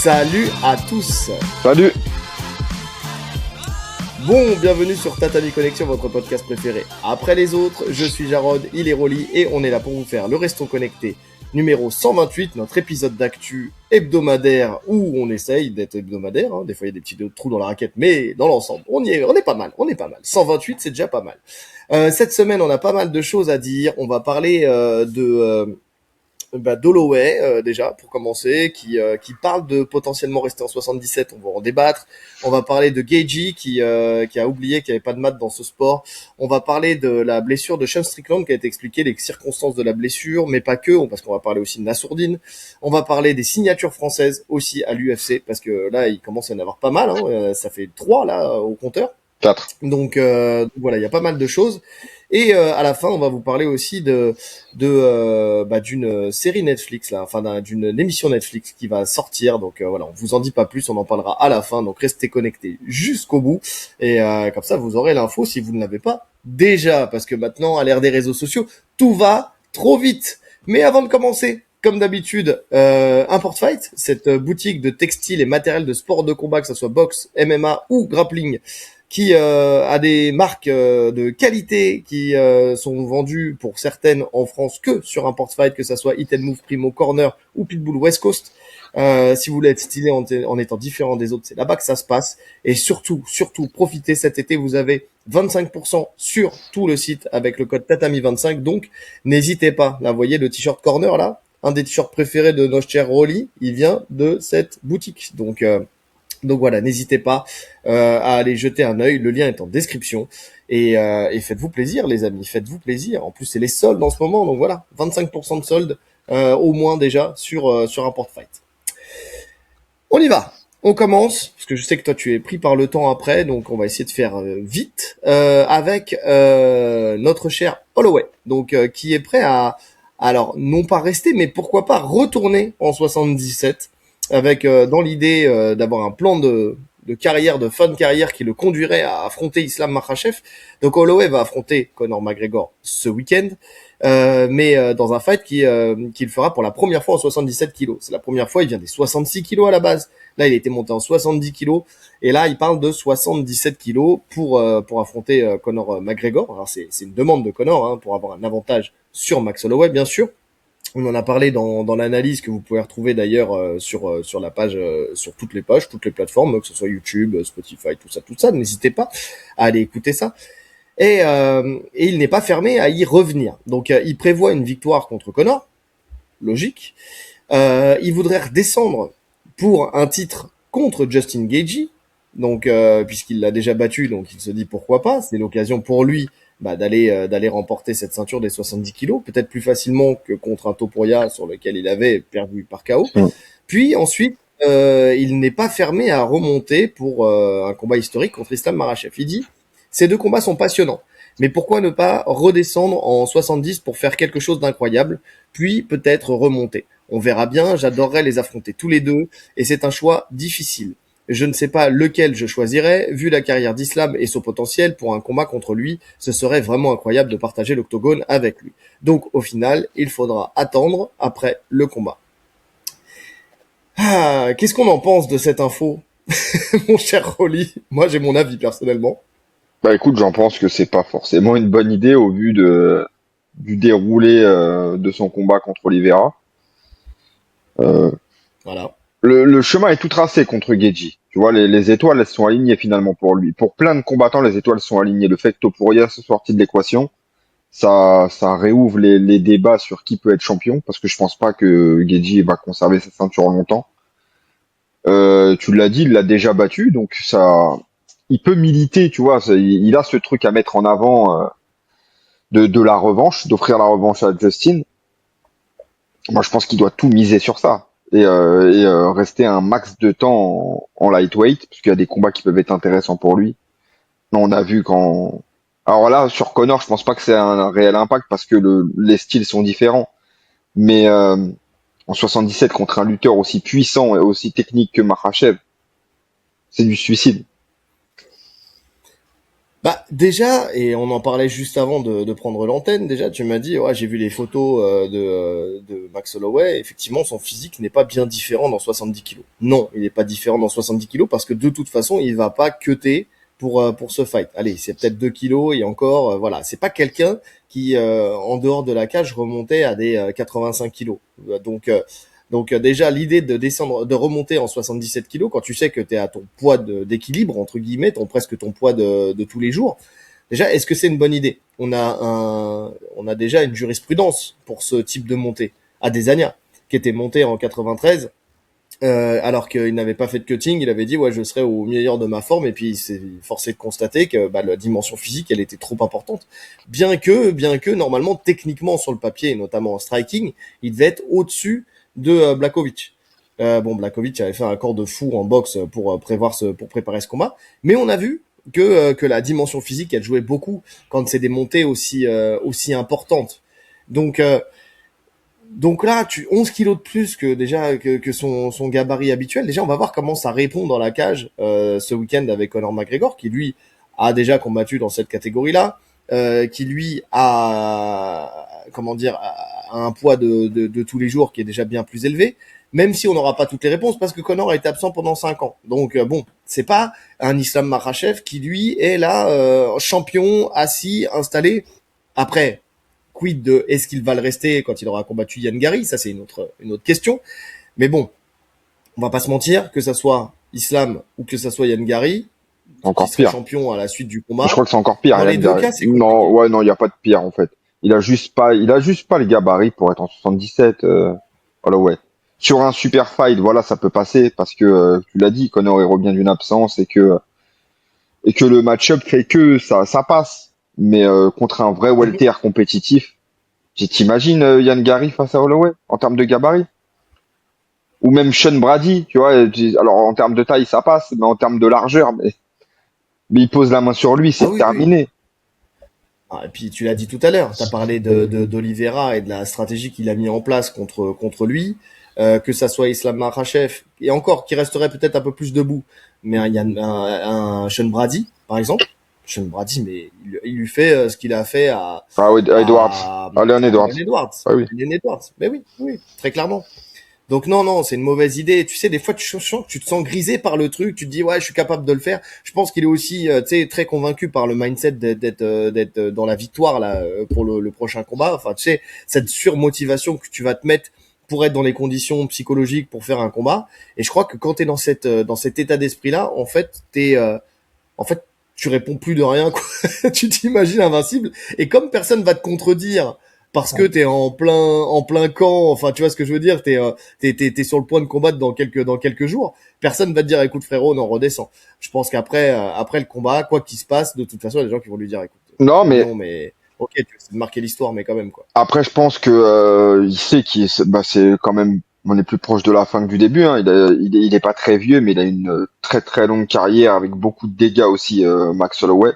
Salut à tous. Salut. Bon, bienvenue sur Tatami Connexion, votre podcast préféré. Après les autres, je suis Jarod, il est Rolly et on est là pour vous faire le Restons Connectés numéro 128, notre épisode d'actu hebdomadaire où on essaye d'être hebdomadaire. Hein. Des fois, il y a des petits trous dans la raquette, mais dans l'ensemble, on est pas mal. 128, c'est déjà pas mal. Cette semaine, on a pas mal de choses à dire. On va parler d'Holloway déjà pour commencer, qui parle de potentiellement rester en 77. On va en débattre. On va parler de Gaethje qui a oublié qu'il n'y avait pas de maths dans ce sport. On va parler de la blessure de Sean Strickland qui a été expliqué, les circonstances de la blessure, mais pas que, parce qu'on va parler aussi de Nassourdine. On va parler des signatures françaises aussi à l'UFC parce que là il commence à y en avoir pas mal. Hein. Ça fait 3 là au compteur. 4. Donc voilà, il y a pas mal de choses. Et à la fin, on va vous parler aussi d'une série Netflix là, enfin d'une émission Netflix qui va sortir. Donc voilà, on vous en dit pas plus, on en parlera à la fin. Donc restez connectés jusqu'au bout et comme ça vous aurez l'info si vous ne l'avez pas déjà, parce que maintenant à l'ère des réseaux sociaux, tout va trop vite. Mais avant de commencer, comme d'habitude, Import Fight, cette boutique de textiles et matériel de sport de combat, que ce soit boxe, MMA ou grappling, qui a des marques de qualité qui sont vendues pour certaines en France que sur Import Fight, que ça soit Hit & Move, Primo, Corner ou Pitbull West Coast. Si vous voulez être stylé en étant différent des autres, c'est là-bas que ça se passe. Et surtout, profitez cet été, vous avez 25% sur tout le site avec le code Tatami25. Donc, n'hésitez pas. Là, vous voyez le t-shirt Corner là, un des t-shirts préférés de notre cher Rolly, il vient de cette boutique. Donc voilà, n'hésitez pas à aller jeter un œil. Le lien est en description. Et faites-vous plaisir, les amis. Faites-vous plaisir. En plus, c'est les soldes en ce moment. Donc voilà, 25% de soldes au moins déjà sur Import Fight. On y va. On commence, parce que je sais que toi, tu es pris par le temps après. Donc on va essayer de faire vite avec notre cher Holloway. Donc qui est prêt à, alors non pas rester, mais pourquoi pas retourner en 77. Avec dans l'idée d'avoir un plan de carrière, de fin de carrière qui le conduirait à affronter Islam Makhachev. Donc Holloway va affronter Conor McGregor ce week-end, mais dans un fight qu'il fera pour la première fois en 77 kilos. C'est la première fois, il vient des 66 kilos à la base. Là, il était monté en 70 kilos, et là, il parle de 77 kilos pour affronter Conor McGregor. Alors c'est une demande de Conor hein, pour avoir un avantage sur Max Holloway, bien sûr. On en a parlé dans l'analyse que vous pouvez retrouver d'ailleurs sur la page, sur toutes les pages, toutes les plateformes, que ce soit YouTube, Spotify, tout ça. N'hésitez pas à aller écouter ça. Et il n'est pas fermé à y revenir. Donc il prévoit une victoire contre Conor, logique. Il voudrait redescendre pour un titre contre Justin Gaethje, donc puisqu'il l'a déjà battu, donc il se dit pourquoi pas. C'est l'occasion pour lui d'aller remporter cette ceinture des 70 kilos, peut-être plus facilement que contre un Topuria sur lequel il avait perdu par KO. Puis ensuite, il n'est pas fermé à remonter pour un combat historique contre Islam Makhachev. Il dit, ces deux combats sont passionnants, mais pourquoi ne pas redescendre en 70 pour faire quelque chose d'incroyable, puis peut-être remonter. On verra bien, j'adorerais les affronter tous les deux, et c'est un choix difficile. Je ne sais pas lequel je choisirais. Vu la carrière d'Islam et son potentiel pour un combat contre lui, ce serait vraiment incroyable de partager l'octogone avec lui. Donc au final, il faudra attendre après le combat. Ah, qu'est-ce qu'on en pense de cette info, mon cher Rolly? Moi, j'ai mon avis personnellement. Bah écoute, j'en pense que c'est pas forcément une bonne idée au vu du déroulé de son combat contre Oliveira. Voilà. Le chemin est tout tracé contre Gaethje. Tu vois, les étoiles, elles sont alignées finalement pour lui. Pour plein de combattants, les étoiles sont alignées. Le fait que Topuria soit sorti de l'équation, ça réouvre les débats sur qui peut être champion, parce que je pense pas que Gaethje va conserver sa ceinture longtemps. Tu l'as dit, il l'a déjà battu, donc il peut militer, tu vois. Il a ce truc à mettre en avant de la revanche, d'offrir la revanche à Justin. Moi, je pense qu'il doit tout miser sur ça et rester un max de temps en lightweight, parce qu'il y a des combats qui peuvent être intéressants pour lui. On a vu quand. Alors là, sur Conor, je pense pas que c'est un réel impact parce que les styles sont différents. Mais en 77 contre un lutteur aussi puissant et aussi technique que Makhachev, c'est du suicide. Bah déjà, et on en parlait juste avant de prendre l'antenne, déjà tu m'as dit, ouais j'ai vu les photos de Max Holloway, effectivement son physique n'est pas bien différent dans 70 kilos. Non, il n'est pas différent dans 70 kilos parce que de toute façon il va pas cutter pour ce fight. Allez, c'est peut-être 2 kilos et encore, voilà, c'est pas quelqu'un qui en dehors de la cage remontait à des 85 kilos. Déjà, l'idée de descendre, de remonter en 77 kilos, quand tu sais que tu es à ton poids d'équilibre, entre guillemets, presque ton poids de tous les jours, déjà, est-ce que c'est une bonne idée? On a déjà une jurisprudence pour ce type de montée. Adesanya, qui était monté en 93, alors qu'il n'avait pas fait de cutting, il avait dit, ouais, je serai au meilleur de ma forme, et puis il s'est forcé de constater que bah, la dimension physique, elle était trop importante. Bien que, normalement, techniquement, sur le papier, et notamment en striking, il devait être au-dessus de Blachowicz. Bon, Blachowicz avait fait un corps de fou en boxe pour préparer ce combat, mais on a vu que la dimension physique, elle jouait beaucoup quand c'est des montées aussi importantes. Donc, euh, donc là, 11 kilos de plus que déjà que son gabarit habituel. Déjà, on va voir comment ça répond dans la cage ce week-end avec Conor McGregor, qui lui a déjà combattu dans cette catégorie-là, qui lui a comment dire a un poids de tous les jours qui est déjà bien plus élevé. Même si on n'aura pas toutes les réponses, parce que Conor a été absent pendant 5 ans. Donc bon, c'est pas un Islam Makhachev qui lui est là champion assis installé. Après, quid de est-ce qu'il va le rester quand il aura combattu Yann Gary? Ça, c'est une autre question. Mais bon, on va pas se mentir, que ça soit Islam ou que ça soit Yann Gary, qui Encore serait pire. champion à la suite du Je combat, crois que c'est encore pire, dans les Yann deux Gary. cas, c'est Non, compliqué. ouais, non, il y a pas de pire en fait. Il a juste pas le gabarit pour être en 77. Holloway. Sur un super fight, voilà, ça peut passer parce que tu l'as dit, Conor il revient d'une absence et que le match-up fait que ça passe. Mais contre un vrai Mhm. welter compétitif, t'imagines Yann Gary face à Holloway en termes de gabarit? Ou même Sean Brady, tu vois, alors en termes de taille ça passe, mais en termes de largeur, mais il pose la main sur lui, Ah c'est oui, oui. terminé. Ah, et puis tu l'as dit tout à l'heure, tu as parlé d'Oliveira et de la stratégie qu'il a mis en place contre lui, que ça soit Islam Makhachev, et encore, qui resterait peut-être un peu plus debout, mais il y a un Sean Brady, par exemple. Sean Brady, mais il lui fait ce qu'il a fait Ah oui, Edwards, à, Leon à Edwards. Leon Edwards. Ah oui. Leon Edwards. Mais oui, oui, très clairement. Donc non, non, c'est une mauvaise idée. Tu sais, des fois, tu te sens grisé par le truc. Tu te dis, ouais, je suis capable de le faire. Je pense qu'il est aussi, tu sais, très convaincu par le mindset d'être dans la victoire là pour le prochain combat. Enfin, tu sais, cette surmotivation que tu vas te mettre pour être dans les conditions psychologiques pour faire un combat. Et je crois que quand t'es dans cet état d'esprit-là, en fait, tu réponds plus de rien, quoi. Tu t'imagines invincible. Et comme personne va te contredire parce que t'es en plein camp, enfin, tu vois ce que je veux dire, t'es sur le point de combattre dans quelques jours. Personne va te dire, écoute, frérot, non, redescends. Je pense qu'après, après le combat, quoi qu'il se passe, de toute façon, il y a des gens qui vont lui dire, écoute, Non, mais champion, mais, ok, tu essaies de marquer l'histoire, mais quand même, quoi. après, je pense que il sait c'est quand même, on est plus proche de la fin que du début. Hein. Il est pas très vieux, mais il a une très très longue carrière avec beaucoup de dégâts aussi, Max Holloway.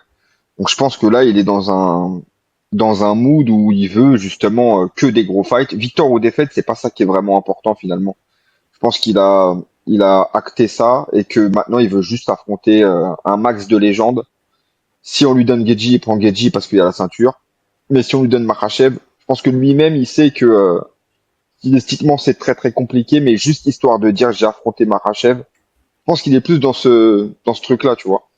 Donc je pense que là, il est dans un mood où il veut justement que des gros fights. Victoire ou défaite, c'est pas ça qui est vraiment important finalement. Je pense qu'il a acté ça et que maintenant il veut juste affronter un max de légendes. Si on lui donne Geji, il prend Geji parce qu'il a la ceinture. Mais si on lui donne Makhachev, je pense que lui-même il sait que stylistiquement c'est très très compliqué, mais juste histoire de dire j'ai affronté Makhachev, je pense qu'il est plus dans ce truc-là, tu vois.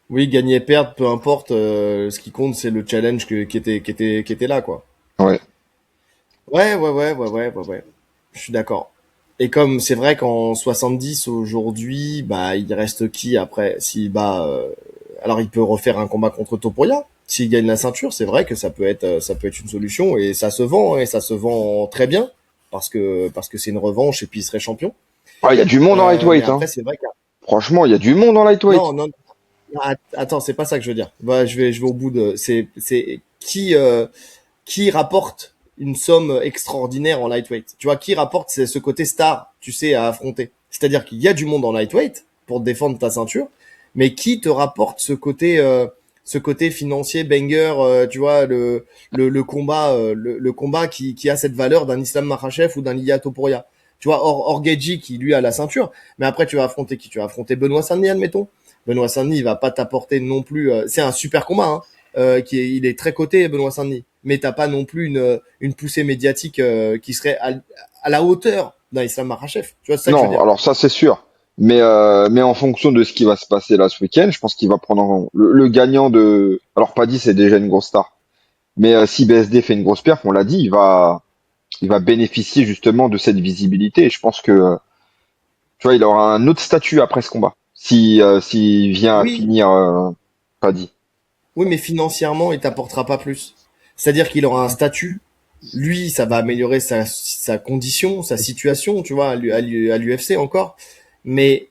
Oui, gagner, perdre, peu importe, ce qui compte, c'est le challenge qui était là, quoi. Ouais. Ouais. Je suis d'accord. Et comme c'est vrai qu'en 70 aujourd'hui, bah il reste qui après s'il bat alors il peut refaire un combat contre Topuria. S'il gagne la ceinture, c'est vrai que ça peut être une solution et ça se vend hein, et ça se vend très bien parce que c'est une revanche et puis il serait champion. Ah, il y a du monde en Mais lightweight, hein. après c'est vrai que Franchement, il y a du monde en lightweight. non non attends, c'est pas ça que je veux dire. Bah je vais au bout de c'est qui rapporte une somme extraordinaire en lightweight. Tu vois, qui rapporte ce côté star, tu sais, à affronter. C'est-à-dire qu'il y a du monde en lightweight pour défendre ta ceinture, mais qui te rapporte ce côté financier banger, tu vois, le combat qui a cette valeur d'un Islam Makhachev ou d'un Ilia Topuria. Tu vois, Orgeji qui lui a la ceinture, mais après tu vas affronter qui? Tu vas affronter Benoît Saint-Denis, admettons. Benoît Saint-Denis, il va pas t'apporter non plus. C'est un super combat, hein, il est très coté, Benoît Saint-Denis, mais t'as pas non plus une poussée médiatique qui serait à la hauteur d'un Islam Makhachev. Tu vois, c'est ça que je veux Non, dire. alors ça c'est sûr. Mais en fonction de ce qui va se passer là ce week-end, je pense qu'il va prendre le gagnant de. Alors Paddy c'est déjà une grosse star. Mais si BSD fait une grosse perf, on l'a dit, il va bénéficier justement de cette visibilité. Et je pense que tu vois, il aura un autre statut après ce combat. Si s'il vient à Oui, finir Paddy. oui, mais financièrement, il t'apportera pas plus. C'est-à-dire qu'il aura un statut. Lui, ça va améliorer sa condition, sa situation, tu vois, à l'UFC encore. Mais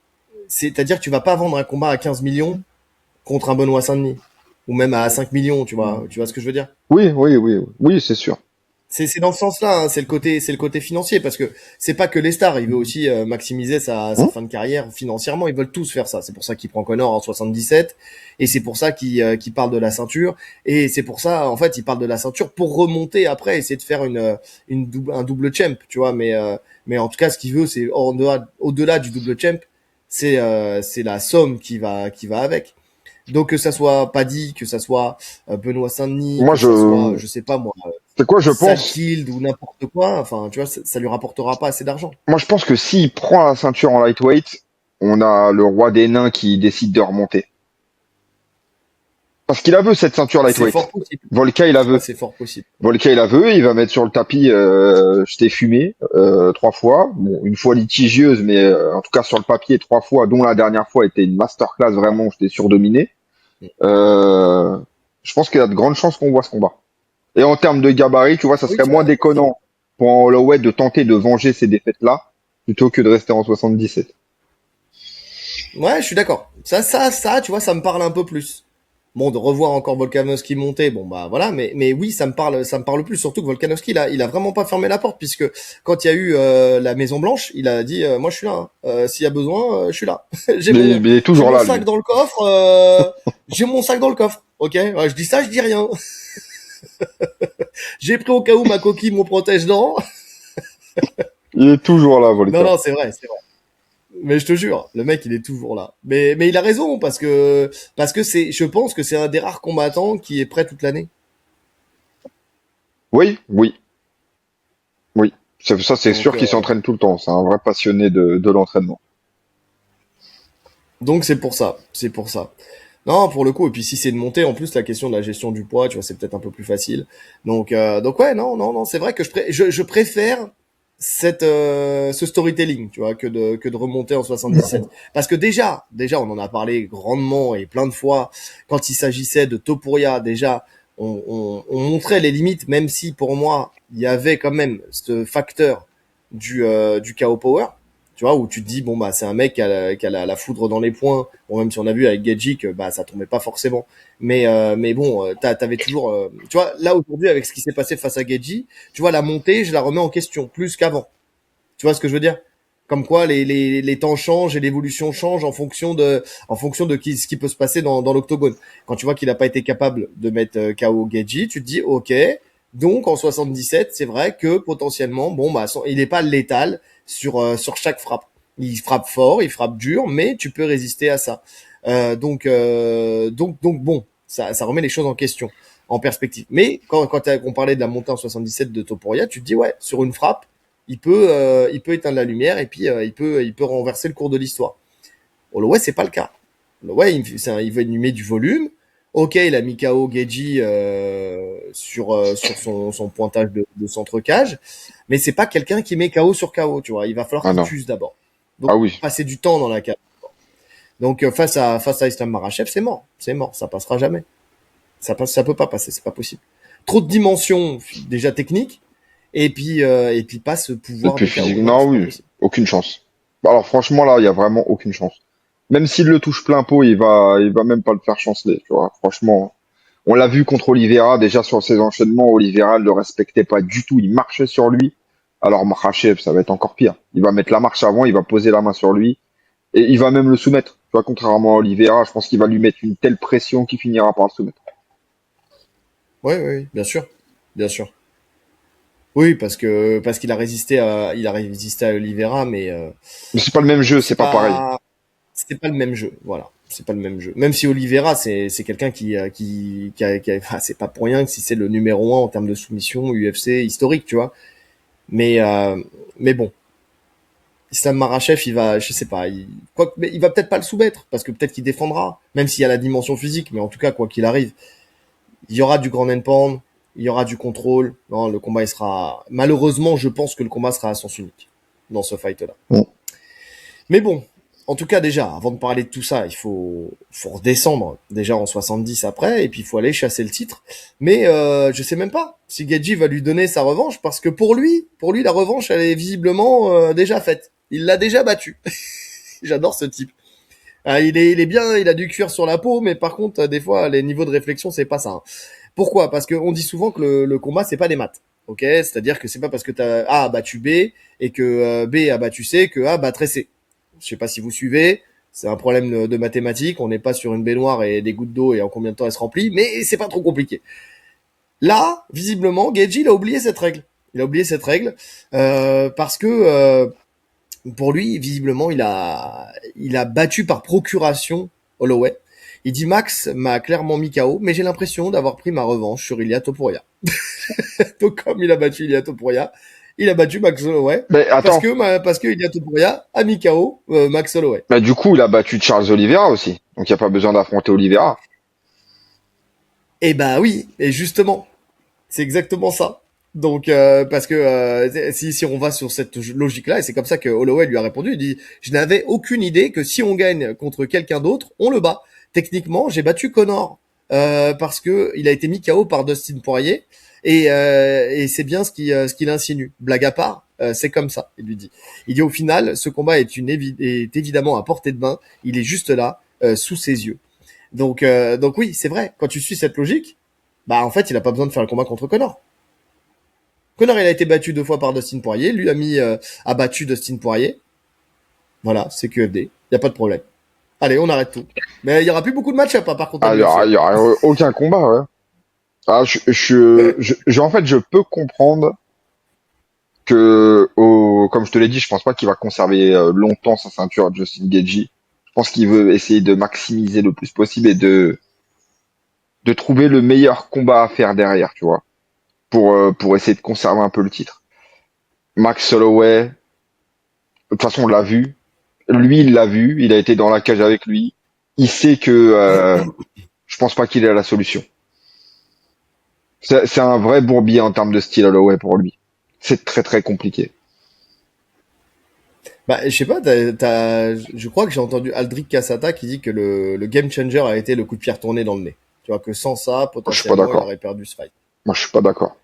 c'est-à-dire que tu vas pas vendre un combat à 15 millions contre un Benoît Saint-Denis. Ou même à 5 millions, tu vois. Tu vois ce que je veux dire? Oui, oui, oui, oui, oui, c'est sûr. C'est dans ce sens-là, hein, c'est le côté financier, parce que c'est pas que les stars, il veut aussi maximiser sa Hein. fin de carrière financièrement, ils veulent tous faire ça. C'est pour ça qu'il prend Connor en 77, et c'est pour ça qu'il parle de la ceinture, et c'est pour ça, en fait, il parle de la ceinture pour remonter après, essayer de faire un double champ, tu vois, mais en tout cas, ce qu'il veut, c'est au-delà du double champ, c'est la somme qui va avec. Donc que ça soit Paddy, que ça soit Benoît Saint-Denis, Moi que ça soit, je je sais pas moi, c'est quoi je pense? Salkild ou n'importe quoi, enfin, tu vois, ça lui rapportera pas assez d'argent. Moi je pense que s'il prend la ceinture en lightweight, on a le roi des nains qui décide de remonter. Parce qu'il la veut cette ceinture C'est fort lightweight. possible. Volka il la Ça, veut. c'est fort possible. Volka il la veut, il va mettre sur le tapis je t'ai fumé 3 fois. Bon, une fois litigieuse, mais en tout cas sur le papier 3 fois, dont la dernière fois était une masterclass vraiment, je t'ai surdominé. Euh, je pense qu'il y a de grandes chances qu'on voit ce combat. Et en termes de gabarit, tu vois, ça Oui, serait moins déconnant pour un Holloway de tenter de venger ces défaites-là plutôt que de rester en 77. ouais, je suis d'accord. Ça, tu vois, ça me parle un peu plus. Bon, de revoir encore Volkanovski monter, bon bah voilà, mais oui, ça me parle plus. Surtout que Volkanovski, il a vraiment pas fermé la porte, puisque quand il y a eu la Maison Blanche, il a dit, moi je suis là. Hein. S'il y a besoin, je suis là. Mais il est J'ai toujours mon là, sac lui. dans le coffre. J'ai mon sac dans le coffre. Ok, ouais, je dis ça, je dis rien. J'ai pris au cas où ma coquille, mon protège-dents. Il est toujours là, Non, Volta. non, c'est vrai, c'est vrai. Mais je te jure, le mec, il est toujours là. Mais il a raison, parce que je pense que c'est un des rares combattants qui est prêt toute l'année. Oui, oui, oui. Ça, c'est Donc, sûr qu'il s'entraîne tout le temps. C'est un vrai passionné de l'entraînement. donc c'est pour ça. C'est pour ça. Non, pour le coup, et puis si c'est de monter, en plus, la question de la gestion du poids, tu vois, c'est peut-être un peu plus facile. Donc ouais, non, non, non, c'est vrai que je préfère ce storytelling, tu vois, que de remonter en 77. Parce que déjà, on en a parlé grandement et plein de fois, quand il s'agissait de Topuria, déjà, on montrait les limites, même si pour moi, il y avait quand même ce facteur du KO Power, tu vois, où tu te dis, bon, bah, c'est un mec qui a la foudre dans les poings. Bon, même si on a vu avec Gedji que bah, ça tombait pas forcément. Mais bon, t'avais toujours. Tu vois, là aujourd'hui, avec ce qui s'est passé face à Gedji, tu vois, la montée, je la remets en question, plus qu'avant. Tu vois ce que je veux dire? Comme quoi les temps changent et l'évolution change en fonction de ce qui peut se passer dans l'octogone. Quand tu vois qu'il n'a pas été capable de mettre KO Gedji, tu te dis, ok, donc en 77, c'est vrai que potentiellement, bon, bah, il n'est pas létal sur chaque frappe. Il frappe fort, il frappe dur, mais tu peux résister à ça. Donc bon, ça remet les choses en question, en perspective. Mais quand on parlait de la montée en 77 de Topuria, tu te dis, ouais, sur une frappe, il peut éteindre la lumière et puis il peut renverser le cours de l'histoire. Holloway, c'est pas le cas. Holloway, il met du volume. Ok, il a mis KO Geji sur son pointage de centre-cage, mais c'est pas quelqu'un qui met KO sur KO, tu vois. Il va falloir Ah qu'il non. t'use d'abord. Donc, Ah oui. passer du temps dans la cage. Donc, face à Islam Makhachev, c'est mort, ça passera jamais. Ça peut pas passer, c'est pas possible. Trop de dimensions déjà techniques, et puis pas ce Et pouvoir puis de KO. physique, Non, non, c'est pas oui. possible. Aucune chance. Alors franchement, là, il y a vraiment aucune chance. Même s'il le touche plein pot, il va même pas le faire chanceler, tu vois. Franchement, on l'a vu contre Oliveira, déjà sur ses enchaînements, Oliveira ne le respectait pas du tout, il marchait sur lui. Alors Makhachev, ça va être encore pire. Il va mettre la marche avant, il va poser la main sur lui, et il va même le soumettre. Tu vois, contrairement à Oliveira, je pense qu'il va lui mettre une telle pression qu'il finira par le soumettre. Oui, oui, oui, bien sûr, bien sûr. Oui, parce qu'il a résisté à Oliveira, mais Mais c'est pas le même jeu, c'est c'est pas pareil. pas c'était pas le même jeu. Voilà, C'est pas le même jeu. Même si Oliveira, c'est quelqu'un enfin, c'est pas pour rien que si c'est le numéro 1 en termes de soumission UFC historique, tu vois. Mais, euh, mais bon, Islam Makhachev, je sais pas, mais il va peut-être pas le soumettre parce que peut-être qu'il défendra, même s'il y a la dimension physique. Mais en tout cas, quoi qu'il arrive, il y aura du grand and pound, il y aura du contrôle. Non, le combat, il sera, malheureusement, je pense que le combat sera à sens unique dans ce fight-là. Bon. Mais bon, en tout cas, déjà, avant de parler de tout ça, faut redescendre déjà en 70 après, et puis il faut aller chasser le titre. Mais je sais même pas si Gaethje va lui donner sa revanche, parce que pour lui, la revanche, elle est visiblement déjà faite. Il l'a déjà battu. J'adore ce type. Il est bien, il a du cuir sur la peau, mais par contre, des fois, les niveaux de réflexion, c'est pas ça. Hein. Pourquoi? Parce qu'on dit souvent que le combat, c'est pas des maths. Ok, c'est-à-dire que c'est pas parce que A a battu B et que B a battu C que A battrait C. Je sais pas si vous suivez. C'est un problème de mathématiques. On n'est pas sur une baignoire et des gouttes d'eau et en combien de temps elle se remplit, mais c'est pas trop compliqué. Là, visiblement, Gaethje, il a oublié cette règle. Il a oublié cette règle parce que pour lui, visiblement, il a battu par procuration Holloway. Il dit Max m'a clairement mis KO, mais j'ai l'impression d'avoir pris ma revanche sur Ilia Topuria. Donc comme il a battu Ilia Topuria, il a battu Max Holloway Mais attends, parce que Ilia Topuria a mis KO Max Holloway. bah, du coup, il a battu Charles Oliveira aussi. Donc, il n'y a pas besoin d'affronter Oliveira. Et bah oui, et justement, c'est exactement ça. Donc parce que si on va sur cette logique-là, et c'est comme ça que Holloway lui a répondu, il dit je n'avais aucune idée que si on gagne contre quelqu'un d'autre, on le bat. Techniquement, j'ai battu Connor parce que il a été mis KO par Dustin Poirier et c'est bien ce qu'il insinue. Blague à part, c'est comme ça, il lui dit. Il dit au final, ce combat est évidemment à portée de main. Il est juste là, sous ses yeux. Donc oui, c'est vrai. Quand tu suis cette logique, bah en fait, il a pas besoin de faire le combat contre Connor. Connor, il a été battu 2 fois par Dustin Poirier. Lui a battu Dustin Poirier. Voilà, c'est QFD. Y a pas de problème. Allez, on arrête tout. Mais il y aura plus beaucoup de match-up, hein, par contre, à Ah, l'UFC. il y aura aucun combat, ouais. Ah, en fait, je peux comprendre comme je te l'ai dit, je pense pas qu'il va conserver longtemps sa ceinture à Justin Gaethje. Je pense qu'il veut essayer de maximiser le plus possible et de trouver le meilleur combat à faire derrière, tu vois, pour essayer de conserver un peu le titre. Max Holloway, de toute façon, on l'a vu. Lui, il l'a vu. Il a été dans la cage avec lui. Il sait que je pense pas qu'il ait la solution. C'est un vrai bourbier en termes de style Holloway pour lui. C'est très très compliqué. Bah, je sais pas, je crois que j'ai entendu Aldric Cassata qui dit que le game changer a été le coup de pierre tourné dans le nez. Tu vois, que sans ça, Je suis pas potentiellement, il d'accord. aurait perdu ce fight. Moi, je suis pas d'accord.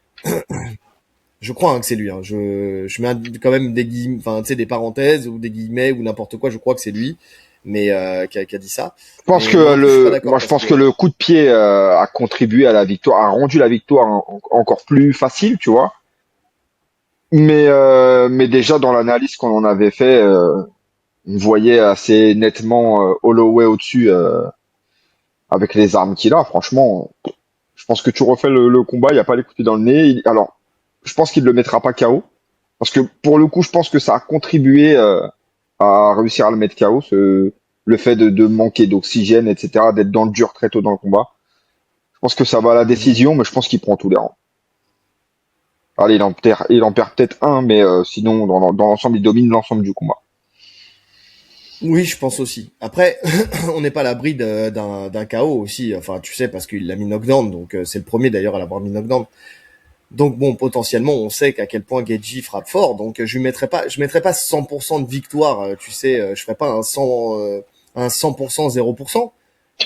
Je crois hein, que c'est lui. Hein. Je mets quand même des guillemets, enfin, tu sais, des parenthèses ou des guillemets ou n'importe quoi. Je crois que c'est lui, mais qui a dit ça. Je pense Mais que moi non plus, je suis pas d'accord moi, je parce pense que que le coup de pied a contribué à la victoire, a rendu la victoire encore plus facile, tu vois. Mais déjà dans l'analyse qu'on en avait fait, on voyait assez nettement Holloway au-dessus avec les armes qu'il a. Franchement, je pense que tu refais le combat, il n'y a pas les coups de pied dans le nez. Alors, je pense qu'il ne le mettra pas KO. Parce que pour le coup, je pense que ça a contribué à réussir à le mettre KO, le fait de manquer d'oxygène, etc., d'être dans le dur très tôt dans le combat. Je pense que ça va à la Mhm. décision, mais je pense qu'il prend tous les rangs. Allez, il en perd peut-être un, mais sinon, dans l'ensemble, il domine l'ensemble du combat. Oui, je pense aussi. Après, on n'est pas à l'abri d'un KO aussi. Enfin, tu sais, parce qu'il l'a mis knockdown, donc c'est le premier d'ailleurs à l'avoir mis knockdown. Donc bon, potentiellement, on sait qu'à quel point Gaethje frappe fort. Donc je mettrais pas 100% de victoire. Tu sais, je ferais pas un 100%, 0%.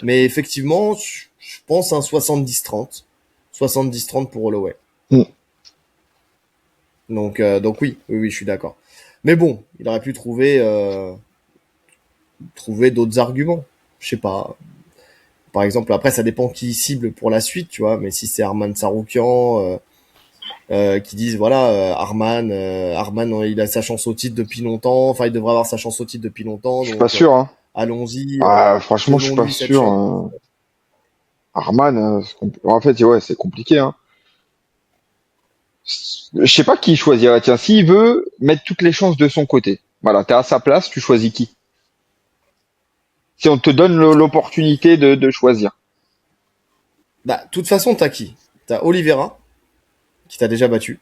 Mais effectivement, je pense un 70-30. 70-30 pour Holloway. Mm. Donc oui, je suis d'accord. Mais bon, il aurait pu trouver d'autres arguments. Je sais pas. Par exemple, après, ça dépend qui il cible pour la suite, tu vois. Mais si c'est Arman Saroukian, qui disent voilà, Arman, il a sa chance au titre depuis longtemps. Enfin, il devrait avoir sa chance au titre depuis longtemps. Je suis pas Donc, sûr, hein. allons-y, Ah, franchement, je suis pas donnons-lui cette sûr. chance. Hein. Arman, en fait, ouais, c'est compliqué, hein. Je sais pas qui il choisirait. Tiens, s'il veut mettre toutes les chances de son côté. Voilà, t'es à sa place, tu choisis qui? Si on te donne l'opportunité de choisir. Bah, de toute façon, t'as qui? T'as Oliveira, qui t'a déjà battu.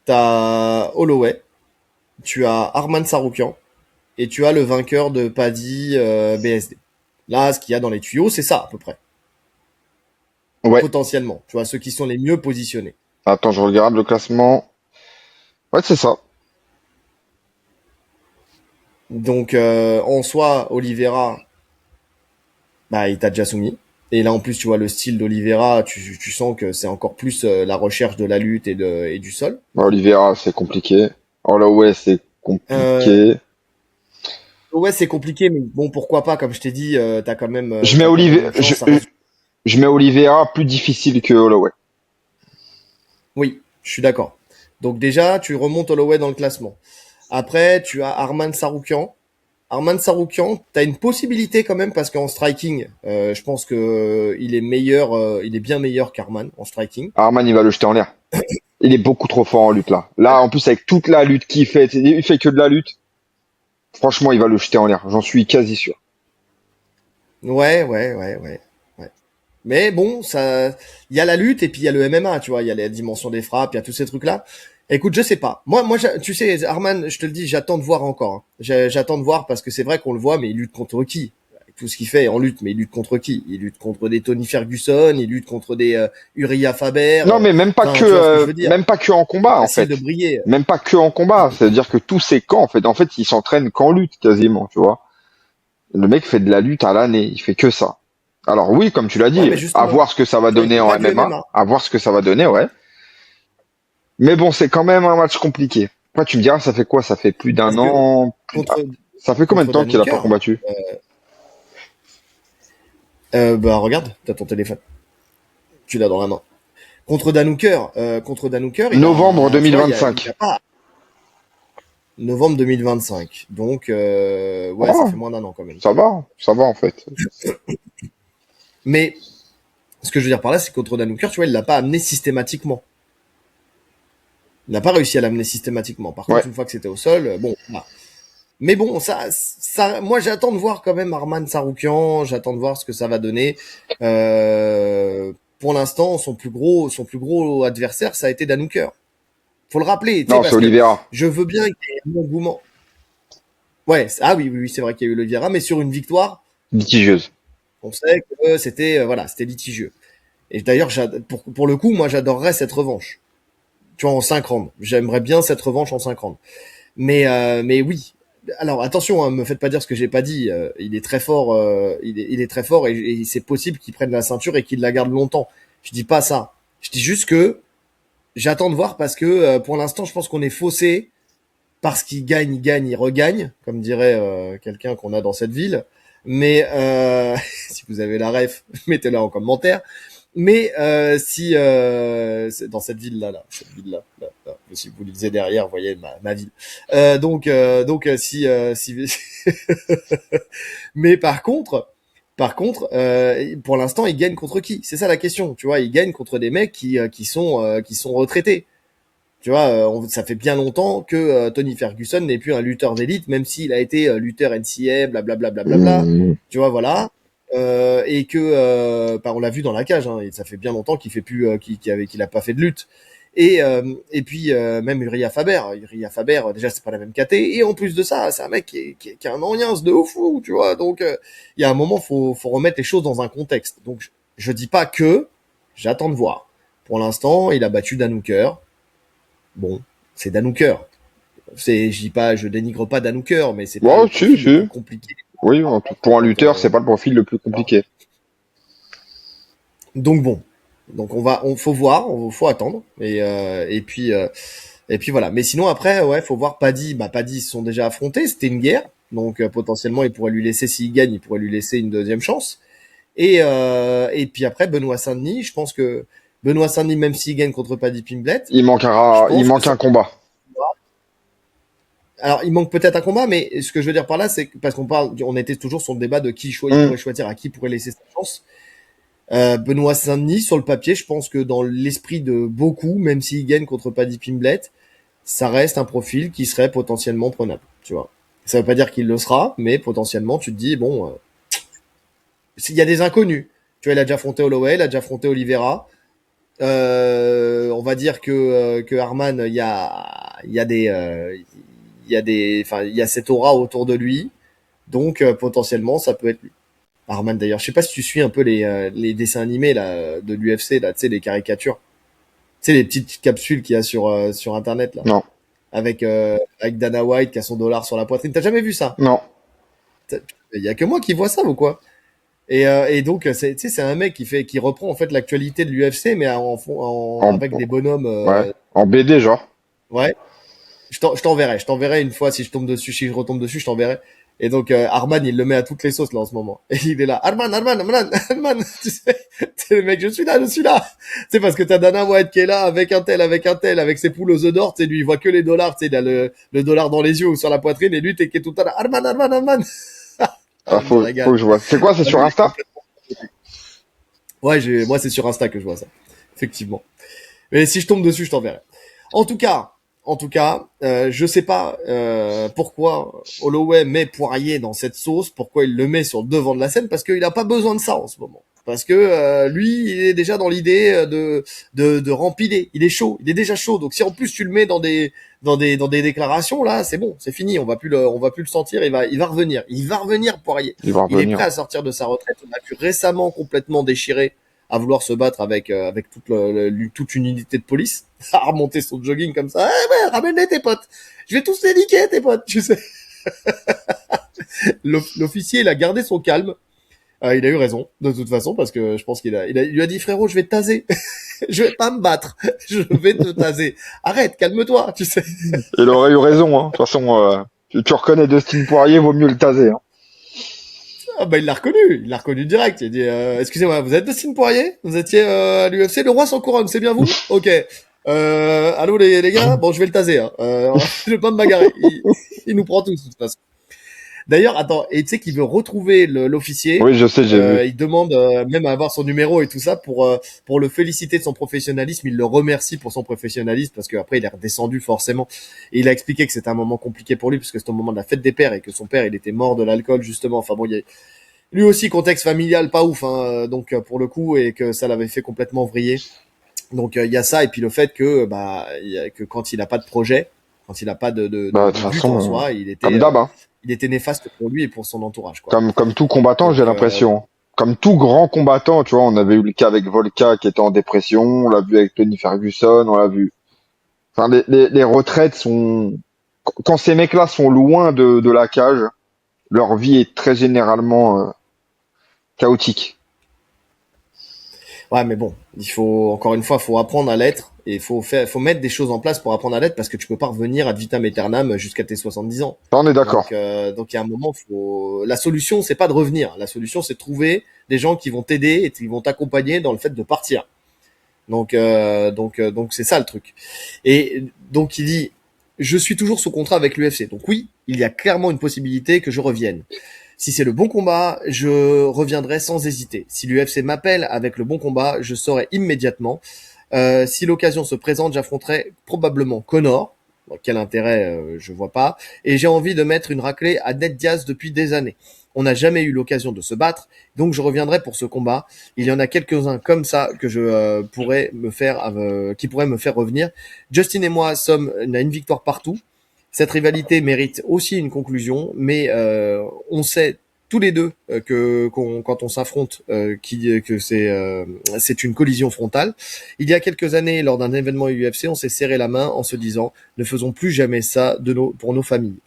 T'as Holloway. Tu as Arman Saroukian. Et tu as le vainqueur de Paddy BSD. Là, ce qu'il y a dans les tuyaux, c'est ça, à peu près. Ouais. Potentiellement. Tu vois, ceux qui sont les mieux positionnés. Attends, je regarde le classement. Ouais, c'est ça. Donc, en soi, Oliveira, bah, il t'a déjà soumis. Et là, en plus, tu vois, le style d'Oliveira, tu sens que c'est encore plus la recherche de la lutte et du sol. Oliveira, c'est compliqué. Holloway, c'est Euh, compliqué. ouais, c'est compliqué, mais bon, pourquoi pas, comme je t'ai dit, Je mets t'as quand même une chance, ça reste. je mets Oliveira plus difficile que Holloway. Oui, je suis d'accord. Donc déjà, tu remontes Holloway dans le classement. Après, tu as Arman Saroukian. Arman Saroukian, t'as une possibilité quand même parce qu'en striking, je pense que il est meilleur, il est bien meilleur qu'Arman en striking. Arman, il va le jeter en l'air. Il est beaucoup trop fort en lutte là. Là, en plus, avec toute la lutte qu'il fait, il fait que de la lutte. Franchement, il va le jeter en l'air. J'en suis quasi sûr. Ouais. Mais bon, ça, il y a la lutte et puis il y a le MMA, tu vois, il y a la dimension des frappes, il y a tous ces trucs-là. Écoute, je sais pas. Tu sais, Arman, je te le dis, j'attends de voir encore, hein. J'attends de voir parce que c'est vrai qu'on le voit, mais il lutte contre qui? Avec tout ce qu'il fait en lutte, mais il lutte contre qui? Il lutte contre des Tony Ferguson, il lutte contre des Uriah Faber. Non, mais Enfin, tu vois ce que je veux dire? même pas que en combat en Facile de fait. briller. Même pas que en combat. C'est-à-dire que tous ces camps, en fait, il s'entraîne qu'en lutte quasiment, tu vois. Le mec fait de la lutte à l'année. Il fait que ça. Alors oui, comme tu l'as Ouais, dit, mais à justement, voir ce que ça va tu vois, il donner fait en pas du MMA, MMA. à voir ce que ça va donner, ouais. Mais bon, c'est quand même un match compliqué. Après, tu me diras, ça fait quoi? Ça fait plus d'un Parce que an. contre, Ça fait combien de contre temps Dan qu'il a pas Hooker, combattu? bah regarde, t'as ton téléphone. Tu l'as dans la main. Contre Dan Hooker, Novembre tu vois, il a 2025. pas novembre 2025. Donc, ouais, ça Oh, fait moins d'un an quand même. ça va en fait. Mais ce que je veux dire par là, c'est que contre Dan Hooker, tu vois, il l'a pas amené systématiquement. Il n'a pas réussi à l'amener systématiquement. Par Ouais. contre, une fois que c'était au sol, bon, voilà. Mais bon, moi, j'attends de voir quand même Arman Saroukian. J'attends de voir ce que ça va donner. Pour l'instant, son plus gros adversaire, ça a été Dan Hooker. Faut le rappeler, tu sais, Non, c'est parce que Oliveira. je veux bien qu'il y ait un engouement. Ouais, ah oui, c'est vrai qu'il y a eu le Vieira, mais sur une victoire, Litigieuse. on sait que c'était voilà, c'était litigieux. Et d'ailleurs, pour le coup, moi, j'adorerais cette revanche. Tu vois, en 5 rounds. J'aimerais bien cette revanche en 5 rounds. Mais oui. Alors attention, hein, me faites pas dire ce que j'ai pas dit. Il est très fort, il est très fort et c'est possible qu'il prenne la ceinture et qu'il la garde longtemps. Je dis pas ça. Je dis juste que j'attends de voir parce que pour l'instant, je pense qu'on est faussé parce qu'il gagne, il regagne, comme dirait quelqu'un qu'on a dans cette ville. Mais si vous avez la ref, mettez-la en commentaire. Mais si c'est dans cette ville-là, là, si vous lisez derrière, vous voyez ma ville. Si mais par contre, pour l'instant, il gagne contre qui? C'est ça la question. Tu vois, il gagne contre des mecs qui sont retraités. Tu vois, ça fait bien longtemps que Tony Ferguson n'est plus un lutteur d'élite, même s'il a été lutteur NCA, blablabla, blablabla. Mmh. Tu vois, voilà. Et que, bah, on l'a vu dans la cage, hein, et ça fait bien longtemps qu'il fait plus, qu'il a pas fait de lutte. Et puis même Uriah Faber, déjà c'est pas la même caté. Et en plus de ça, c'est un mec qui a un agnens de fou, tu vois. Donc il y a un moment, faut remettre les choses dans un contexte. Donc je dis pas que, j'attends de voir. Pour l'instant, il a battu Dan Hooker. Bon, c'est Dan Hooker. Je dis pas, je dénigre pas Dan Hooker, mais c'est pas Ouais, le si, profil le plus si. compliqué. Oui, pour un Donc, lutteur, c'est pas le profil le plus compliqué. donc bon, donc faut voir, faut attendre, et puis voilà. Mais sinon après, ouais, faut voir Paddy. Bah Paddy, ils se sont déjà affrontés, c'était une guerre, donc potentiellement il pourrait lui laisser, s'il gagne, il pourrait lui laisser une deuxième chance. Et puis après Benoît Saint-Denis, je pense que Benoît Saint-Denis, même s'il gagne contre Paddy Pimblett, je Il pense que manque ça. un combat. Alors, il manque peut-être un combat, mais ce que je veux dire par là, c'est que, parce on était toujours sur le débat de il Mmh. pourrait choisir à qui il pourrait laisser sa chance. Benoît Saint-Denis, sur le papier, je pense que dans l'esprit de beaucoup, même s'il gagne contre Paddy Pimblett, ça reste un profil qui serait potentiellement prenable, tu vois. Ça veut pas dire qu'il le sera, mais potentiellement, tu te dis, bon, il y a des inconnus. Tu vois, il a déjà affronté Holloway, il a déjà affronté Oliveira. On va dire que Arman, il y a cette aura autour de lui, donc potentiellement ça peut être lui. Arman d'ailleurs, je sais pas si tu suis un peu les dessins animés là de l'UFC là, tu sais les caricatures, tu sais les petites capsules qu'il y a sur internet là, Non, avec Dana White qui a son dollar sur la poitrine. T'as jamais vu ça? non. Il y a que moi qui vois ça ou quoi? Et donc tu sais c'est un mec qui reprend en fait l'actualité de l'UFC mais En, avec des bonhommes ouais. En BD, genre. ouais. Je t'enverrai une fois si je tombe dessus, si je retombe dessus, je t'enverrai. Et donc Arman, il le met à toutes les sauces là en ce moment. Et il est là, Arman, tu sais, c'est le mec, je suis là, je suis là. C'est parce que t'as Dana White qui est là avec un tel, avec ses poules aux œufs d'or, tu sais, lui il voit que les dollars, tu sais, il a le dollar dans les yeux ou sur la poitrine, et lui t'es qui est tout le temps là, Arman. Ah, Ah, je me faut régale. que je vois. C'est quoi, c'est Ah, sur lui, il est Insta? complètement- Ouais, moi c'est sur Insta que je vois ça, effectivement. Mais si je tombe dessus, je t'enverrai. En tout cas, je sais pas pourquoi Holloway met Poirier dans cette sauce, pourquoi il le met sur le devant de la scène, parce qu'il a pas besoin de ça en ce moment. Parce que lui, il est déjà dans l'idée de rempiler. Il est chaud, il est déjà chaud. Donc si en plus tu le mets dans des déclarations là, c'est bon, c'est fini. On va plus le sentir. Il va revenir Poirier. Il va Il est revenir. prêt à sortir de sa retraite. On a vu récemment complètement déchiré à vouloir se battre avec toute une unité de police, à remonter son jogging comme ça. Eh ouais, ramène-les tes potes. Je vais tous les niquer tes potes, tu sais. L'officier, il a gardé son calme. Il a eu raison, de toute façon, parce que je pense il lui a dit frérot, je vais te taser. Je vais pas me battre. Je vais te taser. Arrête, calme-toi, tu sais. Il aurait eu raison, hein. De toute façon, tu reconnais Dustin Poirier, vaut mieux le taser, hein. Ah bah il l'a reconnu direct. Il a dit excusez-moi, vous êtes Dustin Poirier? Vous étiez à l'UFC, le roi sans couronne, c'est bien vous? Ok. Allô les gars, bon je vais le taser. Hein. Je vais pas me bagarrer. Il nous prend tous de toute façon. D'ailleurs, attends, et tu sais qu'il veut retrouver l'officier. Oui, je sais, j'ai vu. Il demande même à avoir son numéro et tout ça pour le féliciter de son professionnalisme. Il le remercie pour son professionnalisme parce qu'après il est redescendu forcément. Et il a expliqué que c'était un moment compliqué pour lui parce que c'était au moment de la fête des pères et que son père il était mort de l'alcool justement. Enfin bon, lui aussi contexte familial pas ouf, hein, donc pour le coup et que ça l'avait fait complètement vriller. Donc il y a ça et puis le fait que que quand il a pas de projet, quand il a pas Bah, de toute de but en façon, soi, comme d'hab, hein. il était néfaste pour lui et pour son entourage quoi. Comme tout combattant, j'ai Donc l'impression. Comme tout grand combattant, tu vois, on avait eu le cas avec Volka qui était en dépression, on l'a vu avec Tony Ferguson, on l'a vu. Enfin, les retraites sont, quand ces mecs-là sont loin de la cage, leur vie est très généralement chaotique. ouais mais bon, il faut encore une fois faut apprendre à l'être et faut mettre des choses en place pour apprendre à l'être parce que tu peux pas revenir ad vitam aeternam jusqu'à tes 70 ans. Ça, on est d'accord. Donc il y a un moment, la solution, c'est pas de revenir. La solution, c'est de trouver des gens qui vont t'aider et qui vont t'accompagner dans le fait de partir. Donc c'est ça le truc. Et donc il dit, je suis toujours sous contrat avec l'UFC. Donc oui, il y a clairement une possibilité que je revienne. Si c'est le bon combat, je reviendrai sans hésiter. Si l'UFC m'appelle avec le bon combat, je saurai immédiatement. Si l'occasion se présente, j'affronterai probablement Conor. Bon, quel intérêt, je vois pas. Et j'ai envie de mettre une raclée à Ned Diaz depuis des années. On n'a jamais eu l'occasion de se battre, donc je reviendrai pour ce combat. Il y en a quelques-uns comme ça que je qui pourraient me faire revenir. Justin et moi on a une victoire partout. Cette rivalité mérite aussi une conclusion, mais on sait tous les deux quand on s'affronte que c'est une collision frontale. Il y a quelques années, lors d'un événement UFC, on s'est serré la main en se disant ne faisons plus jamais ça pour nos familles.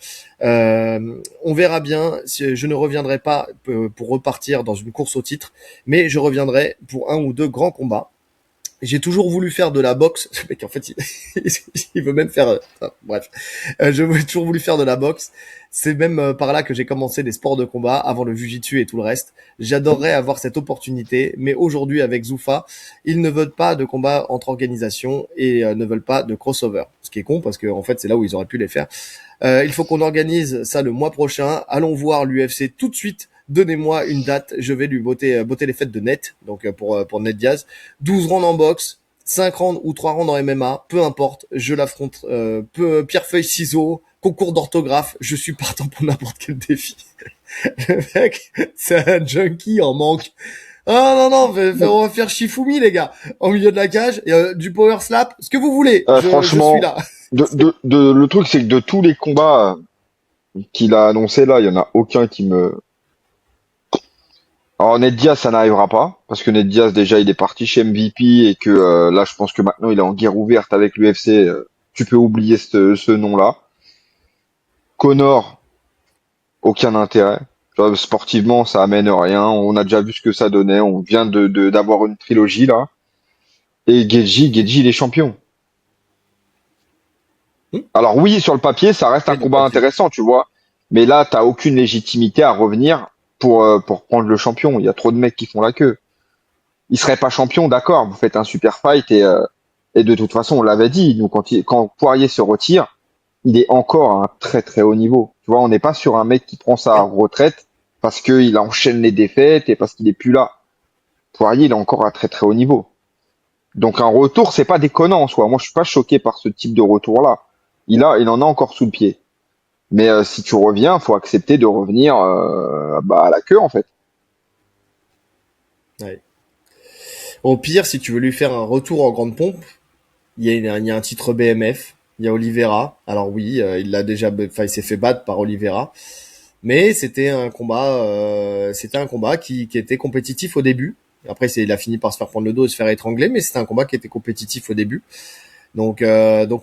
On verra bien. Je ne reviendrai pas pour repartir dans une course au titre, mais je reviendrai pour un ou deux grands combats. J'ai toujours voulu faire de la boxe. Ce mec, en fait, il veut même faire. Bref, j'ai toujours voulu faire de la boxe. C'est même par là que j'ai commencé les sports de combat avant le jiu-jitsu et tout le reste. J'adorerais avoir cette opportunité, mais aujourd'hui avec Zoufa, ils ne veulent pas de combat entre organisations et ne veulent pas de crossover. Ce qui est con parce que en fait c'est là où ils auraient pu les faire. Il faut qu'on organise ça le mois prochain. Allons voir l'UFC tout de suite. Donnez-moi une date, je vais lui botter les fêtes de net, donc pour Ned Diaz. 12 rounds en boxe, 5 rounds ou 3 rounds en MMA, peu importe, je l'affronte. Pierre, feuille, ciseaux, concours d'orthographe, je suis partant pour n'importe quel défi. Le mec, c'est un junkie en manque. Ah non, non, on va faire Shifumi, les gars. Au milieu de la cage, et, du power slap, ce que vous voulez. Je suis Franchement, là. le truc, c'est que de tous les combats qu'il a annoncé là, il y en a aucun qui me. Alors Ned Diaz, ça n'arrivera pas, parce que Ned Diaz, déjà, il est parti chez MVP et que là, je pense que maintenant, il est en guerre ouverte avec l'UFC. Tu peux oublier ce nom-là. Connor, aucun intérêt. Tu vois, sportivement, ça amène rien. On a déjà vu ce que ça donnait. On vient d'avoir une trilogie là. Et Geji, il est champion. Hmm. Alors oui, sur le papier, ça reste un Oui, le combat papier. intéressant, tu vois. Mais là, t'as aucune légitimité à revenir pour prendre le champion. Il y a trop de mecs qui font la queue. Il serait pas champion, d'accord. Vous faites un super fight et de toute façon, on l'avait dit. Nous, quand Poirier se retire, il est encore à un très très haut niveau. Tu vois, on n'est pas sur un mec qui prend sa Ouais. retraite parce qu'il enchaîne les défaites et parce qu'il est plus là. Poirier, il est encore à très très haut niveau. Donc un retour, c'est pas déconnant en soi. Moi, je suis pas choqué par ce type de retour-là. Il en a encore sous le pied. Mais si tu reviens, faut accepter de revenir à la queue en fait. Ouais. Au pire, si tu veux lui faire un retour en grande pompe, il y a un titre BMF. Il y a Oliveira. Alors oui, il s'est fait battre par Oliveira. Mais c'était un combat qui était compétitif au début. Après, il a fini par se faire prendre le dos et se faire étrangler, mais c'était un combat qui était compétitif au début. Donc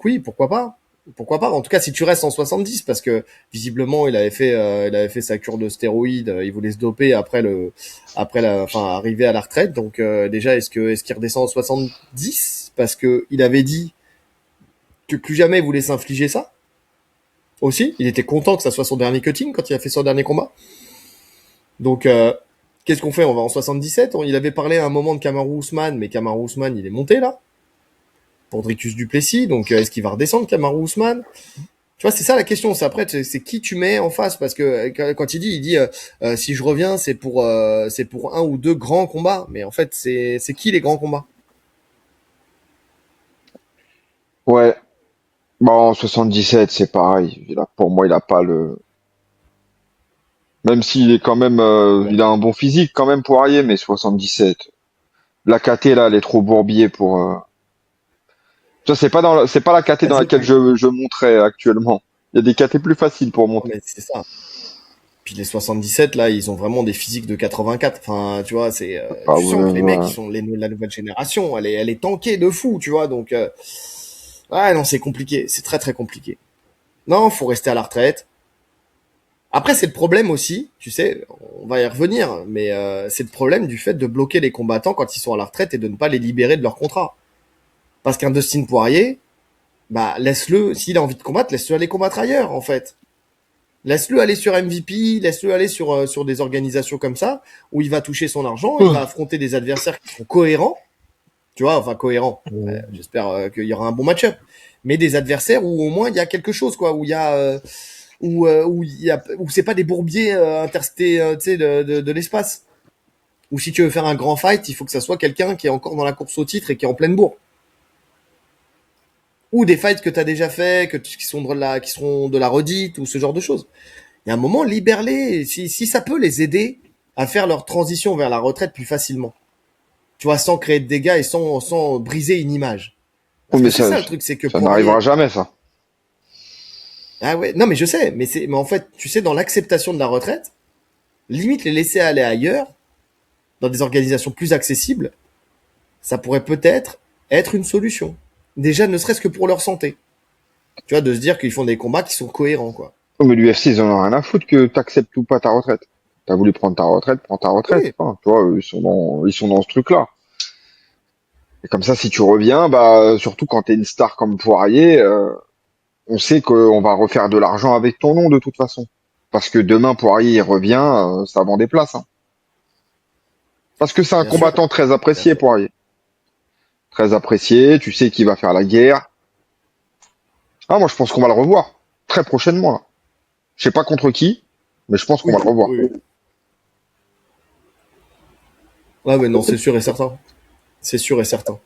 oui, pourquoi pas? Pourquoi pas? En tout cas, si tu restes en 70, parce que visiblement, il avait fait sa cure de stéroïdes, il voulait se doper enfin, arriver à la retraite. Donc déjà, est-ce qu'il redescend en 70? Parce que il avait dit que plus jamais il voulait s'infliger ça. Aussi, il était content que ça soit son dernier cutting quand il a fait son dernier combat. Donc, qu'est-ce qu'on fait? On va en 77. Il avait parlé à un moment de Kamaru Ousmane, mais Kamaru Ousmane, il est monté là pour Dricus Duplessis. Donc, est-ce qu'il va redescendre Kamaru Ousmane? Tu vois, c'est ça la question. C'est après, c'est qui tu mets en face, parce que quand il dit, si je reviens, c'est pour un ou deux grands combats. Mais en fait, c'est qui les grands combats? Ouais. Bon, en 77, c'est pareil. Pour moi, il a pas le. Même s'il est quand même, il a un bon physique quand même Poirier, mais 77. La KT là, elle est trop bourbier pour. Ça, c'est pas la KT Bah, dans laquelle je monterais actuellement. Il y a des KT plus faciles pour monter. mais c'est ça. Puis les 77 là, ils ont vraiment des physiques de 84. Enfin, tu vois, Ah tu ouais, sens que les mecs, ouais. ils sont la nouvelle génération. Elle est tankée de fou, tu vois. Donc, ouais, non, c'est compliqué. C'est très très compliqué. Non, faut rester à la retraite. Après, c'est le problème aussi, tu sais, on va y revenir, mais c'est le problème du fait de bloquer les combattants quand ils sont à la retraite et de ne pas les libérer de leur contrat. Parce qu'un Dustin Poirier, bah laisse-le, s'il a envie de combattre, laisse-le aller combattre ailleurs, en fait. Laisse-le aller sur MVP, laisse-le aller sur des organisations comme ça, où il va toucher son argent, il va affronter des adversaires qui sont cohérents, tu vois, enfin cohérents. J'espère qu'il y aura un bon match-up. Mais des adversaires où au moins il y a quelque chose, quoi, où il y a où c'est pas des bourbiers interstés, tu sais, de l'espace. Ou si tu veux faire un grand fight, il faut que ça soit quelqu'un qui est encore dans la course au titre et qui est en pleine bourre. Ou des fights que tu as déjà fait, qui seront de la redite ou ce genre de choses. Il y a un moment, libère-les. Si ça peut les aider à faire leur transition vers la retraite plus facilement. Tu vois, sans créer de dégâts et sans briser une image. Oh, Parce que mais c'est ça le truc, c'est que ça n'arrivera Poirier. jamais ça. Ah ouais, non mais je sais, mais en fait, tu sais, dans l'acceptation de la retraite, limite les laisser aller ailleurs, dans des organisations plus accessibles, ça pourrait peut-être être une solution. Déjà, ne serait-ce que pour leur santé. Tu vois, de se dire qu'ils font des combats qui sont cohérents, quoi. Oh, mais l'UFC, ils en ont rien à foutre que t'acceptes ou pas ta retraite. T'as voulu prendre ta retraite, prends ta retraite. Oui, Enfin, tu vois, ils sont dans ce truc-là. Et comme ça, si tu reviens, bah, surtout quand t'es une star comme Poirier, on sait qu'on va refaire de l'argent avec ton nom de toute façon. Parce que demain, Poirier, il revient, ça vend des places, hein. Parce que c'est un bien sûr. combattant très Bien apprécié, sûr. Poirier. Très apprécié, tu sais qu'il va faire la guerre. Ah, moi, je pense qu'on va le revoir. Très prochainement, là. Je sais pas contre qui, mais je pense qu'on va Oui, le revoir. oui, oui. Ouais, mais non, c'est sûr et certain. C'est sûr et certain.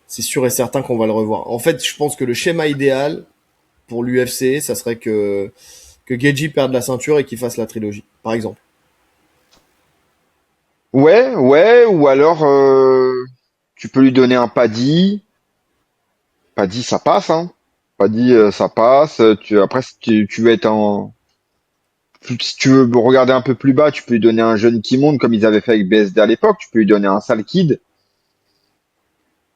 C'est sûr et certain qu'on va le revoir. En fait, je pense que le schéma idéal, pour l'UFC, ça serait que Geji perde la ceinture et qu'il fasse la trilogie, par exemple. Ouais, ouais, ou alors tu peux lui donner un Paddy. Paddy, ça passe, hein. Paddy, ça passe. Après, si tu veux être si tu veux regarder un peu plus bas, tu peux lui donner un jeune qui monte comme ils avaient fait avec BSD à l'époque. Tu peux lui donner un sale kid. Tu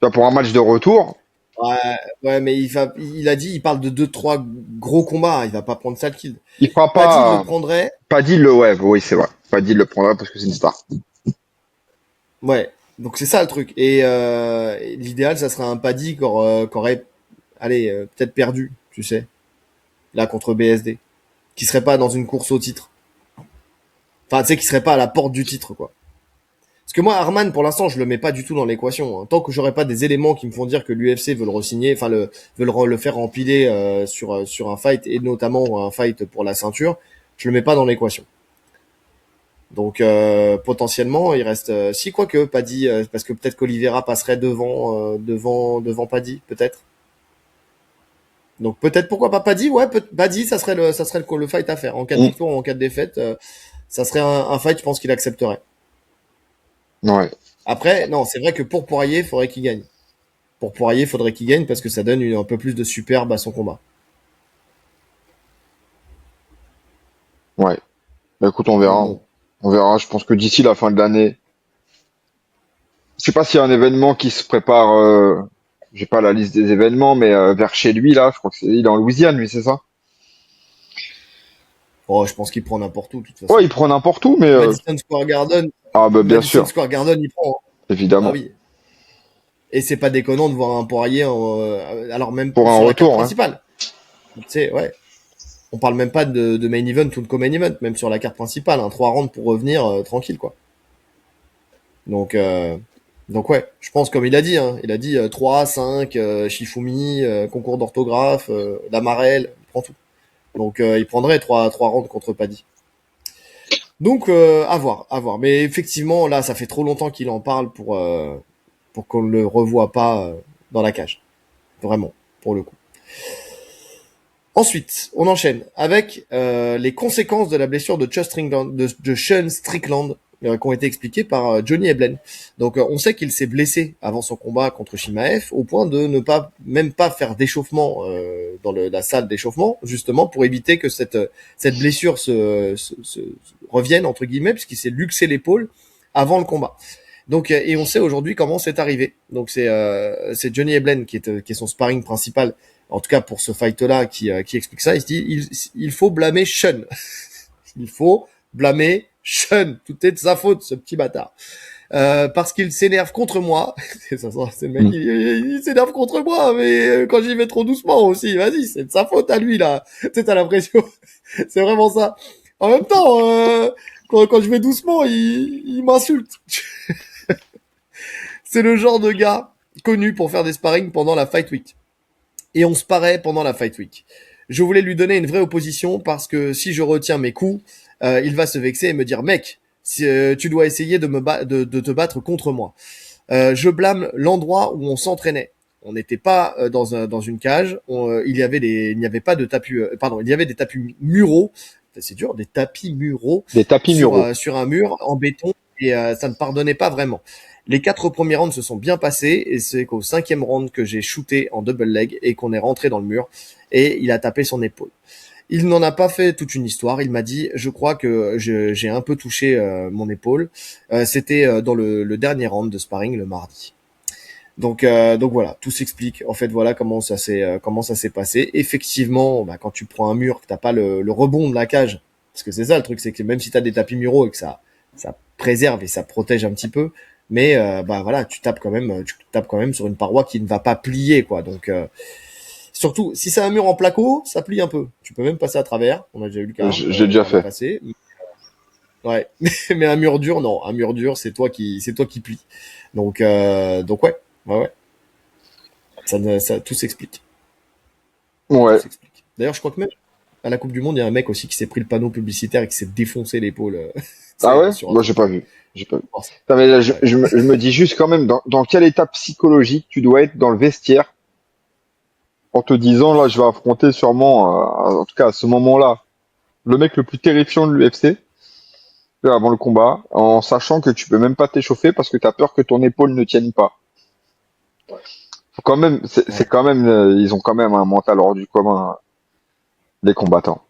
vois, pour un match de retour, Ouais, ouais, mais il a dit, il parle de deux, trois gros combats. Il va pas prendre ça le kill. il fera Paddy le pas. prendrait. Paddy le ouais, oui, c'est vrai. Paddy le prendra parce que c'est une star. Ouais. Donc c'est ça le truc. Et l'idéal, ça serait un Paddy qui aurait, allez, peut-être perdu, tu sais, là contre BSD, qui serait pas dans une course au titre. Enfin, tu sais, qui serait pas à la porte du titre, quoi. Parce que moi, Arman, pour l'instant, je le mets pas du tout dans l'équation, hein. Tant que j'aurai pas des éléments qui me font dire que l'UFC veut le re-signer, enfin veut le faire empiler sur un fight et notamment un fight pour la ceinture, je le mets pas dans l'équation. Donc potentiellement, il reste si quoique Paddy, parce que peut-être qu'Oliveira passerait devant Paddy, peut-être. Donc peut-être pourquoi pas Paddy, ouais, Paddy, ça serait le fight à faire en cas de Mm. victoire ou en cas de défaite, ça serait un fight, je pense qu'il accepterait. Ouais, Après, non, c'est vrai que pour Poirier, il faudrait qu'il gagne. Pour Poirier, il faudrait qu'il gagne parce que ça donne un peu plus de superbe à son combat. ouais. Bah, écoute, on Donc verra. bon. On verra. Je pense que d'ici la fin de l'année, je sais pas s'il y a un événement qui se prépare. J'ai pas la liste des événements, mais vers chez lui là, je crois que il est en Louisiane, lui, c'est ça? Oh, je pense qu'il prend n'importe où, de toute Ouais, façon. il prend n'importe où, mais Madison Square Garden, ah bah bien Madison sûr, Square Garden, il prend, hein. Bah évidemment. oui. Et c'est pas déconnant de voir un Poirier, alors même Pour un sur la carte retour, hein. principale. Tu sais, ouais. On parle même pas de main event ou de co-main event, même sur la carte principale, un 3 rounds pour revenir tranquille, quoi. Donc, euh, donc ouais, je pense comme il a dit, hein, il a dit 3, 5, Shifumi, concours d'orthographe, Damarel, il prend tout. Donc il prendrait trois rounds contre Paddy. Donc à voir, à voir. Mais effectivement, là, ça fait trop longtemps qu'il en parle pour qu'on le revoie pas dans la cage. Vraiment, pour le coup. Ensuite, on enchaîne avec les conséquences de la blessure de Sean Strickland qui ont été expliquées par Johnny Eblen. Donc, on sait qu'il s'est blessé avant son combat contre Shimaev au point de ne pas même pas faire d'échauffement dans la salle d'échauffement, justement pour éviter que cette blessure se revienne entre guillemets, puisqu'il s'est luxé l'épaule avant le combat. Donc, et on sait aujourd'hui comment c'est arrivé. Donc, c'est Johnny Eblen qui est son sparring principal en tout cas pour ce fight-là, qui explique ça. Il se dit, il faut blâmer Sean. Il faut blâmer Sean. Tout est de sa faute, ce petit bâtard. Parce qu'il s'énerve contre moi. C'est ça, c'est le mec, Mm. il s'énerve contre moi, mais quand j'y vais trop doucement aussi, vas-y, c'est de sa faute à lui, là. Tu sais, t'as l'impression. C'est vraiment ça. En même temps, quand je vais doucement, il m'insulte. C'est le genre de gars connu pour faire des sparring pendant la Fight Week. Et on se parait pendant la Fight Week. Je voulais lui donner une vraie opposition parce que si je retiens mes coups, il va se vexer et me dire mec, si, tu dois essayer de te battre contre moi. Je blâme l'endroit où on s'entraînait. On n'était pas dans une cage. Il n'y avait pas de tapis. Pardon, il y avait des tapis muraux. C'est dur, des tapis muraux Des tapis muraux. sur un mur en béton et ça ne pardonnait pas vraiment. Les 4 premiers rounds se sont bien passés et c'est qu'au 5e round que j'ai shooté en double leg et qu'on est rentré dans le mur et il a tapé son épaule. Il n'en a pas fait toute une histoire. Il m'a dit, je crois que j'ai un peu touché mon épaule. C'était dans le dernier round de sparring le mardi. Donc voilà, tout s'explique. En fait, voilà comment ça s'est passé. Effectivement, bah, quand tu prends un mur, que t'as pas le rebond de la cage, parce que c'est ça le truc, c'est que même si t'as des tapis muraux et que ça préserve et ça protège un petit peu, mais bah voilà, tu tapes quand même sur une paroi qui ne va pas plier quoi. Donc surtout si c'est un mur en placo, ça plie un peu. Tu peux même passer à travers. On a déjà eu le cas J'ai déjà par le fait. passé. Ouais, mais un mur dur, non. Un mur dur, c'est toi qui plie. Donc ouais, ouais, ouais. Ça tout s'explique. Tout Ouais. s'explique. D'ailleurs, je crois que même à la Coupe du Monde, il y a un mec aussi qui s'est pris le panneau publicitaire et qui s'est défoncé l'épaule Ah ouais? sur un Moi, j'ai truc. pas vu. J'ai pas vu. Oh, Putain, mais là, ouais. je me dis juste quand même dans quel état psychologique tu dois être dans le vestiaire en te disant, là, je vais affronter sûrement, en tout cas à ce moment-là, le mec le plus terrifiant de l'UFC, avant le combat, en sachant que tu peux même pas t'échauffer parce que tu as peur que ton épaule ne tienne pas. Faut quand même, c'est Ouais. quand même, ils ont quand même un mental hors du commun, les combattants.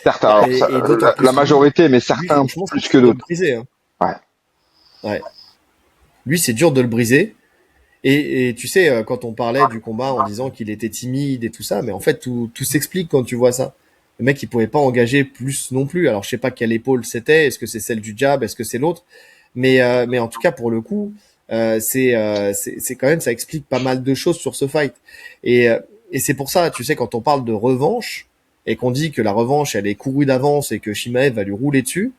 Certes, Bah, alors, et d'autant la plus majorité, mais lui, certains franchement, c'est plus que dur de le d'autres. briser, hein. Ouais. Ouais. Lui, c'est dur de le briser. Et tu sais, quand on parlait du combat en disant qu'il était timide et tout ça, mais en fait, tout s'explique quand tu vois ça. Le mec, il pouvait pas engager plus non plus. Alors, je sais pas quelle épaule c'était. Est-ce que c'est celle du jab? Est-ce que c'est l'autre? Mais en tout cas, pour le coup, c'est quand même, ça explique pas mal de choses sur ce fight. Et, euh, et c'est pour ça, tu sais, quand on parle de revanche et qu'on dit que la revanche, elle est courue d'avance et que Shimaev va lui rouler dessus,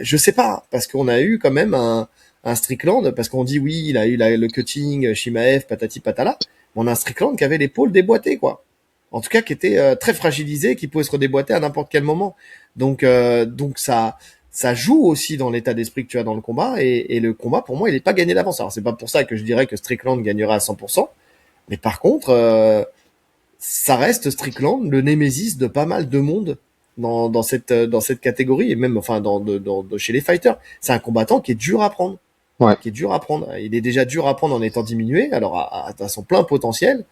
je sais pas, parce qu'on a eu quand même un Strickland, parce qu'on dit oui, il a eu le cutting, Shimaev, patati patala, mais on a un Strickland qui avait l'épaule déboîtée, quoi. En tout cas, qui était très fragilisé, qui pouvait se redéboîter à n'importe quel moment. Donc ça joue aussi dans l'état d'esprit que tu as dans le combat, et le combat, pour moi, il n'est pas gagné d'avance. Alors, c'est pas pour ça que je dirais que Strickland gagnera à 100%, mais par contre, ça reste Strickland, le némésis de pas mal de monde dans cette catégorie et même enfin chez les fighters. C'est un combattant qui est dur à prendre, Ouais. qui est dur à prendre. Il est déjà dur à prendre en étant diminué, alors à son plein potentiel,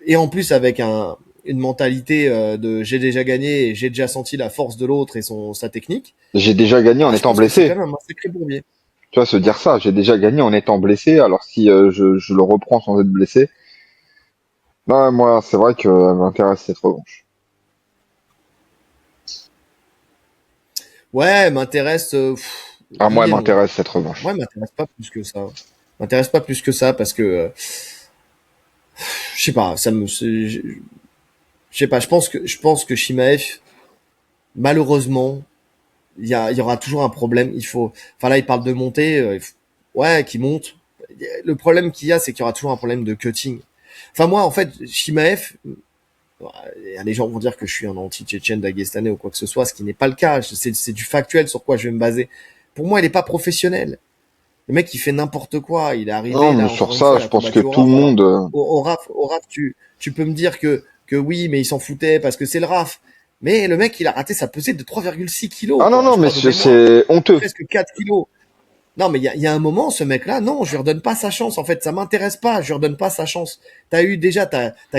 et en plus avec une mentalité de j'ai déjà gagné et j'ai déjà senti la force de l'autre et sa technique. J'ai déjà gagné en Je étant pense que c'est blessé. quand même un sacré bourbier. Tu vois, se dire ça, j'ai déjà gagné en étant blessé, alors si je le reprends sans être blessé, non, moi, c'est vrai que m'intéresse cette revanche. Ouais, m'intéresse Ah, moi, elle oui et non. m'intéresse cette revanche. Moi, m'intéresse pas plus que ça. M'intéresse pas plus que ça parce que je sais pas, je sais pas, je pense que Shimaev, malheureusement, il y aura toujours un problème. Enfin là, il parle de monter, ouais, qui monte. Le problème qu'il y a, c'est qu'il y aura toujours un problème de cutting. Enfin moi, en fait, Shimaev, les gens vont dire que je suis un anti-tchétchène daguestanais ou quoi que ce soit, ce qui n'est pas le cas. C'est du factuel sur quoi je vais me baser. Pour moi, il est pas professionnel. Le mec, il fait n'importe quoi. Il est Non, arrivé mais là, sur encore une ça, fois, il je a pense que combattu au tout le RAF. Alors, monde, au RAF, tu peux me dire que oui, mais il s'en foutait parce que c'est le RAF. Mais le mec, il a raté sa pesée de 3,6 kilos, ah non, quoi. non, Je mais crois de mémoire. c'est honteux. Presque 4 kilos. Non, mais il y a un moment, ce mec-là, non, je lui redonne pas sa chance. En fait, ça m'intéresse pas. Je lui redonne pas sa chance. T'as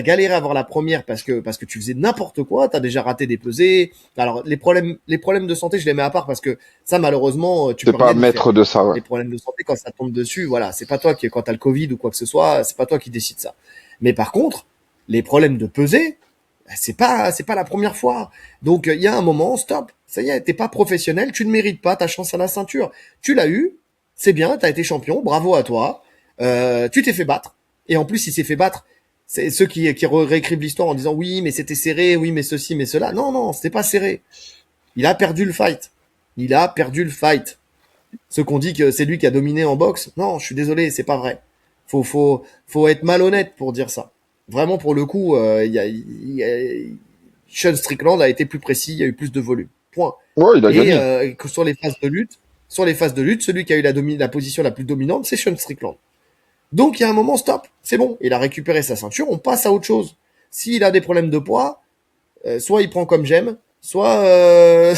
galéré à avoir la première parce que tu faisais n'importe quoi. T'as déjà raté des pesées. Alors, les problèmes de santé, je les mets à part parce que ça, malheureusement, tu C'est peux pas rien y maître faire. de ça, ouais. Les problèmes de santé, quand ça tombe dessus, voilà, c'est pas toi quand t'as le Covid ou quoi que ce soit, c'est pas toi qui décide ça. Mais par contre, les problèmes de pesée, c'est pas la première fois. Donc, il y a un moment, stop. Ça y est, t'es pas professionnel, tu ne mérites pas ta chance à la ceinture. Tu l'as eu, c'est bien, t'as été champion, bravo à toi. Tu t'es fait battre. Et en plus, il s'est fait battre. C'est ceux qui réécrivent l'histoire en disant oui, mais c'était serré, oui, mais ceci, mais cela. Non, non, c'était pas serré. Il a perdu le fight. Il a perdu le fight. Ceux qu'on dit que c'est lui qui a dominé en boxe, non, je suis désolé, c'est pas vrai. Faut être malhonnête pour dire ça. Vraiment, pour le coup, Sean Strickland a été plus précis, il y a eu plus de volume. Point. Ouais, il a Et gagné. sur les phases de lutte, celui qui a eu la position la plus dominante, c'est Sean Strickland. Donc il y a un moment, stop, c'est bon, il a récupéré sa ceinture, on passe à autre chose. S'il a des problèmes de poids, soit il prend comme j'aime, soit,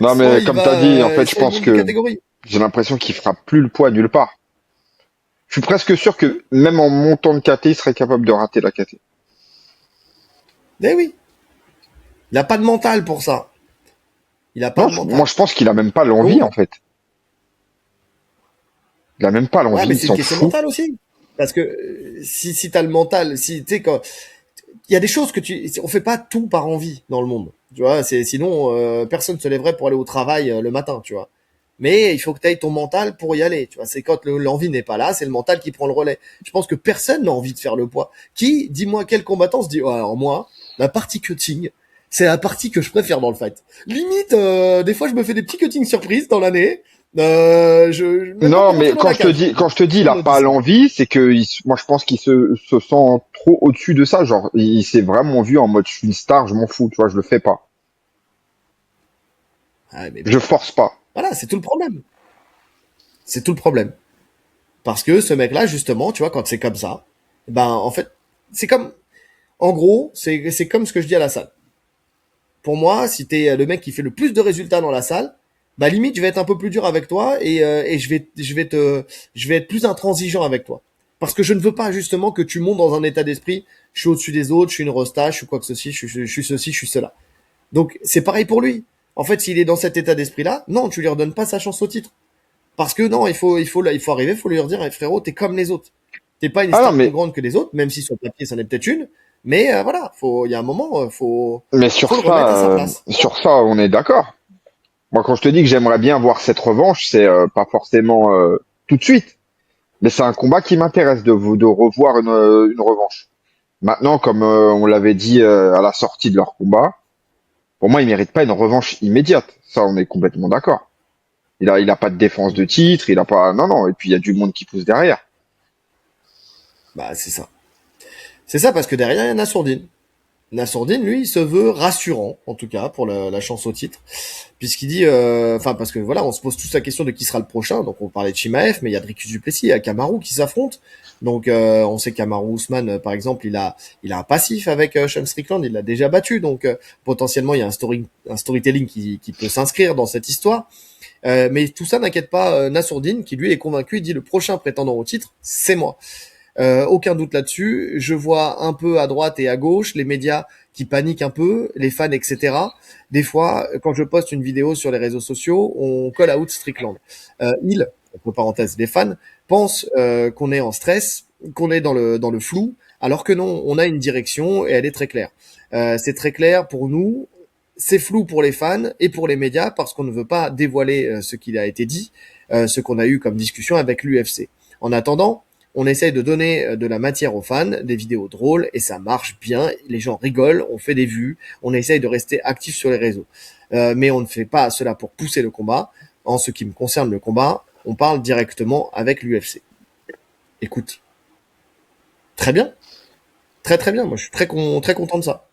Non, mais comme t'as dit, en fait, je soit il pense monte de que catégorie. j'ai l'impression qu'il fera plus le poids nulle part. Je suis presque sûr que même en montant de KT, il serait capable de rater la KT. Eh oui, il a pas de mental pour ça. Il a pas Non, de moi mental. je pense qu'il a même pas l'envie Donc, en fait. Il a même pas ouais, l'envie, mais il c'est une s'en question fout. mentale aussi. Parce que si t'as le mental, si tu sais quand il y a des choses on fait pas tout par envie dans le monde. Tu vois, sinon personne se lèverait pour aller au travail le matin, tu vois. Mais il faut que tu aies ton mental pour y aller. Tu vois, c'est quand l'envie n'est pas là, c'est le mental qui prend le relais. Je pense que personne n'a envie de faire le poids. Dis-moi quel combattant se dit, oh, alors moi, la partie cutting, c'est la partie que je préfère dans le fight. Limite, des fois, je me fais des petits cuttings surprises dans l'année. Même pas Non, pour mais rentrer dans la cage. quand je te dis, il Personne a ne dit pas ça. l'envie, c'est que moi je pense qu'il se sent trop au-dessus de ça. Genre, il s'est vraiment vu en mode je suis une star, je m'en fous, tu vois, je le fais pas. Ah, mais Je force pas. voilà, c'est tout le problème. C'est tout le problème. Parce que ce mec-là, justement, tu vois, quand c'est comme ça, ben, en fait, c'est comme, en gros, c'est comme ce que je dis à la salle. Pour moi, si t'es le mec qui fait le plus de résultats dans la salle, bah limite, je vais être un peu plus dur avec toi et je vais être plus intransigeant avec toi. Parce que je ne veux pas justement que tu montes dans un état d'esprit, je suis au-dessus des autres, je suis une rosta, je suis quoi que ceci, je suis ceci, je suis cela. Donc c'est pareil pour lui. En fait, s'il est dans cet état d'esprit-là, non, tu lui redonnes pas sa chance au titre. Parce que non, il faut arriver, il faut lui dire, hey, frérot, t'es comme les autres. T'es pas une Ah non, star plus grande que les autres, même si sur le papier, ça en est peut-être une. Mais voilà, il y a un moment, mais faut le remettre à sa place. sur ça, on est d'accord. Moi, quand je te dis que j'aimerais bien voir cette revanche, c'est pas forcément tout de suite, mais c'est un combat qui m'intéresse de revoir une revanche. Maintenant, comme on l'avait dit à la sortie de leur combat, pour moi, il mérite pas une revanche immédiate. Ça, on est complètement d'accord. Il a pas de défense de titre, il a pas, non, non. Et puis il y a du monde qui pousse derrière. Bah, c'est ça. C'est ça parce que derrière, il y a Nassourdine. Nassourdine, lui, il se veut rassurant, en tout cas, pour la chance au titre. Puisqu'il dit, enfin, parce que voilà, on se pose tous la question de qui sera le prochain. Donc, on parlait de Chimaev, mais il y a Dricus Duplessis, il y a Kamaru qui s'affrontent. Donc, on sait que Kamaru Usman, par exemple, il a un passif avec Sean Strickland, il l'a déjà battu. Donc, potentiellement, il y a un storytelling qui peut s'inscrire dans cette histoire. Mais tout ça n'inquiète pas Nassourdine, qui lui est convaincu, il dit le prochain prétendant au titre, c'est moi. Aucun doute là-dessus. Je vois un peu à droite et à gauche les médias qui paniquent un peu, les fans, etc. Des fois, quand je poste une vidéo sur les réseaux sociaux, on call out Strickland. Ils, entre parenthèses, les fans, pensent qu'on est en stress, qu'on est dans le flou, alors que non, on a une direction et elle est très claire. C'est très clair pour nous. C'est flou pour les fans et pour les médias parce qu'on ne veut pas dévoiler ce qu'il a été dit, ce qu'on a eu comme discussion avec l'UFC. En attendant, on essaye de donner de la matière aux fans, des vidéos drôles, et ça marche bien. Les gens rigolent, on fait des vues, on essaye de rester actif sur les réseaux. Mais on ne fait pas cela pour pousser le combat. En ce qui me concerne le combat, on parle directement avec l'UFC. Écoute, très bien, très très bien. Moi, je suis très content de ça.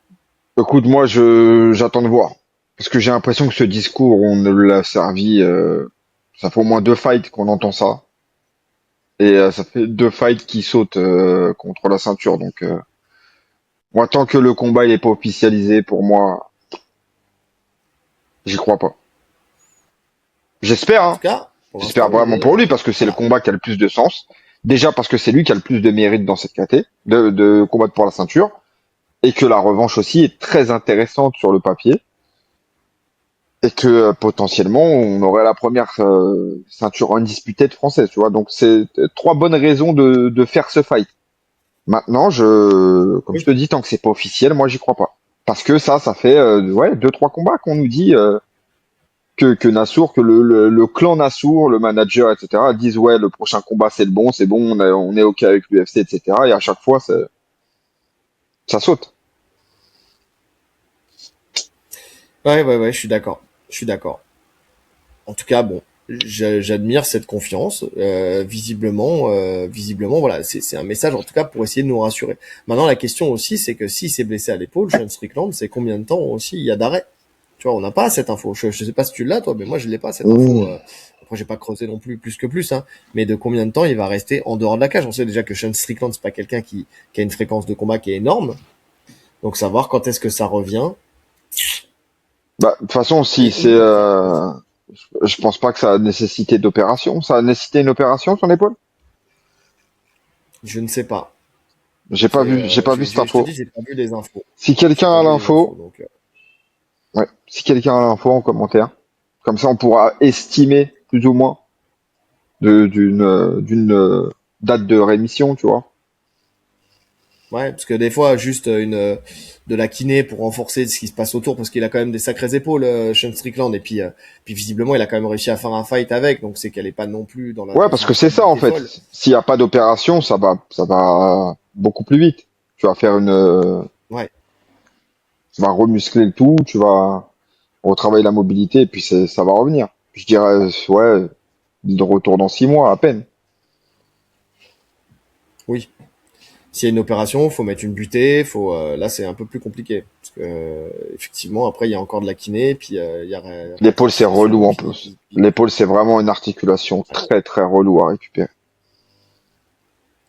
Écoute, moi, j'attends de voir. Parce que j'ai l'impression que ce discours, on ne l'a servi, ça fait au moins deux fights qu'on entend ça. Et ça fait deux fights qui sautent contre la ceinture. Donc, moi, tant que le combat il est pas officialisé, pour moi, j'y crois pas. J'espère, En hein. tout cas, pour J'espère l'instant, vraiment pour lui parce que c'est le voilà. combat qui a le plus de sens. Déjà parce que c'est lui qui a le plus de mérite dans cette caté, de combattre pour la ceinture. Et que la revanche aussi est très intéressante sur le papier. Et que potentiellement on aurait la première ceinture indisputée de française, tu vois. Donc c'est trois bonnes raisons de faire ce fight. Maintenant, comme je Oui. te dis, tant que c'est pas officiel, moi j'y crois pas. Parce que ça fait ouais deux trois combats qu'on nous dit que Nassour, que le clan Nassour, le manager, etc. disent ouais le prochain combat c'est bon, on est ok avec l'UFC, etc. Et à chaque fois ça saute. Ouais, je suis d'accord. Je suis d'accord. En tout cas, bon, j'admire cette confiance. Visiblement, voilà, c'est un message en tout cas pour essayer de nous rassurer. Maintenant, la question aussi, c'est que s'il s'est blessé à l'épaule, Sean Strickland, c'est combien de temps aussi il y a d'arrêt? Tu vois, on n'a pas cette info. Je sais pas si tu l'as toi, mais moi je l'ai pas cette info. Mmh. Après, j'ai pas creusé non plus plus que plus, hein. Mais de combien de temps il va rester en dehors de la cage? On sait déjà que Sean Strickland c'est pas quelqu'un qui a une fréquence de combat qui est énorme. Donc savoir quand est-ce que ça revient. Bah, de toute façon, si c'est, je pense pas que ça a nécessité d'opération. Ça a nécessité une opération son épaule? Je ne sais pas. J'ai pas vu cette Je te info. dis, j'ai pas vu les infos. Si J'ai quelqu'un pas a vu les infos, l'info, donc. ouais, si quelqu'un a l'info en commentaire, comme ça on pourra estimer plus ou moins d'une date de rémission, tu vois. Ouais, parce que des fois, juste de la kiné pour renforcer ce qui se passe autour, parce qu'il a quand même des sacrées épaules, Sean Strickland, et puis visiblement, il a quand même réussi à faire un fight avec, donc c'est qu'elle est pas non plus Ouais, dans parce une que c'est ça en difficulté fait. folle. S'il y a pas d'opération, ça va beaucoup plus vite. Tu vas faire Ouais, tu vas remuscler le tout, tu vas retravailler la mobilité, et puis ça va revenir. Je dirais, ouais, de retour dans 6 mois à peine. oui. S'il y a une opération, faut mettre une butée, là c'est un peu plus compliqué, parce que effectivement, après il y a encore de la kiné, puis il y a L'épaule, c'est réathlétisation, relou en plus. L'épaule, c'est vraiment une articulation très très relou à récupérer.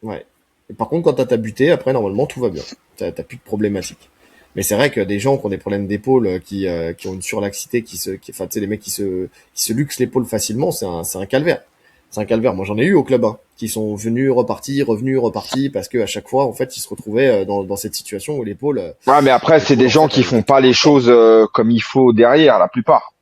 Ouais. Et par contre, quand t'as ta butée, après, normalement, tout va bien. T'as plus de problématique. Mais c'est vrai que des gens qui ont des problèmes d'épaule, qui ont une surlaxité, enfin, tu sais, les mecs qui se luxent l'épaule facilement, c'est un calvaire. C'est un calvaire. Moi, j'en ai eu au club, hein, qui sont venus, repartis, revenus, repartis, parce que à chaque fois, en fait, ils se retrouvaient dans cette situation où Ouais, mais après, c'est l'épaule, des en gens fait, qui elle font était pas trop les forte. choses comme il faut derrière, la plupart.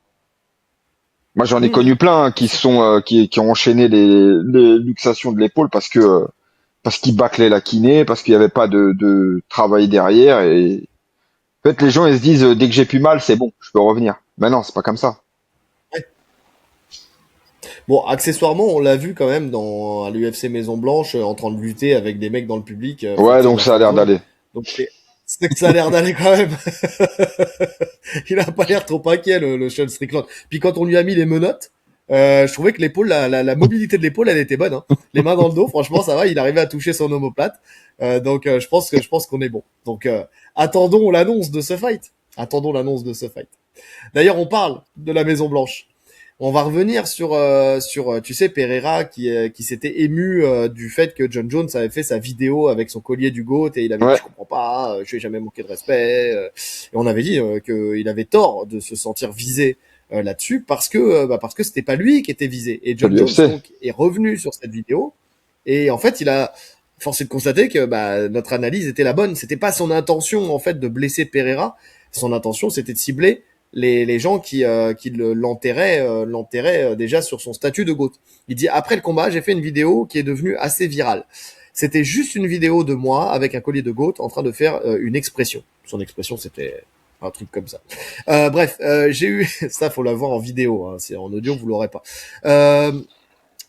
Moi, j'en ai Mmh, connu plein hein, bien sûr. qui ont enchaîné les luxations de l'épaule parce qu'ils bâclaient la kiné, parce qu'il y avait pas de travail derrière. Et en fait, les gens ils se disent dès que j'ai plus mal, c'est bon, je peux revenir. Mais non, c'est pas comme ça. Ouais. Bon, accessoirement, on l'a vu quand même à l'UFC Maison Blanche, en train de lutter avec des mecs dans le public, enfin, Ouais, tu sais, de donc la ça a fan l'air zone. d'aller. Donc c'est que ça a l'air d'aller quand même. Il a pas l'air trop inquiet, le Sean Strickland. Puis quand on lui a mis les menottes, je trouvais que l'épaule, la mobilité de l'épaule, elle était bonne, hein. Les mains dans le dos, franchement, ça va. Il arrivait à toucher son omoplate. Donc je pense qu'on est bon. Donc attendons l'annonce de ce fight. Attendons l'annonce de ce fight. D'ailleurs, on parle de la Maison Blanche. On va revenir tu sais, Pereira qui s'était ému du fait que John Jones avait fait sa vidéo avec son collier du GOAT et il avait dit Ouais, je comprends pas, je lui ai jamais manqué de respect. Et on avait dit qu'il avait tort de se sentir visé là-dessus parce que c'était pas lui qui était visé. Et c'est John Jones l'UFC. donc est revenu sur cette vidéo et en fait il a forcé de constater que notre analyse était la bonne. C'était pas son intention en fait de blesser Pereira. Son intention c'était de cibler les gens qui l'enterraient déjà sur son statut de GOAT. Il dit après le combat, j'ai fait une vidéo qui est devenue assez virale. C'était juste une vidéo de moi avec un collier de GOAT en train de faire une expression. Son expression, c'était un truc comme ça. Bref, j'ai eu ça, faut la voir en vidéo. Hein, c'est en audio, vous l'aurez pas. Euh,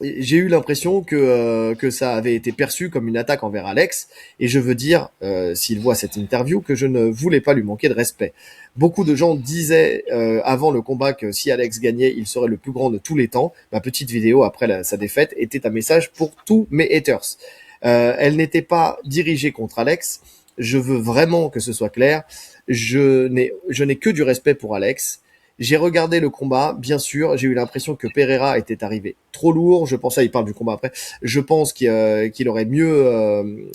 j'ai eu l'impression que ça avait été perçu comme une attaque envers Alex, et je veux dire, s'il voit cette interview, que je ne voulais pas lui manquer de respect. Beaucoup de gens disaient avant le combat que si Alex gagnait, il serait le plus grand de tous les temps. Ma petite vidéo après sa défaite était un message pour tous mes haters. Elle n'était pas dirigée contre Alex. Je veux vraiment que ce soit clair. Je n'ai que du respect pour Alex. J'ai regardé le combat, bien sûr, j'ai eu l'impression que Pereira était arrivé trop lourd. Je pensais, il parle du combat après. Je pense qu'il aurait mieux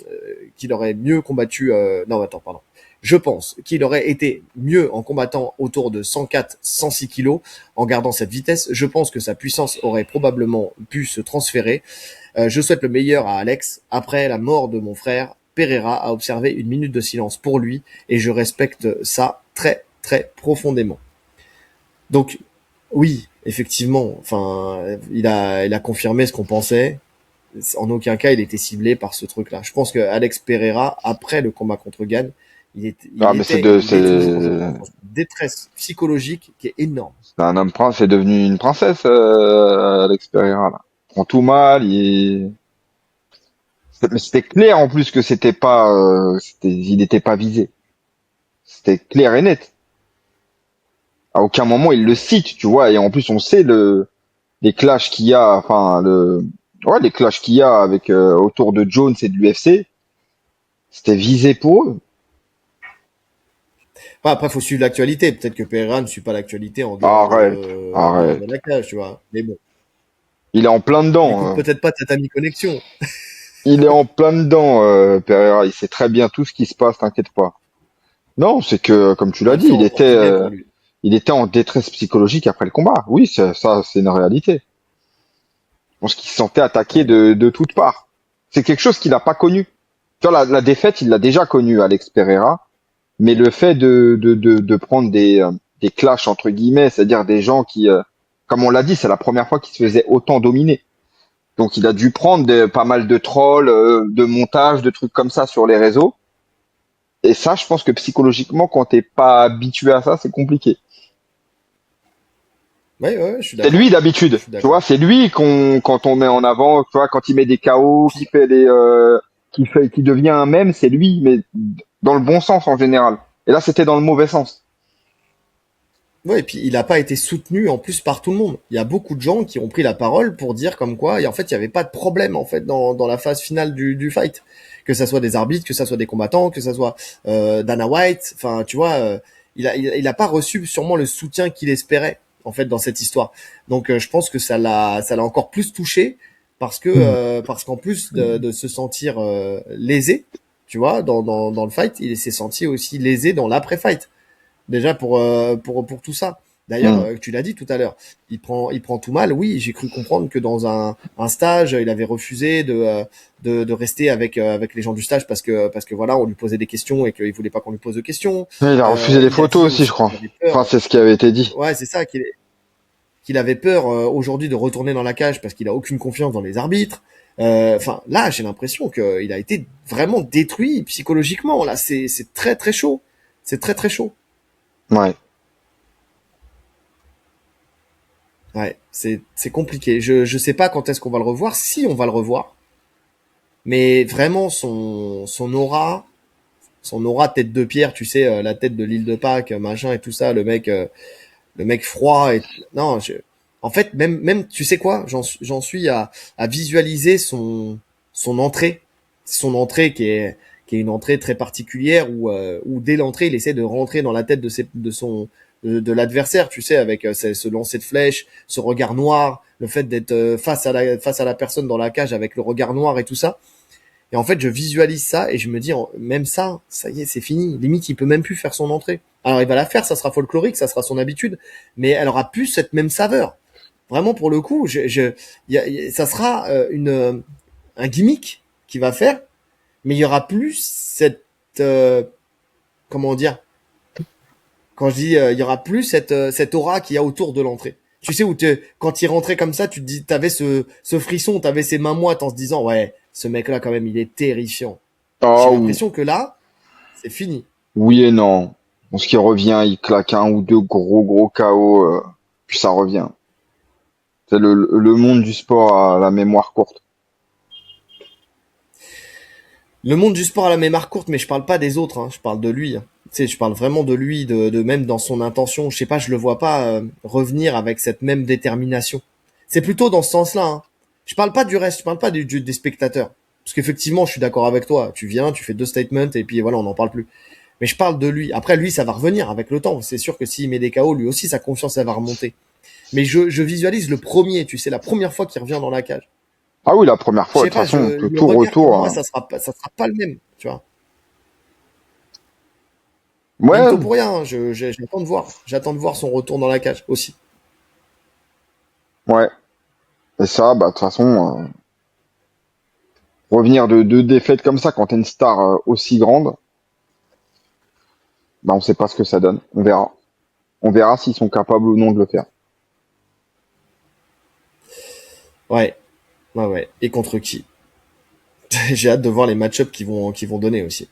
combattu. Non, attends, pardon. Je pense qu'il aurait été mieux en combattant autour de 104, 106 kilos, en gardant cette vitesse. Je pense que sa puissance aurait probablement pu se transférer. Je souhaite le meilleur à Alex. Après la mort de mon frère, Pereira a observé une minute de silence pour lui et je respecte ça très, très profondément. Donc, oui, effectivement, enfin, il a confirmé ce qu'on pensait. En aucun cas, il était ciblé par ce truc-là. Je pense que Alex Pereira, après le combat contre Gann, Ah, mais il est toujours aujourd'hui dans une détresse psychologique qui est énorme. c'est un homme prince, c'est devenu une princesse, Alex Pereira, là. Il prend tout mal, mais c'était clair en plus que il n'était pas visé. C'était clair et net. À aucun moment il le cite, tu vois, et en plus on sait les clashs qu'il y a, ouais, les clashs qu'il y a avec autour de Jones et de l'UFC, c'était visé pour eux. Enfin, après, faut suivre l'actualité. Peut-être que Pereira ne suit pas l'actualité Arrête, en dehors de arrête. la cage, tu vois. Mais bon, Il est en plein il dedans. écoute peut-être pas Tatami Connexion. Il est en plein dedans, Pereira. Il sait très bien tout ce qui se passe, t'inquiète pas. Non, c'est que, comme tu l'as Bah, dit, tant pis bien pour lui. il était en détresse psychologique après le combat. Oui, c'est une réalité. Je pense qu'il se sentait attaqué Ouais. de toutes parts. C'est quelque chose qu'il n'a pas connu. Tu vois, la défaite, il l'a déjà connu, Alex Pereira. Mais le fait de prendre des clashs, entre guillemets, c'est-à-dire des gens qui, comme on l'a dit, c'est la première fois qu'il se faisait autant dominer. Donc il a dû prendre pas mal de trolls, de montages, de trucs comme ça sur les réseaux. Et ça, je pense que psychologiquement, quand t'es pas habitué à ça, c'est compliqué. Ouais, ouais, je suis C'est lui d'accord. Je d'habitude, suis tu vois, d'accord. c'est lui quand on met en avant, tu vois, quand il met des KO, Puis, qui devient un mème, c'est lui, mais dans le bon sens en général. Et là, c'était dans le mauvais sens. ouais, et puis il n'a pas été soutenu en plus par tout le monde. Il y a beaucoup de gens qui ont pris la parole pour dire comme quoi, et en fait, il n'y avait pas de problème en fait dans la phase finale du fight. Que ça soit des arbitres, que ça soit des combattants, que ça soit Dana White. Enfin, tu vois, il a pas reçu sûrement le soutien qu'il espérait en fait dans cette histoire. Donc, je pense que ça l'a encore plus touché. parce qu'en plus de se sentir lésé, tu vois, dans le fight, il s'est senti aussi lésé dans l'après-fight. Déjà pour tout ça. D'ailleurs, Hmm. tu l'as dit tout à l'heure, il prend tout mal. Oui, j'ai cru comprendre que dans un stage, il avait refusé de rester avec les gens du stage parce que voilà, on lui posait des questions et qu'il voulait pas qu'on lui pose de questions. Et il a refusé les Il a photos dit aussi, je aussi crois. qu'il avait Enfin, peur. c'est ce qui avait été dit. Ouais, c'est ça qu'il avait peur aujourd'hui de retourner dans la cage parce qu'il a aucune confiance dans les arbitres. Enfin, là, j'ai l'impression qu'il a été vraiment détruit psychologiquement. Là, c'est très très chaud. C'est très très chaud. Ouais. Ouais, c'est compliqué. Je sais pas quand est-ce qu'on va le revoir, si on va le revoir, mais vraiment son aura tête de pierre, tu sais, la tête de l'île de Pâques, machin et tout ça, le mec froid et non, en fait même tu sais quoi, j'en suis à visualiser son entrée qui est une entrée très particulière où dès l'entrée il essaie de rentrer dans la tête de l'adversaire, tu sais, avec ce lancer de flèche, ce regard noir, le fait d'être face à la personne dans la cage avec le regard noir et tout ça. Et en fait, je visualise ça et je me dis, même ça, ça y est, c'est fini. Limite, il peut même plus faire son entrée. Alors, il va la faire, ça sera folklorique, ça sera son habitude, mais elle aura plus cette même saveur. Vraiment, pour le coup, ça sera un gimmick qu'il va faire, mais il y aura plus cette, comment dire, quand je dis, il y aura plus cette aura qu'il y a autour de l'entrée. Tu sais, quand il rentrait comme ça, tu te dis, t'avais ce frisson, t'avais ses mains moites en se disant, ouais, ce mec-là, quand même, il est terrifiant. Ah, J'ai l'impression que là, c'est fini. oui et non. Bon, ce qui revient, il claque un ou deux gros KO, puis ça revient. C'est le monde du sport à la mémoire courte. Le monde du sport a la mémoire courte, mais je parle pas des autres, hein, je parle de lui. Hein. Tu sais, je parle vraiment de lui, de même dans son intention. Je sais pas, je le vois pas revenir avec cette même détermination. C'est plutôt dans ce sens-là. Hein. Je parle pas du reste, je parle pas des spectateurs. Parce qu'effectivement, je suis d'accord avec toi. Tu viens, tu fais deux statements et puis voilà, on n'en parle plus. Mais je parle de lui. Après, lui, ça va revenir avec le temps. C'est sûr que s'il met des KO, lui aussi, sa confiance, elle va remonter. Mais je visualise le premier, tu sais, la première fois qu'il revient dans la cage. Ah oui, la première Je fois, de sais toute pas, façon, le le tout regard pour retour. moi, ça sera pas le même, tu vois. Bientôt Ouais, pour rien, hein, j'attends de voir. J'attends de voir son retour dans la cage aussi. ouais. Et ça, bah, de toute façon, revenir de deux défaites comme ça quand t'es une star aussi grande, bah, on sait pas ce que ça donne. On verra. On verra s'ils sont capables ou non de le faire. Ouais, ouais, ouais. Et contre qui? J'ai hâte de voir les match-ups qui vont donner aussi.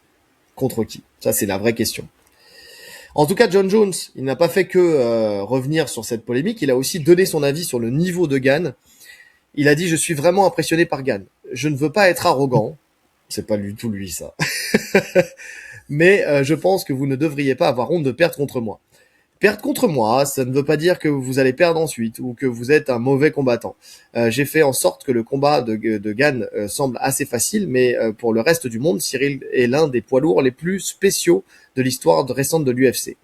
Contre qui? Ça, c'est la vraie question. En tout cas, John Jones, il n'a pas fait que revenir sur cette polémique. Il a aussi donné son avis sur le niveau de Gann. Il a dit, je suis vraiment impressionné par Gann. Je ne veux pas être arrogant. C'est pas du tout lui, ça. Mais je pense que vous ne devriez pas avoir honte de perdre contre moi. Perdre contre moi, ça ne veut pas dire que vous allez perdre ensuite ou que vous êtes un mauvais combattant. J'ai fait en sorte que le combat de Gann semble assez facile, mais pour le reste du monde, Cyril est l'un des poids lourds les plus spéciaux de l'histoire récente de l'UFC.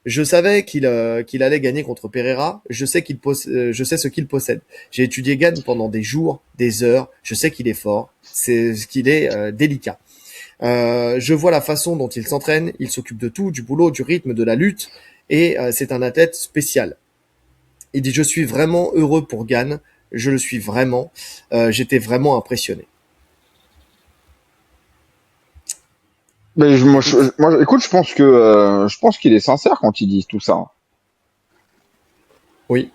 Je savais qu'il allait gagner contre Pereira. Je sais ce qu'il possède. J'ai étudié Gann pendant des jours, des heures. Je sais qu'il est fort. C'est ce qu'il est délicat. Je vois la façon dont il s'entraîne, il s'occupe de tout, du boulot, du rythme, de la lutte, et c'est un athlète spécial. Il dit, je suis vraiment heureux pour Gann, je le suis vraiment, j'étais vraiment impressionné. Mais Écoute, écoute, je pense qu'il est sincère quand il dit tout ça. oui.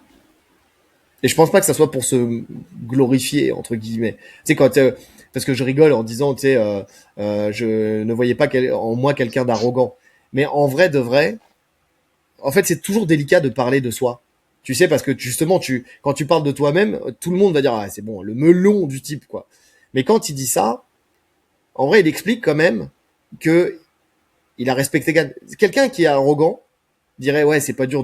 Et je pense pas que ça soit pour se glorifier, entre guillemets. Tu sais, parce que je rigole en disant, tu sais, je ne voyais pas en moi quelqu'un d'arrogant. Mais en vrai de vrai, en fait, c'est toujours délicat de parler de soi. Tu sais, parce que justement, quand tu parles de toi-même, tout le monde va dire, ah, c'est bon, le melon du type, quoi. Mais quand il dit ça, en vrai, il explique quand même que il a respecté Gann. Quelqu'un qui est arrogant dirait, ouais, c'est pas dur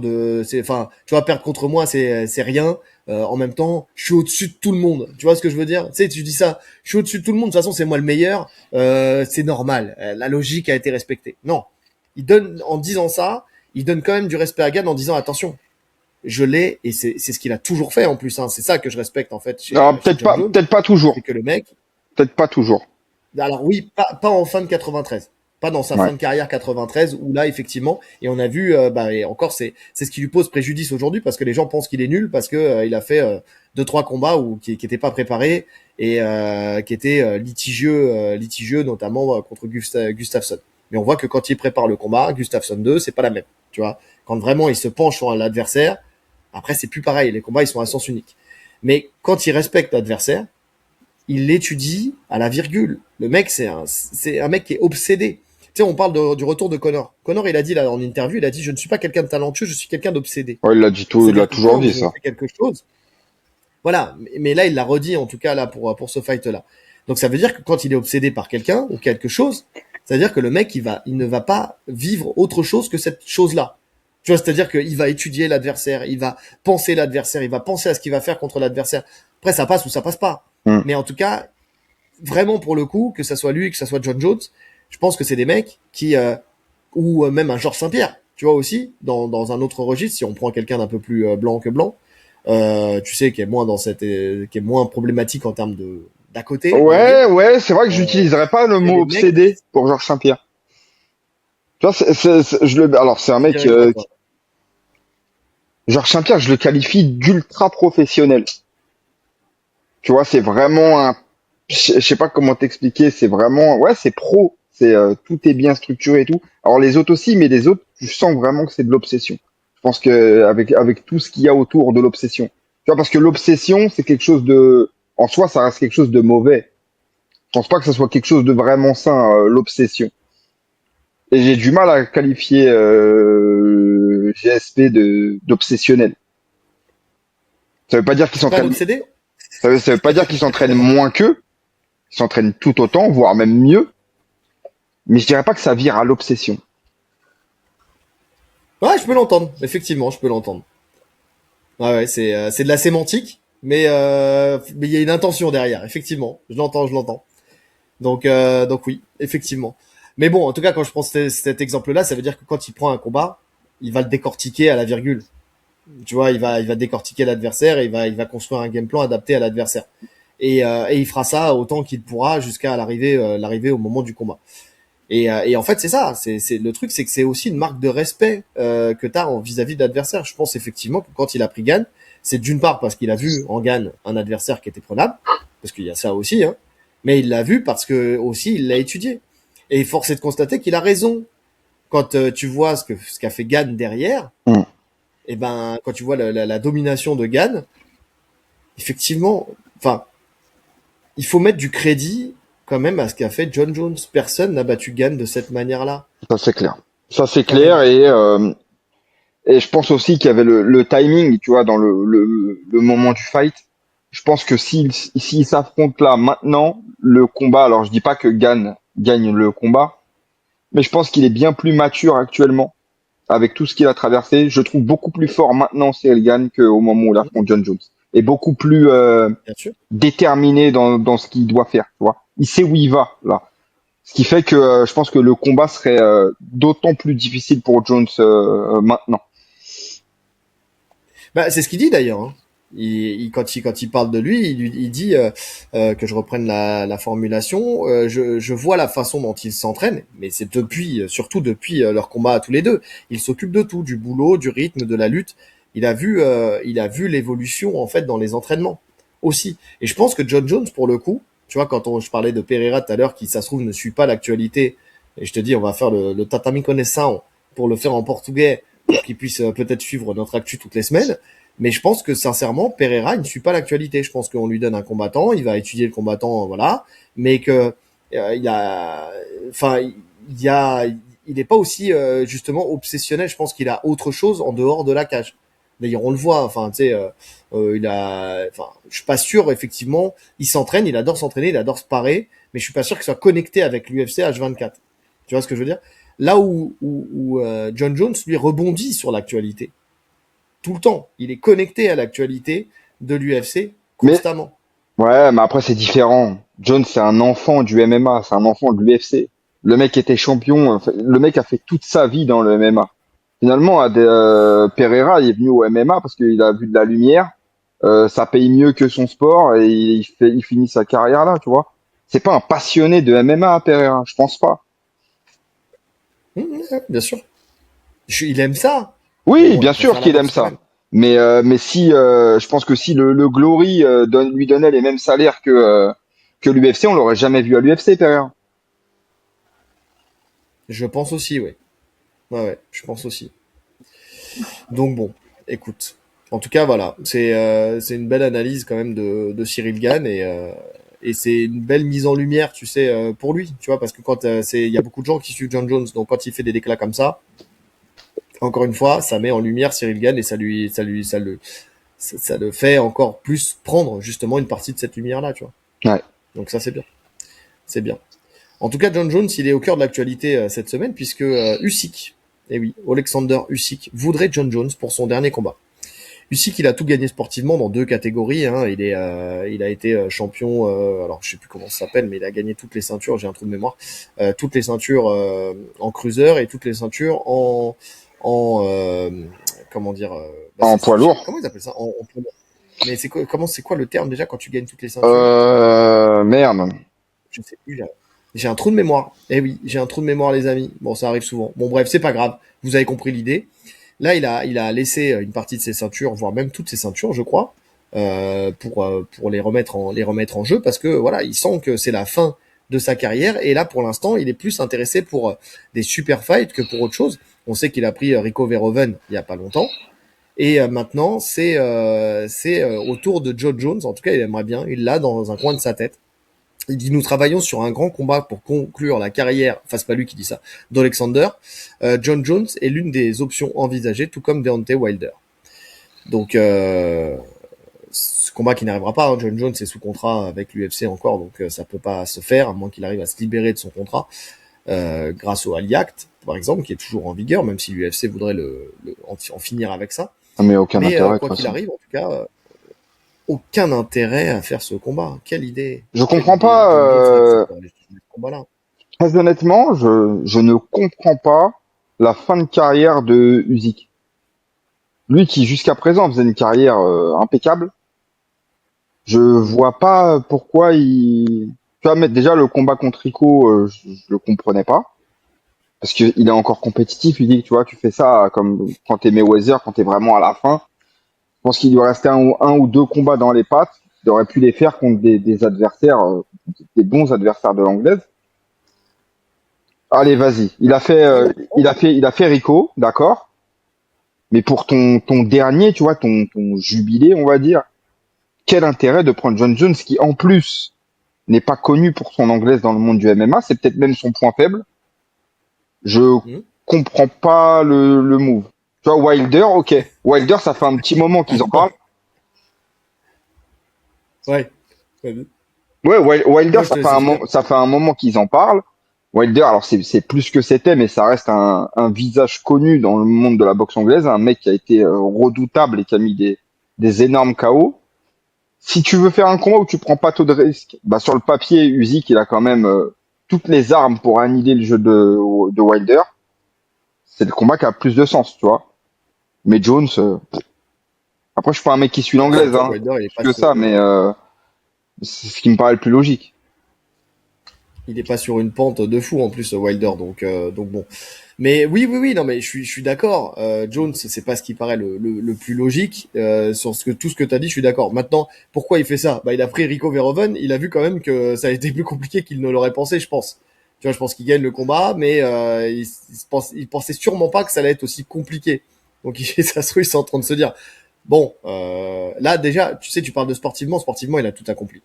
enfin, tu vas perdre contre moi, c'est rien. En même temps, je suis au-dessus de tout le monde. Tu vois ce que je veux dire? Tu sais, tu dis ça, je suis au-dessus de tout le monde. De toute façon, c'est moi le meilleur. C'est normal. La logique a été respectée. Non. En disant ça, il donne quand même du respect à Gann en disant, attention, je l'ai, et c'est ce qu'il a toujours fait en plus, hein. C'est ça que je respecte en fait Alors, chez John Jones, peut-être pas toujours. c'est que le mec, Peut-être pas toujours. alors oui, pas en fin de 93. Pas dans sa Ouais. fin de carrière 93 où là effectivement et on a vu et encore c'est ce qui lui pose préjudice aujourd'hui parce que les gens pensent qu'il est nul parce que il a fait deux trois combats qui étaient pas préparés et qui étaient litigieux notamment contre Gustafsson. Mais on voit que quand il prépare le combat, Gustafsson 2, c'est pas la même, tu vois. Quand vraiment il se penche sur l'adversaire, après c'est plus pareil, les combats ils sont à sens unique. Mais quand il respecte l'adversaire, il l'étudie à la virgule. Le mec, c'est un mec qui est obsédé. Tu sais, on parle du retour de Connor. Connor, il a dit là en interview, il a dit, je ne suis pas quelqu'un de talentueux, je suis quelqu'un d'obsédé. Ouais, il l'a dit tout, il l'a C'est-à-dire que toujours quand dit, je ça. fais quelque chose, voilà. Mais là, il l'a redit en tout cas là pour ce fight-là. Donc ça veut dire que quand il est obsédé par quelqu'un ou quelque chose, ça veut dire que le mec, il ne va pas vivre autre chose que cette chose-là. Tu vois, c'est-à-dire qu'il va étudier l'adversaire, il va penser l'adversaire, il va penser à ce qu'il va faire contre l'adversaire. Après, ça passe ou ça passe pas. Hmm. Mais en tout cas, vraiment pour le coup, que ça soit lui, que ça soit John Jones, je pense que c'est des mecs qui ou même un Georges Saint-Pierre, tu vois aussi dans un autre registre, si on prend quelqu'un d'un peu plus blanc que blanc, tu sais qui est moins qui est moins problématique en termes de d'à côté, on va dire. Ouais, c'est vrai que Euh, j'utiliserais pas le c'est mot des mecs obsédé pour Georges Saint-Pierre. Tu vois, alors c'est un qui mec, diraient quoi toi. Georges Saint-Pierre, je le qualifie d'ultra professionnel. Tu vois, c'est vraiment je sais pas comment t'expliquer, c'est vraiment, ouais, c'est pro, tout est bien structuré et tout. Alors les autres aussi, mais les autres, tu sens vraiment que c'est de l'obsession. Je pense que avec tout ce qu'il y a autour de l'obsession. Tu vois, parce que l'obsession, c'est quelque chose en soi, ça reste quelque chose de mauvais. Je pense pas que ce soit quelque chose de vraiment sain, l'obsession. Et j'ai du mal à qualifier GSP d'obsessionnel. Ça veut pas dire qu'ils C'est pas un s'entraînent, obsédé. ça veut pas dire qu'ils s'entraînent moins qu'eux. Ils s'entraînent tout autant, voire même mieux. Mais je dirais pas que ça vire à l'obsession. Ouais, je peux l'entendre. Effectivement, je peux l'entendre. Ouais, ouais, c'est de la sémantique, mais il y a une intention derrière. Effectivement, je l'entends, je l'entends. Donc oui, effectivement. Mais bon, en tout cas, quand je prends cet exemple-là, ça veut dire que quand il prend un combat, il va le décortiquer à la virgule. Tu vois, il va décortiquer l'adversaire et il va construire un game plan adapté à l'adversaire. Et il fera ça autant qu'il pourra jusqu'à l'arrivée au moment du combat. Et en fait, c'est ça. C'est le truc, c'est que c'est aussi une marque de respect que t'as vis-à-vis de l'adversaire. Je pense effectivement que quand il a pris Gann, c'est d'une part parce qu'il a vu en Gann un adversaire qui était prenable, parce qu'il y a ça aussi, hein. Mais il l'a vu parce que aussi il l'a étudié. Et force est de constater qu'il a raison. Quand tu vois ce qu'a fait Gann derrière, Mm. et ben quand tu vois la domination de Gann, effectivement, enfin, il faut mettre du crédit quand même à ce qu'a fait John Jones. Personne n'a battu Gann de cette manière-là, Ça c'est clair. Ça c'est quand même. clair et je pense aussi qu'il y avait le timing, tu vois, dans le moment du fight. Je pense que s'ils s'affrontent là maintenant, le combat, alors je dis pas que Gann gagne le combat, mais je pense qu'il est bien plus mature actuellement avec tout ce qu'il a traversé. Je trouve beaucoup plus fort maintenant Cyril Gann qu'au moment où il affronte John Jones. Et beaucoup plus Bien sûr. déterminé dans ce qu'il doit faire, tu vois. Il sait où il va, là. Ce qui fait que je pense que le combat serait d'autant plus difficile pour Jones maintenant. Bah, c'est ce qu'il dit d'ailleurs, hein. Quand il parle de lui, il dit que je reprenne la formulation. Je vois la façon dont il s'entraîne, mais c'est surtout depuis leur combat à tous les deux. Il s'occupe de tout, du boulot, du rythme, de la lutte. Il a vu l'évolution en fait dans les entraînements aussi. Et je pense que John Jones, pour le coup, tu vois, je parlais de Pereira tout à l'heure, qui ça se trouve ne suit pas l'actualité, et je te dis, on va faire le tatami connaissant pour le faire en portugais, pour qu'il puisse peut-être suivre notre actu toutes les semaines. Mais je pense que sincèrement, Pereira, il ne suit pas l'actualité. Je pense qu'on lui donne un combattant, il va étudier le combattant, voilà, mais que il y a, enfin, il y a, il n'est pas aussi justement obsessionnel. Je pense qu'il a autre chose en dehors de la cage. D'ailleurs, on le voit. Enfin, tu sais, enfin, je suis pas sûr. Effectivement, il s'entraîne, il adore s'entraîner, il adore se parer, mais je suis pas sûr qu'il soit connecté avec l'UFC H24. Tu vois ce que je veux dire? Là où John Jones lui rebondit sur l'actualité tout le temps. Il est connecté à l'actualité de l'UFC Mais constamment. ouais, mais après c'est différent. Jones, c'est un enfant du MMA, c'est un enfant de l'UFC. Le mec était champion, le mec a fait toute sa vie dans le MMA. Finalement, Pereira il est venu au MMA parce qu'il a vu de la lumière. Ça paye mieux que son sport et il finit sa carrière là, tu vois. C'est pas un passionné de MMA, Pereira, je pense pas. Ouais, bien sûr. Il aime ça. Mais Oui, bon, il bien sûr préfère la qu'il aime boxe quand ça. même. Mais si, je pense que si le Glory lui donnait les mêmes salaires que l'UFC, on l'aurait jamais vu à l'UFC, Pereira. Je pense aussi, oui. Ouais, ouais, je pense aussi. Donc bon, écoute. En tout cas, voilà, c'est une belle analyse quand même de Cyril Gane et c'est une belle mise en lumière, tu sais, pour lui, tu vois, parce que quand il y a beaucoup de gens qui suivent John Jones, donc quand il fait des déclats comme ça, encore une fois, ça met en lumière Cyril Gane et ça le fait encore plus prendre justement une partie de cette lumière-là, tu vois. Ouais. Donc ça, c'est bien, c'est bien. En tout cas, John Jones, il est au cœur de l'actualité cette semaine puisque Usyk, eh oui, Alexander Usyk voudrait John Jones pour son dernier combat. Usyk, il a tout gagné sportivement dans deux catégories. Hein. Il a été champion. Alors, je sais plus comment ça s'appelle, mais il a gagné toutes les ceintures. J'ai un trou de mémoire. Toutes les ceintures en cruiser et toutes les ceintures en comment dire. En poids lourd. Comment ils appellent ça en poids lourd. Mais c'est quoi le terme déjà quand tu gagnes toutes les ceintures? Merde. Je sais plus. J'ai un trou de mémoire. Eh oui, j'ai un trou de mémoire, les amis. Bon, ça arrive souvent. Bon, bref, c'est pas grave. Vous avez compris l'idée. Là, il a laissé une partie de ses ceintures, voire même toutes ses ceintures, je crois, pour les remettre en jeu, parce que voilà, il sent que c'est la fin de sa carrière. Et là, pour l'instant, il est plus intéressé pour des super fights que pour autre chose. On sait qu'il a pris Rico Verhoeven il y a pas longtemps. Et maintenant, c'est au tour de Joe Jones. En tout cas, il aimerait bien. Il l'a dans un coin de sa tête. Il dit nous travaillons sur un grand combat pour conclure la carrière, enfin c'est pas lui qui dit ça, d'Alexander. John Jones est l'une des options envisagées, tout comme Deontay Wilder. Donc ce combat qui n'arrivera pas, hein. John Jones est sous contrat avec l'UFC encore, donc ça peut pas se faire, à moins qu'il arrive à se libérer de son contrat, grâce au Ali Act, par exemple, qui est toujours en vigueur, même si l'UFC voudrait en finir avec ça. Ah, mais aucun Mais intérêt de quoi toute qu'il façon. arrive, en tout cas, aucun intérêt à faire ce combat. Quelle idée, Je quelle comprends idée. pas. John Jones n'accepterait ce combat-là. Très honnêtement, je ne comprends pas la fin de carrière de Usyk. Lui qui jusqu'à présent faisait une carrière impeccable, je Mhm. vois pas pourquoi il. Tu vois, mais déjà le combat contre Rico, je le comprenais pas parce qu'il est encore compétitif. Il dit, tu vois, tu fais ça comme quand t'es Mayweather, quand t'es vraiment à la fin. Je pense qu'il lui restait un ou deux combats dans les pattes. Il aurait pu les faire contre des adversaires, des bons adversaires de l'anglaise. Allez, vas-y. Ouais, non, Il a fait Rico, d'accord. Mais pour ton dernier, tu vois, ton jubilé, on va dire, quel intérêt de prendre John Jones qui, en plus, n'est pas connu pour son anglaise dans le monde du MMA, c'est peut-être même son point faible. Je mhm. comprends pas le move. Tu vois, Wilder, ok. Wilder, ça fait un petit moment qu'ils en parlent. Ouais. Vas-y. Ouais, Wilder, Non, je te laisse finir. ça fait un moment qu'ils en parlent. Wilder, alors c'est plus que c'était, mais ça reste un visage connu dans le monde de la boxe anglaise, un mec qui a été redoutable et qui a mis des énormes KO. Si tu veux faire un combat où tu prends pas trop de risques, bah sur le papier, Usyk, il a quand même toutes les armes pour annihiler le jeu de Wilder. C'est le combat qui a plus de sens, tu vois. Mais Jones, après je suis pas un mec qui suit Ouais, l'anglaise, surtout que hein, Wilder, plus que ça, mais c'est ce qui me paraît le plus logique. il est pas sur une pente de fou en plus, Wilder. Donc bon. Mais oui, oui, oui. Non, mais je suis d'accord. Jones, c'est pas ce qui paraît le plus logique. Sur tout ce que t'as dit, je suis d'accord. Maintenant, pourquoi il fait ça? Bah, il a pris Rico Verhoeven. Il a vu quand même que ça a été plus compliqué qu'il ne l'aurait pensé, je pense. Tu vois, je pense qu'il gagne le combat, mais il pensait sûrement pas que ça allait être aussi compliqué. Donc, ça se trouve, ils sont en train de se dire, bon, là déjà, tu sais, tu parles de sportivement, il a tout accompli.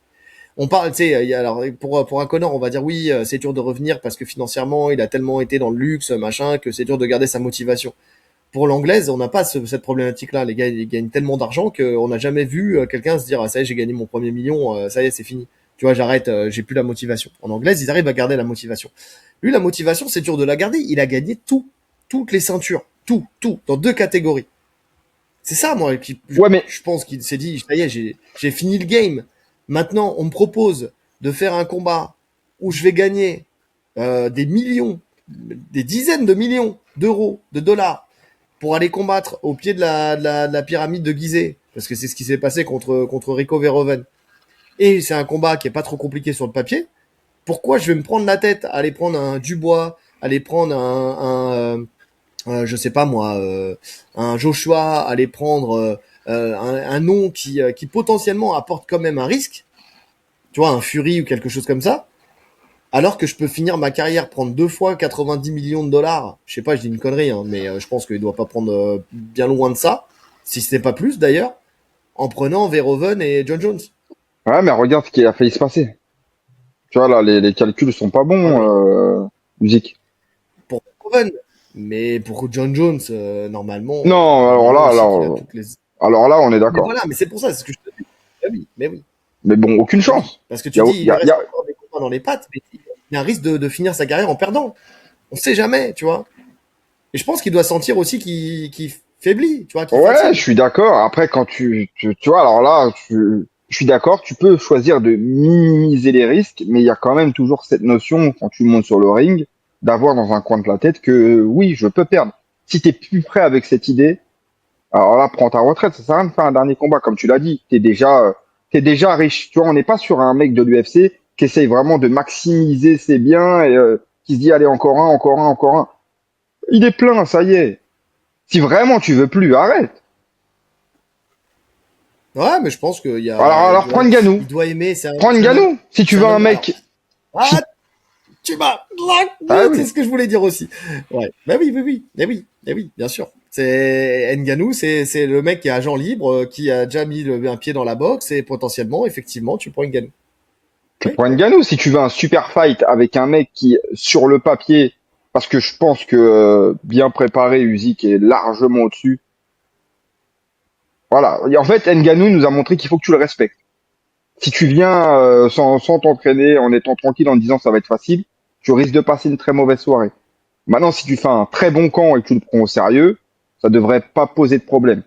On parle, tu sais, alors pour un Connor, on va dire oui, c'est dur de revenir parce que financièrement, il a tellement été dans le luxe, machin, que c'est dur de garder sa motivation. Pour l'anglaise, on n'a pas cette problématique-là. Les gars, ils gagnent tellement d'argent qu'on n'a jamais vu quelqu'un se dire ah, ça y est, j'ai gagné mon premier million, ça y est, c'est fini. Tu vois, j'arrête, j'ai plus la motivation. En anglaise, ils arrivent à garder la motivation. Lui, la motivation, c'est dur de la garder. Il a gagné tout, toutes les ceintures, tout, dans deux catégories. C'est ça, moi, Ouais, mais je pense qu'il s'est dit, ça y est, j'ai fini le game. Maintenant, on me propose de faire un combat où je vais gagner des millions, des dizaines de millions d'euros, de dollars, pour aller combattre au pied de la pyramide de Gizeh, parce que c'est ce qui s'est passé contre Rico Verhoeven. Et c'est un combat qui est pas trop compliqué sur le papier. Pourquoi je vais me prendre la tête à aller prendre un Dubois, aller prendre je sais pas moi, un Joshua, aller prendre un nom qui potentiellement apporte quand même un risque, tu vois, un Fury ou quelque chose comme ça, alors que je peux finir ma carrière, prendre 2 fois 90 millions de dollars. Je sais pas, je dis une connerie, hein, mais je pense qu'il doit pas prendre bien loin de ça, si ce n'est pas plus d'ailleurs, en prenant Verhoeven et John Jones. Ouais, mais regarde ce qui a failli se passer. Tu vois, là, les calculs sont pas Ouais, bons, mais musique. pour Verhoeven, mais pour John Jones, Non, normalement aussi qu'il a toutes les. alors là, on est Mais d'accord. voilà, mais c'est pour ça, c'est ce que je te dis. Mais oui, mais oui, Mais bon, aucune mais oui. chance. Parce que Il y tu a, dis, il y il lui a, il y reste a- encore des combats dans les pattes, mais il y a un risque de finir sa carrière en perdant. On sait jamais, tu vois. Et je pense qu'il doit sentir aussi qu'il faiblit, tu vois, qu'il Ouais, je fatigue. suis d'accord. Après, quand tu vois, alors là, je suis d'accord, tu peux choisir de minimiser les risques, mais il y a quand même toujours cette notion, quand tu montes sur le ring, d'avoir dans un coin de la tête que oui, je peux perdre. Si t'es plus prêt avec cette idée, alors là, prends ta retraite. Ça sert à rien de faire un dernier combat, comme tu l'as dit. T'es déjà riche. Tu vois, on n'est pas sur un mec de l'UFC qui essaye vraiment de maximiser ses biens et qui se dit, allez, encore un, encore un, encore un. Il est plein, ça y est. Si vraiment tu veux plus, arrête. Ouais, mais je pense qu'il y Alors, a, alors prends Ngannou. il doit aimer, Prends Ngannou. Si tu c'est veux un un homme, alors, mec ah, qui... tu m'as, Ah c'est oui. ce que je voulais dire aussi. Ouais. Bah oui, oui, oui, mais oui, mais oui, bien sûr. C'est Ngannou, c'est le mec qui est agent libre, qui a déjà mis un pied dans la boxe et potentiellement, effectivement, tu prends Ngannou. Tu Oui, prends oui, Ngannou. Si tu veux un super fight avec un mec qui, sur le papier, parce que je pense que bien préparé, Usyk est largement au-dessus. Voilà. Et en fait, Ngannou nous a montré qu'il faut que tu le respectes. Si tu viens sans t'entraîner, en étant tranquille, en disant ça va être facile, tu risques de passer une très mauvaise soirée. Maintenant, si tu fais un très bon camp et que tu le prends au sérieux, ça devrait pas poser de problème.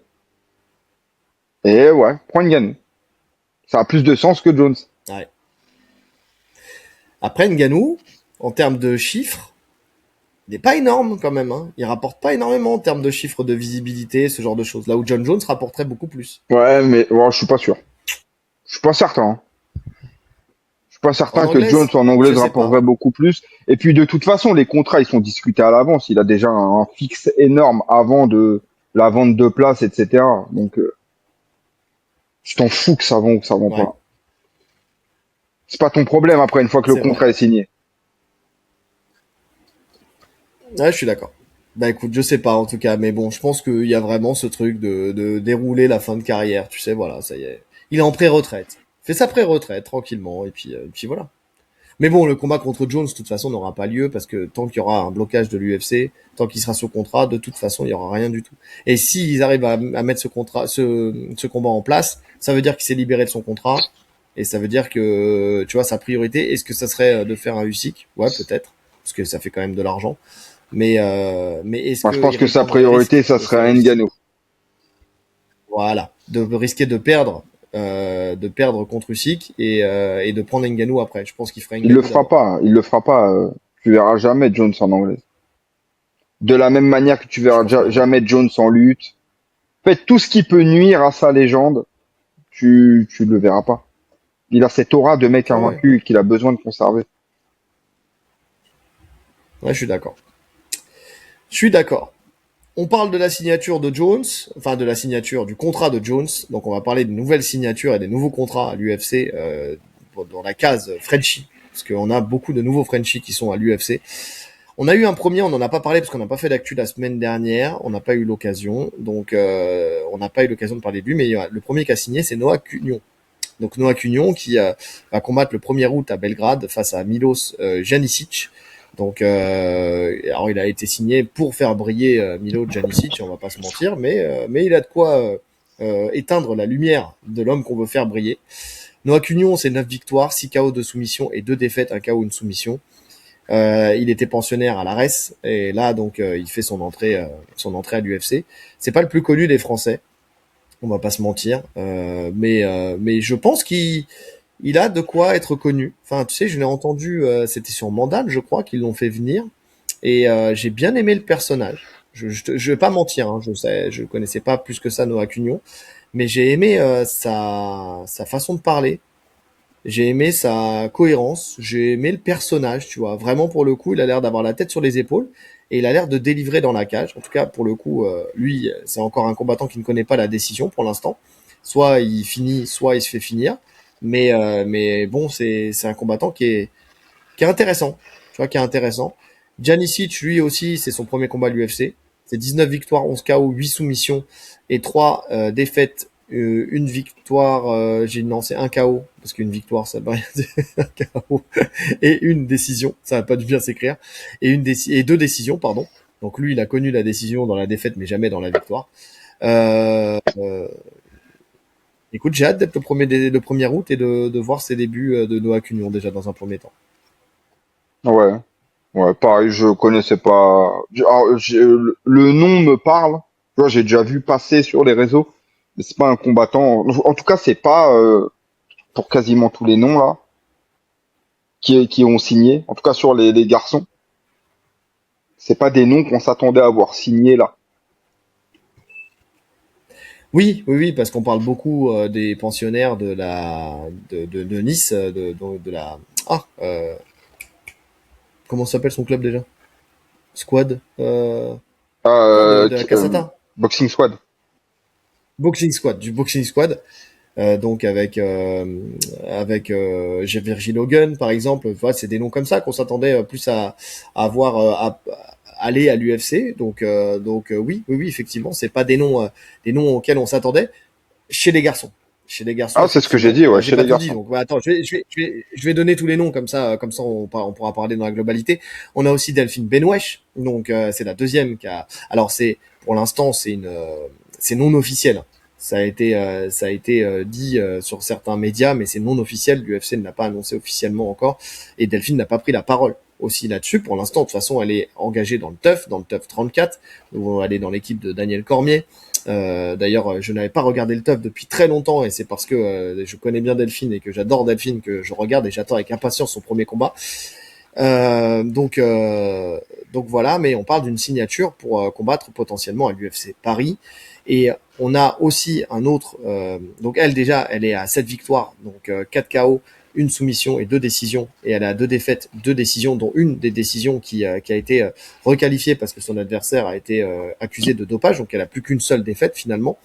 Et ouais, prends Ngannou. Ça a plus de sens que Jones. ouais. Après, Ngannou, en termes de chiffres, il n'est pas énorme quand même. Hein. Il rapporte pas énormément en termes de chiffres de visibilité, ce genre de choses. Là où John Jones rapporterait beaucoup plus. Ouais, mais ouais, je suis pas sûr. Je suis pas certain, hein. Je suis pas En certain que Jones anglaise, en je anglaise sais rapporterait pas. beaucoup plus. Et puis de toute façon, les contrats ils sont discutés à l'avance. Il a déjà un fixe énorme avant de la vente de place, etc. Donc tu t'en fous que ça vend ou que ça vend Ouais, pas. C'est pas ton problème après une fois que le c'est vrai. contrat est signé. Ouais, je suis d'accord. Bah écoute, je sais pas en tout cas, mais bon, je pense qu'il y a vraiment ce truc de dérouler la fin de carrière, tu sais, voilà, ça y est. Il est en pré-retraite. Fait sa pré-retraite tranquillement, et puis voilà. Mais bon, le combat contre Jones, de toute façon, n'aura pas lieu parce que tant qu'il y aura un blocage de l'UFC, tant qu'il sera sous contrat, de toute façon, il y aura rien du tout. Et s'ils arrivent à mettre ce combat en place, ça veut dire qu'il s'est libéré de son contrat. Et ça veut dire que, tu vois, sa priorité, est-ce que ça serait de faire un USIC? Ouais, peut-être. Parce que ça fait quand même de l'argent. Mais est-ce Moi, je qu'il pense que sa prendrait le risque priorité, ça de faire serait USIC? Ngannou. Voilà. De risquer de perdre contre Usyk et de prendre Ngannou après. Je pense qu'il ferait Il le Ngannou fera d'abord. pas. Il le fera pas. Tu verras jamais Jones en anglaise. De la même manière que tu Je verras pense pas non plus. jamais Jones en lutte. En fait, tout ce qui peut nuire à sa légende, tu le verras pas. Il a cette aura de mec Ouais, invaincu qu'il a besoin de conserver. ouais, je suis d'accord. Je suis d'accord. On parle de la signature de Jones, enfin de la signature du contrat de Jones. Donc on va parler de nouvelles signatures et des nouveaux contrats à l'UFC dans la case Frenchie, parce qu'on a beaucoup de nouveaux Frenchies qui sont à l'UFC. On a eu un premier, on n'en a pas parlé parce qu'on n'a pas fait d'actu la semaine dernière, on n'a pas eu l'occasion, donc on n'a pas eu l'occasion de parler de lui, mais le premier qui a signé, c'est Noah Cugnon. Donc Noah Cugnon qui va combattre le 1er août à Belgrade face à Milos Janicic. Donc alors il a été signé pour faire briller Milos Janicic, on va pas se mentir, mais il a de quoi éteindre la lumière de l'homme qu'on veut faire briller. Noah Cugnon, c'est 9 victoires, 6 KO de soumission et 2 défaites, un KO, une soumission. Il était pensionnaire à l'ARES et là donc il fait son entrée à l'UFC. C'est pas le plus connu des Français, on va pas se mentir, mais je pense qu'il a de quoi être connu. Enfin, tu sais, je l'ai entendu, c'était sur Mandal, je crois, qu'ils l'ont fait venir, et j'ai bien aimé le personnage. Je vais pas mentir, hein, je connaissais pas plus que ça Noah Cugnon, mais j'ai aimé sa façon de parler. J'ai aimé sa cohérence, j'ai aimé le personnage, tu vois. Vraiment, pour le coup, il a l'air d'avoir la tête sur les épaules et il a l'air de délivrer dans la cage. En tout cas, pour le coup, lui, c'est encore un combattant qui ne connaît pas la décision pour l'instant. Soit il finit, soit il se fait finir. Mais bon, c'est un combattant qui est intéressant. Tu vois, qui est intéressant. Janicic, lui aussi, c'est son premier combat à l'UFC. C'est 19 victoires, 11 KO, 8 soumissions et 3 défaites. Une victoire, j'ai lancé un KO, parce qu'une victoire, ça veut rien dire, un KO, et une décision, ça va pas dû bien s'écrire, et deux décisions, pardon. Donc lui, il a connu la décision dans la défaite, mais jamais dans la victoire. Euh, euh, Écoute, j'ai hâte d'être le premier août et de voir ses débuts de Noah Cugnon déjà dans un premier temps. Ouais, ouais, pareil, je connaissais pas. Le nom me parle. Tu vois, j'ai déjà vu passer sur les réseaux, mais c'est pas un combattant. En tout cas, c'est pas pour quasiment tous les noms là qui ont signé. En tout cas, sur les garçons, c'est pas des noms qu'on s'attendait à voir signés là. Oui, oui, oui, parce qu'on parle beaucoup des pensionnaires de Nice, de la ah comment s'appelle son club déjà? Squad, non Euh, de la qui- euh, Casata, Boxing Squad. Boxing Squad, du Boxing Squad, donc j'ai Virgil Hogan par exemple. Voilà, c'est des noms comme ça qu'on s'attendait plus à voir aller à l'UFC. Oui, oui, oui, effectivement, c'est pas des noms auxquels on s'attendait. Chez les garçons. Chez les garçons, Ah, c'est ce que j'ai effectivement. dit, ouais, J'ai chez pas les tout dit, garçons. donc attends, je vais donner tous les noms comme ça on pourra parler dans la globalité. On a aussi Delphine Benwesh, donc c'est la deuxième qui a. Alors c'est pour l'instant c'est non officiel. Ça a été dit sur certains médias, mais c'est non officiel. L'UFC ne l'a pas annoncé officiellement encore, et Delphine n'a pas pris la parole aussi là-dessus. Pour l'instant, de toute façon, elle est engagée dans le TUF 34, où elle est dans l'équipe de Daniel Cormier. D'ailleurs, je n'avais pas regardé le top depuis très longtemps et c'est parce que je connais bien Delphine et que j'adore Delphine que je regarde et j'attends avec impatience son premier combat. Euh, donc, euh, donc voilà, mais on parle d'une signature pour combattre potentiellement à l'UFC Paris. Et on a aussi un autre. Donc elle déjà, elle est à 7 victoires, donc 4 KO, une soumission et deux décisions. Et elle a deux défaites, deux décisions, dont une des décisions qui a été requalifiée parce que son adversaire a été accusé de dopage. Donc elle a plus qu'une seule défaite finalement.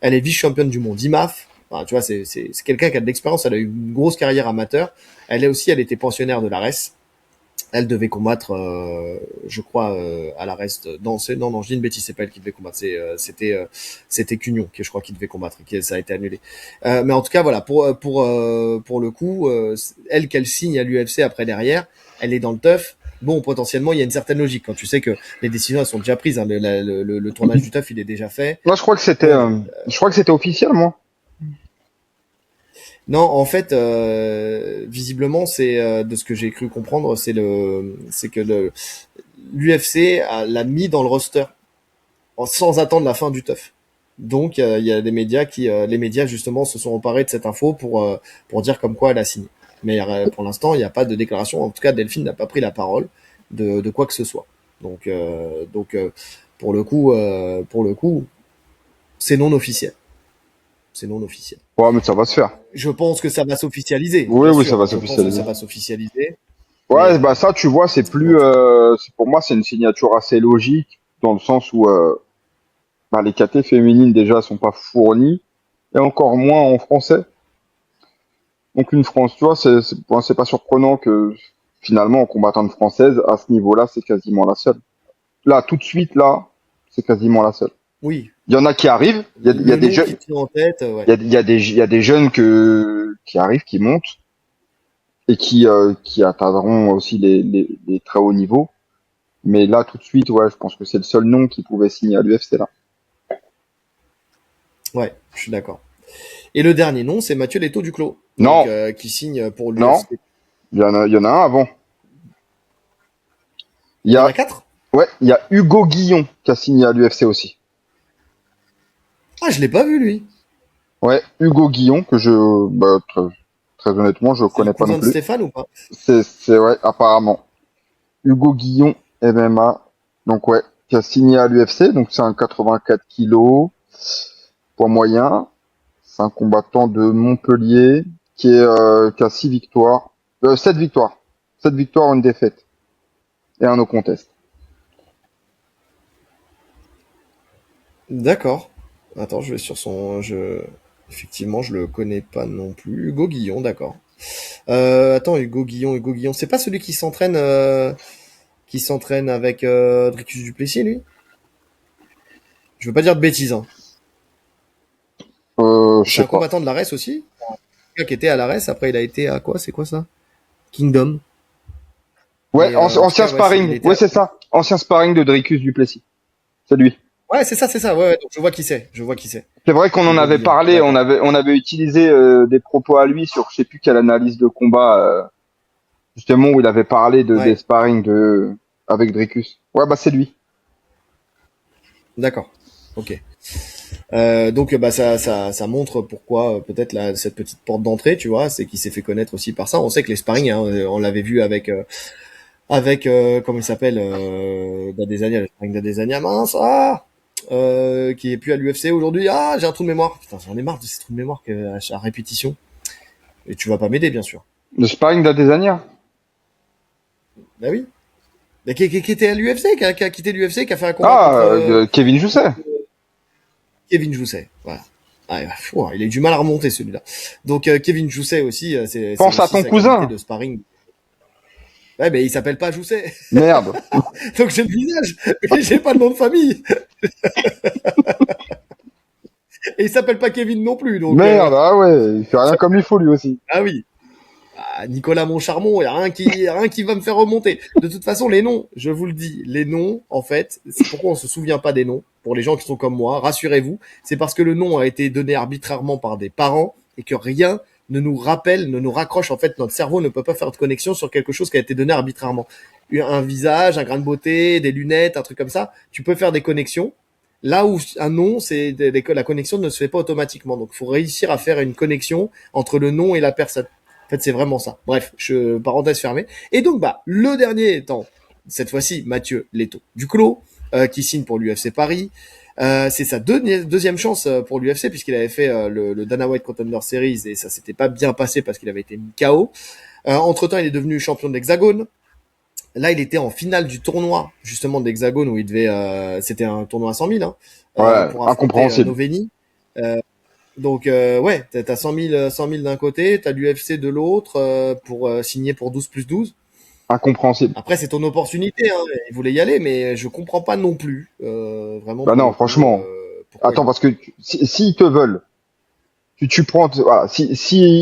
Elle est vice-championne du monde IMAF. Enfin, tu vois, c'est quelqu'un qui a de l'expérience. Elle a eu une grosse carrière amateur. Elle est aussi, elle était pensionnaire de l'ARES. Elle devait combattre, je crois, à la reste. Non, je dis une bêtise, c'est pas elle qui devait combattre. C'était Cugnon qui, je crois, qui devait combattre, et qui ça a été annulé. Mais en tout cas, voilà, pour le coup, elle qu'elle signe à l'UFC après derrière, elle est dans le teuf. Bon, potentiellement, il y a une certaine logique quand tu sais que les décisions elles sont déjà prises. Hein, le tournage du teuf, il est déjà fait. Moi, Bon, je crois que c'était officiel, moi. non, en fait, visiblement, c'est de ce que j'ai cru comprendre, c'est que l'UFC l'a mis dans le roster sans attendre la fin du teuf. Donc il y a des médias les médias justement se sont emparés de cette info pour dire comme quoi elle a signé. Mais pour l'instant, il n'y a pas de déclaration. En tout cas, Delphine n'a pas pris la parole de quoi que ce soit. Donc pour le coup, c'est non officiel. C'est non officiel. Ouais, mais ça va se faire. Je pense que ça va s'officialiser, Oui, bien oui, ça sûr. va Je pense que s'officialiser. ça va s'officialiser, Ouais, mais bah ça, tu vois, c'est mais en plus, tout cas, pour moi, c'est une signature assez logique dans le sens où bah, les KT féminines déjà sont pas fournies et encore moins en français. Donc une France, tu vois, bon, c'est pas surprenant que finalement, en combattant une française, à ce niveau-là, c'est quasiment la seule. Là, tout de suite, là, c'est quasiment la seule. oui, Il y en a qui arrivent, il y a le des nom jeunes, qui te vient en tête, ouais. il y a des jeunes qui arrivent, qui montent et qui atteindront aussi les très hauts niveaux. Mais là, tout de suite, ouais, je pense que c'est le seul nom qui pouvait signer à l'UFC là. Ouais, je suis d'accord. Et le dernier nom, c'est Mathieu Leto Duclos, donc Non, qui signe pour non, l'UFC. il y en a un avant. Il Il y y en a a, quatre? ouais, il y a Hugo Guillon qui a signé à l'UFC aussi. Ah, je l'ai pas vu lui. Ouais, Hugo Guillon que bah, très honnêtement, je C'est le connais pas non cousin de plus. Stéphane ou pas? Ouais, apparemment. Hugo Guillon, MMA. Donc ouais, qui a signé à l'UFC, donc c'est un 84 kilos, poids moyen. C'est un combattant de Montpellier qui a 6 victoires, 7 victoires. 7 victoires, une défaite et un no contest. D'accord. Attends, je vais sur Effectivement, je le connais pas non plus. Hugo Guillon, d'accord. Attends, Hugo Guillon, c'est pas celui qui s'entraîne avec Dricus Duplessis, lui? Je veux pas dire de bêtises, hein. Je C'est sais un pas. combattant de l'Ares aussi? Un gars qui était à l'Ares, après il a été à quoi? C'est quoi ça? Kingdom. Ouais, Mais en tout ancien cas, ouais, il sparring. était Ouais, à... c'est ça. Ancien sparring de Dricus Duplessis. C'est lui. Ouais, c'est ça, ouais, ouais, donc je vois qui c'est, je vois qui c'est. C'est vrai qu'on en Hugo avait Guillon, parlé, d'accord. on avait utilisé des propos à lui sur je sais plus quelle analyse de combat, justement où il avait parlé des Ouais, sparring avec Dricus. Ouais, bah c'est lui. d'accord. Ok. Donc bah ça montre pourquoi peut-être cette petite porte d'entrée, tu vois, c'est qu'il s'est fait connaître aussi par ça. On sait que les sparring, hein, on l'avait vu avec comment il s'appelle Dadesania, le sparring Dadesania, mince, qui est plus à l'UFC aujourd'hui. Ah, j'ai un trou de mémoire. Putain, j'en ai marre de ces trous de mémoire à répétition. Et tu vas pas m'aider, bien sûr. Le sparring d'Adesanya. Bah oui. Mais qui était à l'UFC, qui a quitté l'UFC, qui a fait un combat Ah, contre Kevin Jousset. Kevin Jousset. Voilà. Ah, il a eu du mal à remonter celui-là. Donc Kevin Jousset aussi, c'est Pense à aussi ton sa qualité cousin. de sparring. Ouais, mais il s'appelle pas Jousset. Merde. Donc j'ai le visage, mais j'ai pas le nom de famille. Et il s'appelle pas Kevin non plus. Donc Merde, ah ouais, il fait rien comme il faut lui aussi. ah oui. Ah, Nicolas Moncharmont, il y a rien qui va me faire remonter. De toute façon, les noms, je vous le dis, les noms, en fait, c'est pourquoi on se souvient pas des noms. Pour les gens qui sont comme moi, rassurez-vous, c'est parce que le nom a été donné arbitrairement par des parents et que rien ne nous rappelle, ne nous raccroche. En fait, notre cerveau ne peut pas faire de connexion sur quelque chose qui a été donné arbitrairement. Un visage, un grain de beauté, des lunettes, un truc comme ça, tu peux faire des connexions. Là où un nom, la connexion ne se fait pas automatiquement. Donc, il faut réussir à faire une connexion entre le nom et la personne. En fait, c'est vraiment ça. Bref, parenthèse fermée. Et donc, bah, le dernier étant, cette fois-ci, Mathieu Leto Duclos, qui signe pour l'UFC Paris. C'est sa deuxième chance pour l'UFC puisqu'il avait fait le Dana White Contender Series et ça s'était pas bien passé parce qu'il avait été mis KO. Entre-temps, il est devenu champion de l'Hexagone. Là, il était en finale du tournoi, justement, de l'Hexagone, où il devait... c'était un tournoi à 100 000, hein, Ouais, pour affronter incompréhensible. Noveni. Donc ouais, t'as 100 000 d'un côté, t'as l'UFC de l'autre pour signer pour 12+12. Incompréhensible. Après, c'est ton opportunité, hein. Il voulait y aller, mais je comprends pas non plus, vraiment Bah pour non, le coup, franchement. pourquoi Attends, il... parce que s'ils te veulent, tu prends, voilà, si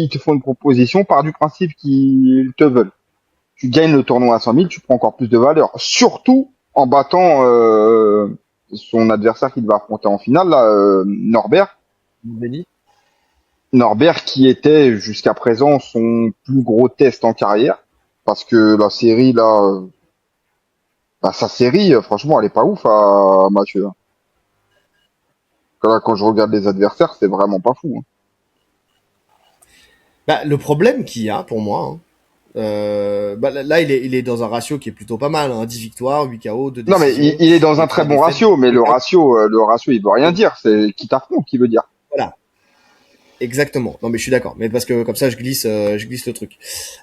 ils te font une proposition, pars du principe qu'ils te veulent. Tu gagnes le tournoi à 100 000, tu prends encore plus de valeur. Surtout en battant son adversaire qu'il va affronter en finale, là, Norbert. Noveni. Norbert qui était jusqu'à présent son plus gros test en carrière. Parce que la série, là, bah, sa série, franchement, elle est pas ouf à Mathieu, hein. Là, quand je regarde les adversaires, c'est vraiment pas fou, hein. Bah, le problème qu'il y a pour moi, hein, bah, là, il est dans un ratio qui est plutôt pas mal, hein, 10 victoires, 8 KO, 2 Non, mais décisions il est dans un et très 3 bon défaites. ratio, mais le ratio, il veut rien dire. C'est qui t'affronte qui veut dire. Voilà, exactement. Non, mais je suis d'accord. Mais parce que comme ça, je glisse le truc.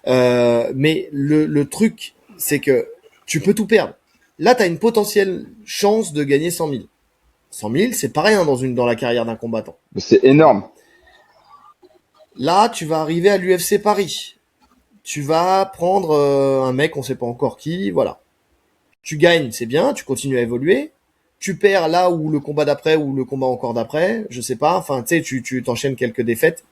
Mais le truc, c'est que tu peux tout perdre. Là, tu as une potentielle chance de gagner 100 000. 100 000, c'est pas rien dans la carrière d'un combattant. Mais c'est Tu vois. énorme. Là, tu vas arriver à l'UFC Paris. Tu vas prendre un mec, on sait pas encore qui, voilà. Tu gagnes, c'est bien, tu continues à évoluer. Tu perds là où le combat d'après ou le combat encore d'après, je sais pas. Enfin, tu sais, tu t'enchaînes quelques défaites.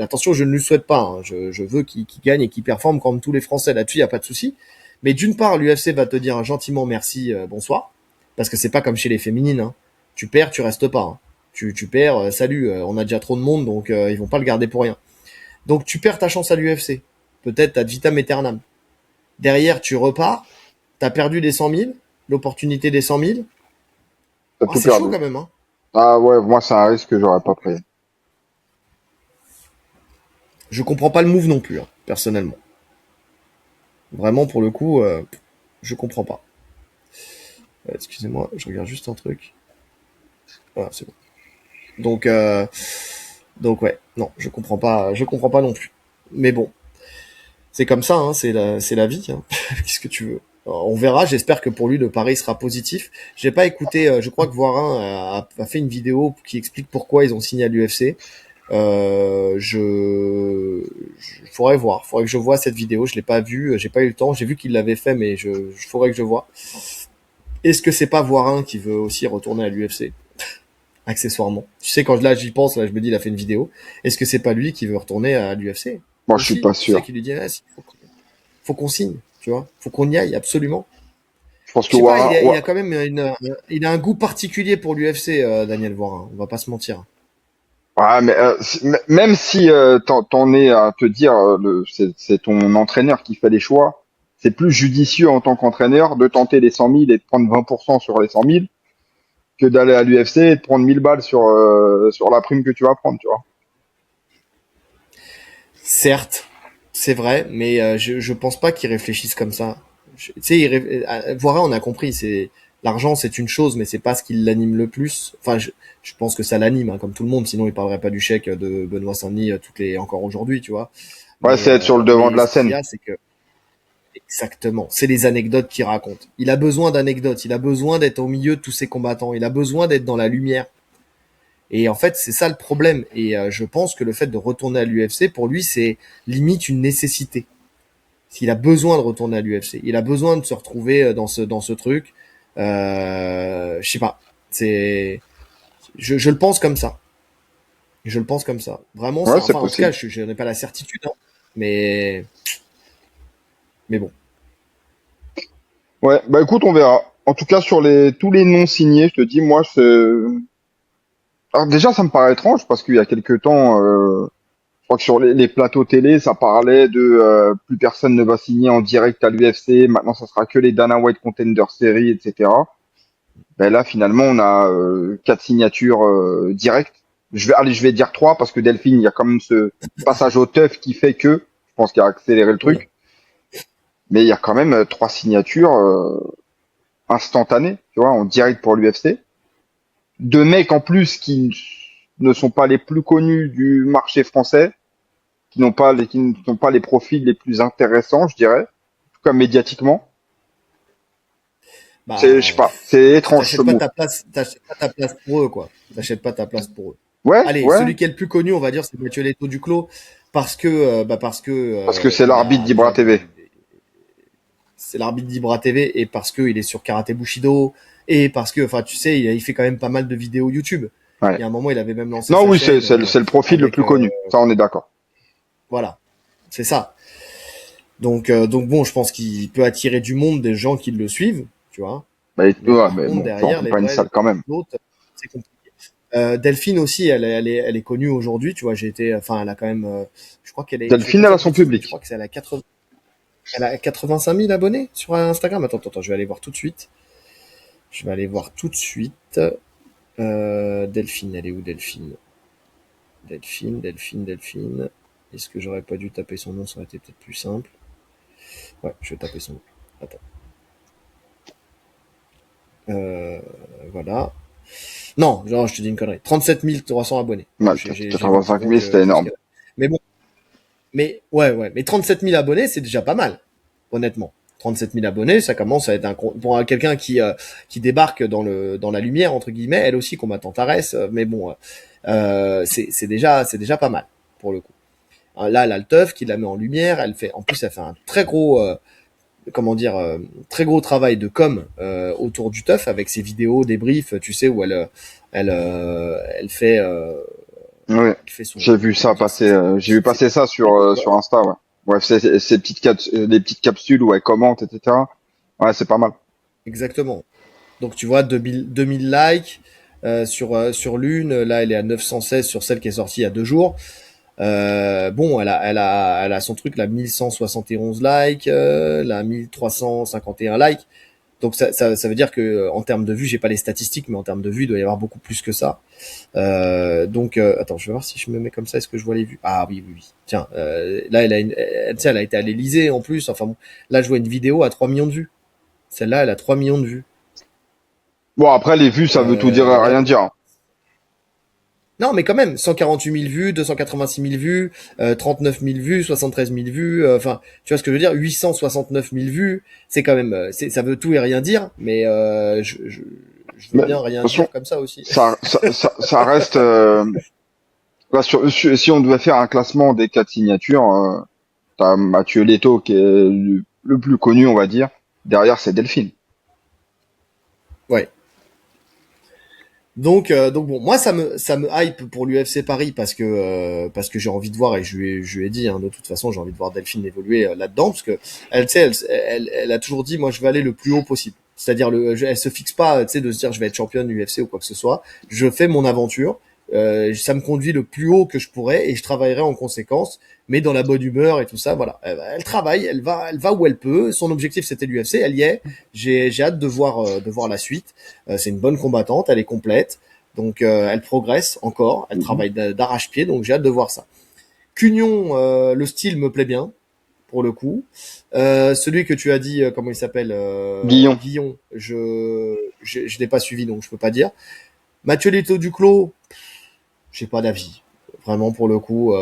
Attention, je ne lui souhaite pas, hein. Je veux qu'il gagne et qu'il performe comme tous les Français. Là-dessus, y a pas de souci. Mais d'une part, l'UFC va te dire gentiment merci, bonsoir, parce que c'est pas comme chez les féminines, hein. Tu perds, tu restes pas, hein. Tu perds, salut, on a déjà trop de monde, donc ils vont pas le garder pour rien. Donc tu perds ta chance à l'UFC. Peut-être ad vitam aeternam. Derrière, tu repars, t'as perdu les 100 000, l'opportunité des 100 000. T'as Oh, tout c'est chaud perdu. quand même, hein. Ah ouais, moi c'est un risque que j'aurais pas pris. Je comprends pas le move non plus, hein, personnellement. Vraiment, pour le coup, je comprends pas. Excusez-moi, je regarde juste un truc. Voilà, c'est bon. Donc, euh, donc ouais, non, je comprends pas non plus. Mais bon, c'est comme ça, hein, c'est la vie. Hein. Qu'est-ce que tu veux? Alors, on verra. J'espère que pour lui le pari sera positif. J'ai pas écouté. Je crois que Voirin a fait une vidéo qui explique pourquoi ils ont signé à l'UFC. Faudrait que je voie cette vidéo. Je l'ai pas vue, j'ai pas eu le temps. J'ai vu qu'il l'avait fait, mais faudrait que je voie. Est-ce que c'est pas Voirin qui veut aussi retourner à l'UFC? Accessoirement. Tu sais, quand là j'y pense, là je me dis, il a fait une vidéo. Est-ce que c'est pas lui qui veut retourner à l'UFC Moi, je suis aussi? pas Tu sais sûr. qu'il lui dit, ah, faut qu'on signe, tu vois, faut qu'on y aille absolument. Je pense Je que sais pas, il Ouara, a quand même il a un goût particulier pour l'UFC, Daniel Voirin. On va pas se mentir. ouais, mais même si t'en es à te dire, c'est ton entraîneur qui fait les choix, c'est plus judicieux en tant qu'entraîneur de tenter les 100 000 et de prendre 20% sur les 100 000 que d'aller à l'UFC et de prendre 1000 balles sur la prime que tu vas prendre, tu vois. Certes, c'est vrai, mais je pense pas qu'ils réfléchissent comme ça. Tu sais, Voirin, on a compris, c'est l'argent, c'est une chose, mais c'est pas ce qui l'anime le plus. Enfin, je pense que ça l'anime, hein, comme tout le monde, sinon il parlerait pas du chèque de Benoît Saint-Denis encore aujourd'hui, tu vois. Ouais, c'est être sur le devant de Mais la ce qu'il y scène. a, c'est que exactement, c'est les anecdotes qu'il raconte. Il a besoin d'anecdotes, il a besoin d'être au milieu de tous ces combattants, il a besoin d'être dans la lumière. Et en fait, c'est ça le problème. Et je pense que le fait de retourner à l'UFC, pour lui, c'est limite une nécessité. S'il a besoin de retourner à l'UFC, il a besoin de se retrouver dans ce truc. Je sais pas. Je le pense comme ça. Je le pense comme ça. Vraiment, Ouais, ça. c'est Enfin, en tout cas, possible. je n'ai pas la certitude, hein. mais, mais bon. Ouais, bah écoute, on verra. En tout cas, sur tous les non signés, je te dis, moi, alors déjà, ça me paraît étrange parce qu'il y a quelques temps, je crois que sur les plateaux télé, ça parlait de plus personne ne va signer en direct à l'UFC. Maintenant, ça sera que les Dana White Contender Series, etc. Ben là, finalement, on a quatre signatures directes. Je vais dire trois parce que Delphine, il y a quand même ce passage au teuf qui fait que, je pense qu'il a accéléré le Oui. truc, mais il y a quand même trois signatures instantanées, tu vois, en direct pour l'UFC. Deux mecs en plus qui ne sont pas les plus connus du marché français, qui ne sont pas les profils les plus intéressants, je dirais, en tout cas médiatiquement. Je sais Bah, pas, c'est étrange ce mot. t'achètes pas ta place pour eux, quoi. T'achètes pas ta place pour eux. Ouais, Allez, ouais, celui qui est le plus connu, on va dire, c'est Mathieu Leto Duclos, parce que parce que c'est il l'arbitre a d'Ibra déjà TV. c'est l'arbitre d'Ibra TV et parce que il est sur Karate Bushido et parce que, enfin, tu sais, il fait quand même pas mal de vidéos YouTube. Il Ouais. y a un moment, il avait même lancé Non, sa oui, chaîne c'est le profil le avec, plus connu. Ça, on est d'accord. voilà, c'est ça. Donc bon, je pense qu'il peut attirer du monde, des gens qui le suivent, tu vois. Mais Ouais, par mais contre, bon, ça derrière, remplit pas une les salle quand même. autres, c'est compliqué. Delphine aussi, elle est connue aujourd'hui, tu vois. Enfin, elle a quand même, je crois je vais Delphine, pas elle a dire de son bêtises, mais je crois public. que elle a 85 000 abonnés sur Instagram. Attends, je vais aller voir tout de suite. Je vais aller voir tout de suite. Delphine, elle est où Delphine? Delphine. Est-ce que j'aurais pas dû taper son nom? Ça aurait été peut-être plus simple. Ouais, je vais taper son nom. Attends. Euh, voilà. Non, genre, je te dis une connerie. 37 300 abonnés. Ouais, J'ai vu plus 85 gros 000, c'était que ce énorme. qu'elle a. Mais bon, ouais. Mais 37 000 abonnés, c'est déjà pas mal. Honnêtement. 37 000 abonnés, ça commence à être pour quelqu'un qui débarque dans la lumière, entre guillemets, elle aussi combattante Ares, mais bon, c'est déjà pas mal, pour le coup. Là, elle a le teuf qui la met en lumière, en plus, elle fait un très gros, comment dire, très gros travail de com autour du teuf avec ses vidéos, des briefs, tu sais, où elle fait, Ouais. elle fait son, J'ai vu comment ça dire, passer, j'ai vu ses passer ça sur Insta, ouais. Ouais, ces les petites capsules où elle commente, etc. Ouais, c'est pas mal. exactement. Donc tu vois, 2000 likes sur l'une, là elle est à 916 sur celle qui est sortie il y a 2 jours. Bon, elle a son truc, là, 1171 likes, là, 1351 likes. Donc ça veut dire que en termes de vues, j'ai pas les statistiques, mais en termes de vues, il doit y avoir beaucoup plus que ça. Attends, je vais voir si je me mets comme ça, est-ce que je vois les vues? Ah oui. Tiens, là, tiens, elle a été à l'Elysée en plus. Enfin bon, là, je vois une vidéo à 3 millions de vues. Celle-là, elle a 3 millions de vues. Bon, après, les vues, ça veut tout dire et Là, rien dire, hein. non, mais quand même, 148 000 vues, 286 000 vues, 39 000 vues, 73 000 vues, enfin, tu vois ce que je veux dire, 869 000 vues, c'est quand même, ça veut tout et rien dire, mais je veux Mais bien rien attention, dire comme ça aussi. ça reste. Bah, si on devait faire un classement des quatre signatures, t'as Mathieu Leto qui est le plus connu, on va dire. Derrière, c'est Delphine. Ouais. Donc bon, moi ça me hype pour l'UFC Paris parce que j'ai envie de voir et je lui ai dit hein, de toute façon j'ai envie de voir Delphine évoluer là-dedans parce que elle tu sais elle a toujours dit moi je vais aller le plus haut possible. C'est-à-dire elle se fixe pas tu sais de se dire je vais être championne UFC ou quoi que ce soit. Je fais mon aventure, ça me conduit le plus haut que je pourrais et je travaillerai en conséquence mais dans la bonne humeur et tout ça voilà. Elle travaille, elle va où elle peut. Son objectif c'était l'UFC, elle y est. J'ai hâte de voir la suite. C'est une bonne combattante, elle est complète, donc elle progresse encore, elle Mhm. travaille d'arrache-pied, donc j'ai hâte de voir ça. Cugnon, le style me plaît bien pour le coup. Celui que tu as dit, comment il s'appelle, Guillon. Guillon, je l'ai pas suivi donc je peux pas dire. Mathieu Leto Duclos, j'ai pas d'avis. Vraiment pour le coup,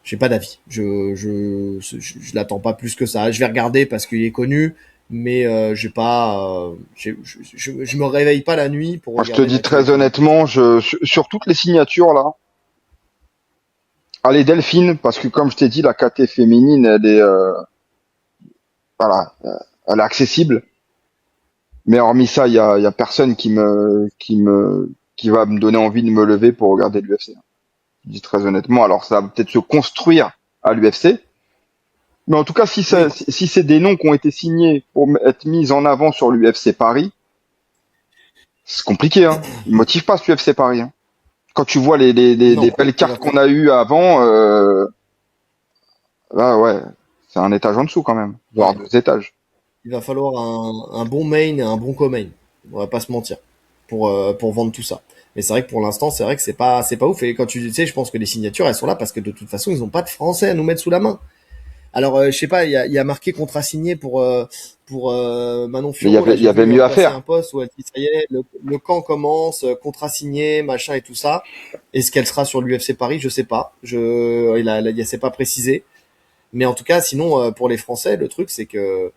j'ai pas d'avis. Je l'attends pas plus que ça. Je vais regarder parce qu'il est connu, mais j'ai pas, je me réveille pas la nuit pour Moi, je te regarder dis Mathieu très Leto Duclos. honnêtement, sur toutes les signatures là, allez Delphine, parce que comme je t'ai dit, la KT féminine, elle est, voilà, elle est accessible. Mais hormis ça, il y a personne qui va me donner envie de me lever pour regarder l'UFC. Je dis très honnêtement. Alors, ça va peut-être se construire à l'UFC. Mais en tout cas, Oui, si c'est des noms qui ont été signés pour être mis en avant sur l'UFC Paris, c'est compliqué, hein. Ils motivent pas ce UFC Paris, hein. Quand tu vois les non, belles il va cartes qu'on a eues avant, là, ouais, c'est un étage en dessous quand même, voire ouais, deux étages. il va falloir un bon main et un bon co-main. On va pas se mentir pour vendre tout ça. Mais c'est vrai que pour l'instant, c'est vrai que c'est pas ouf. Et quand tu sais, je pense que les signatures, elles sont là parce que de toute façon, ils ont pas de français à nous mettre sous la main. Alors, je sais pas, il y a marqué contrat signé pour Manon Mais Fiorot. Là, il y j'ai avait vu mieux à passer un faire. post où elle dit ça y est, le camp commence, contrat signé, machin et tout ça. Est-ce qu'elle sera sur l'UFC Paris? Je sais pas. C'est pas précisé. Mais en tout cas, sinon, pour les Français, le truc, c'est que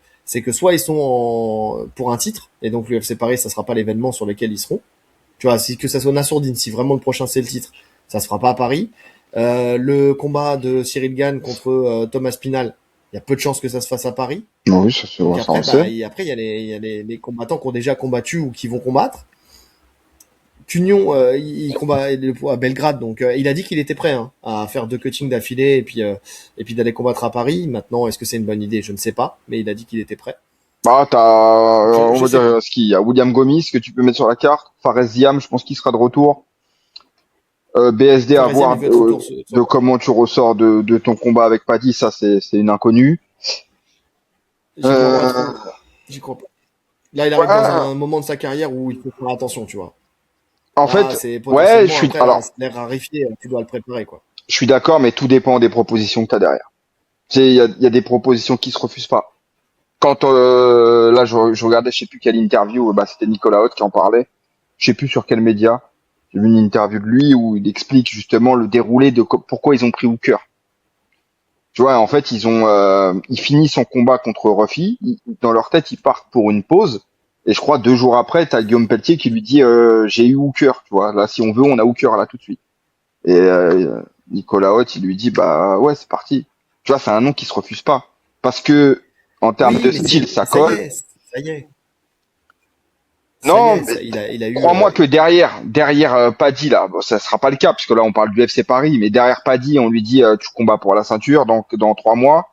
soit ils sont pour un titre, et donc l'UFC Paris, ça sera pas l'événement sur lequel ils seront. Tu vois, si que ça soit Nassourdine, si vraiment le prochain c'est le titre, ça se fera pas à Paris. Le combat de Cyril Gane contre Thomas Pinal, il y a peu de chances que ça se fasse à Paris. Oui, Donc ça on après, le sait. après il y a les combattants qui ont déjà combattu ou qui vont combattre. Cugnon, il combat à Belgrade, donc il a dit qu'il était prêt hein, à faire 2 cuttings d'affilée et puis d'aller combattre à Paris. Maintenant, est-ce que c'est une bonne idée? Je ne sais pas, mais il a dit qu'il était prêt. Bah, on Je va sais dire, pas. ce qu'il y a William Gomis que tu peux mettre sur la carte. Fares Ziam, je pense qu'il sera de retour. BSD à Faresiam, il voir veut être retour sur de le combat. comment tu ressors de ton combat avec Paddy, ça c'est une inconnue. J'y crois pas Euh, trop. J'y crois pas. Là, il arrive dans ouais, un moment de sa carrière où il faut faire attention, tu vois. en Là, fait, c'est ouais, potentiellement après un salaire raréfié, tu dois le préparer, quoi. je suis d'accord, mais tout dépend des propositions que tu as derrière. Tu sais, il y a des propositions qui se refusent pas. Quand là, je regardais, je sais plus quelle interview, bah c'était Nicolas Haute qui en parlait. Je sais plus sur quel média. J'ai vu une interview de lui où il explique justement le déroulé de pourquoi ils ont pris Hooker. Tu vois, en fait, il finit son combat contre Ruffy. Dans leur tête, ils partent pour une pause. Et je crois 2 jours après, t'as Guillaume Pelletier qui lui dit j'ai eu Hooker. Tu vois, là, si on veut, on a Hooker là tout de suite. Et Nicolas Haute, il lui dit bah ouais, c'est parti. Tu vois, c'est un nom qui se refuse pas parce que en termes Oui, de mais style, ça ça y colle. est, ça y est, ça y Non, est, mais il a eu, crois-moi que derrière Paddy là, bon, ça sera pas le cas puisque là on parle du FC Paris, mais derrière Paddy, on lui dit tu combats pour la ceinture, donc dans 3 mois,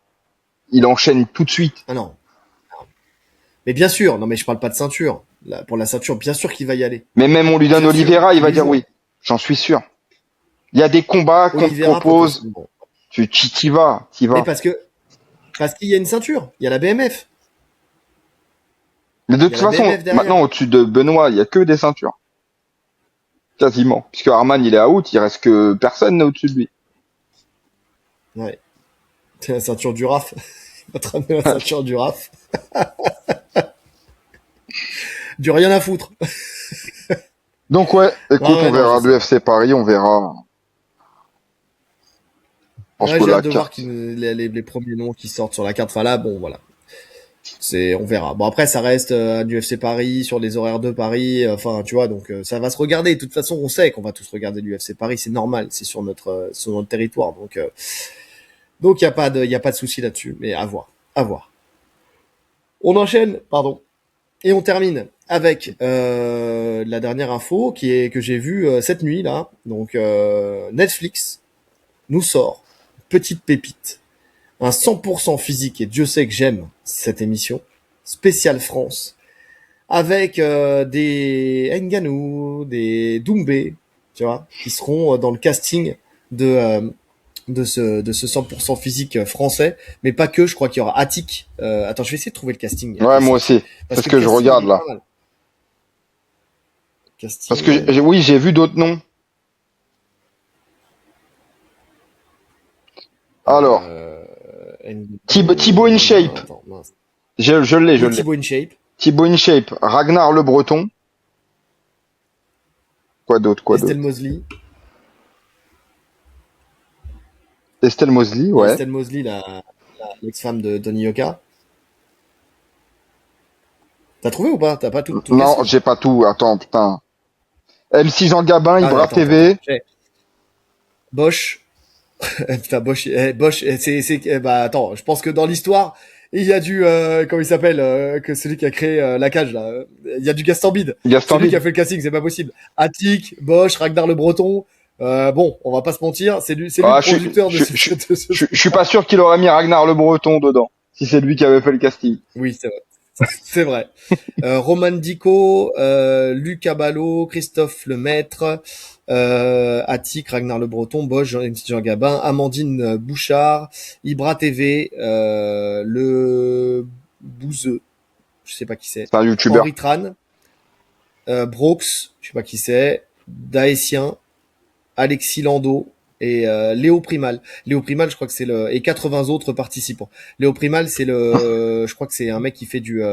il enchaîne tout de suite. ah non. Mais bien sûr, non mais je parle pas de ceinture. Là, pour la ceinture, bien sûr qu'il va y aller. Mais même on lui donne Bien sûr, Oliveira, il tous va les dire jours. oui. J'en suis sûr. Il y a des combats qu'on te Oliveira propose, potentiellement. t'y vas, t'y Mais vas. parce qu'il y a une ceinture, il y a la BMF. Mais de Il y toute a la façon, BMF derrière. maintenant au-dessus de Benoît, il y a que des ceintures, quasiment. Puisque Arman il est out, il reste que personne au-dessus de lui. Ouais. C'est la ceinture du RAF. Il va te ramener la ceinture du RAF. Du rien à foutre. Donc ouais, Ouais, écoute, on ouais, non, je verra sais. l'UFC Paris, on verra. Je pense Ouais, que j'ai la hâte de voir carte. les premiers noms qui sortent sur la carte. Enfin là, bon, voilà. On verra. Bon, après, ça reste du FC Paris, sur les horaires de Paris. Enfin, tu vois, donc ça va se regarder. De toute façon, on sait qu'on va tous regarder du FC Paris. C'est normal. C'est sur notre territoire. Donc, il y a pas de souci là-dessus. Mais à voir. À voir. On enchaîne, pardon. Et on termine avec la dernière info que j'ai vue cette nuit là. Donc Netflix nous sort une petite pépite, un 100% physique et Dieu sait que j'aime cette émission spéciale France avec des Ngannou, des Doumbé, tu vois, qui seront dans le casting de euh, de ce 100% physique français, mais pas que. Je crois qu'il y aura Attic. Attends, je vais essayer de trouver le casting Ouais, qui est moi sorti aussi. parce C'est que ce le que je casting il regarde est pas là. mal. Parce Casting. que oui, j'ai vu d'autres noms. Alors, Euh, Thibaut InShape. Attends, mince. Je Oui, l'ai. Thibaut InShape. Thibaut InShape, Ragnar Le Breton. Quoi d'autre, quoi Estelle d'autre? Mosley. Estelle Mosley, Il y a ouais. Estelle Mosley, l'ex-femme de Tony Yoka. T'as trouvé ou pas? T'as pas tout le Non, casting? j'ai pas tout. Attends, putain. MC Jean Gabin, Ah, Ibra attends. TV. Bosch. Putain, Bosch, bah, attends, je pense que dans l'histoire, il y a du, comment il s'appelle, que celui qui a créé la cage, là. Il y a du Gaston Bide. C'est Gaston lui qui a Bide. fait le casting, c'est pas possible. Attic, Bosch, Ragnar le Breton. Bon, on va pas se mentir, c'est lui le Ah, producteur de ce je suis truc-là. pas sûr qu'il aurait mis Ragnar Le Breton dedans. Si c'est lui qui avait fait le casting. Oui, c'est vrai. C'est vrai. Roman Dico, Luc Abalo, Christophe Lemaître, Attic, Ragnar Le Breton, Bosch, Jean Gabin, Amandine Bouchard, Ibra TV, le Bouzeux, je sais pas qui c'est, C'est un youtubeur. Henri Tran, Brox, je sais pas qui c'est, Daessien, Alexis Lando et Léo Primal. Léo Primal, je crois que c'est le et 80 autres participants. Léo Primal, je crois que c'est un mec qui fait tu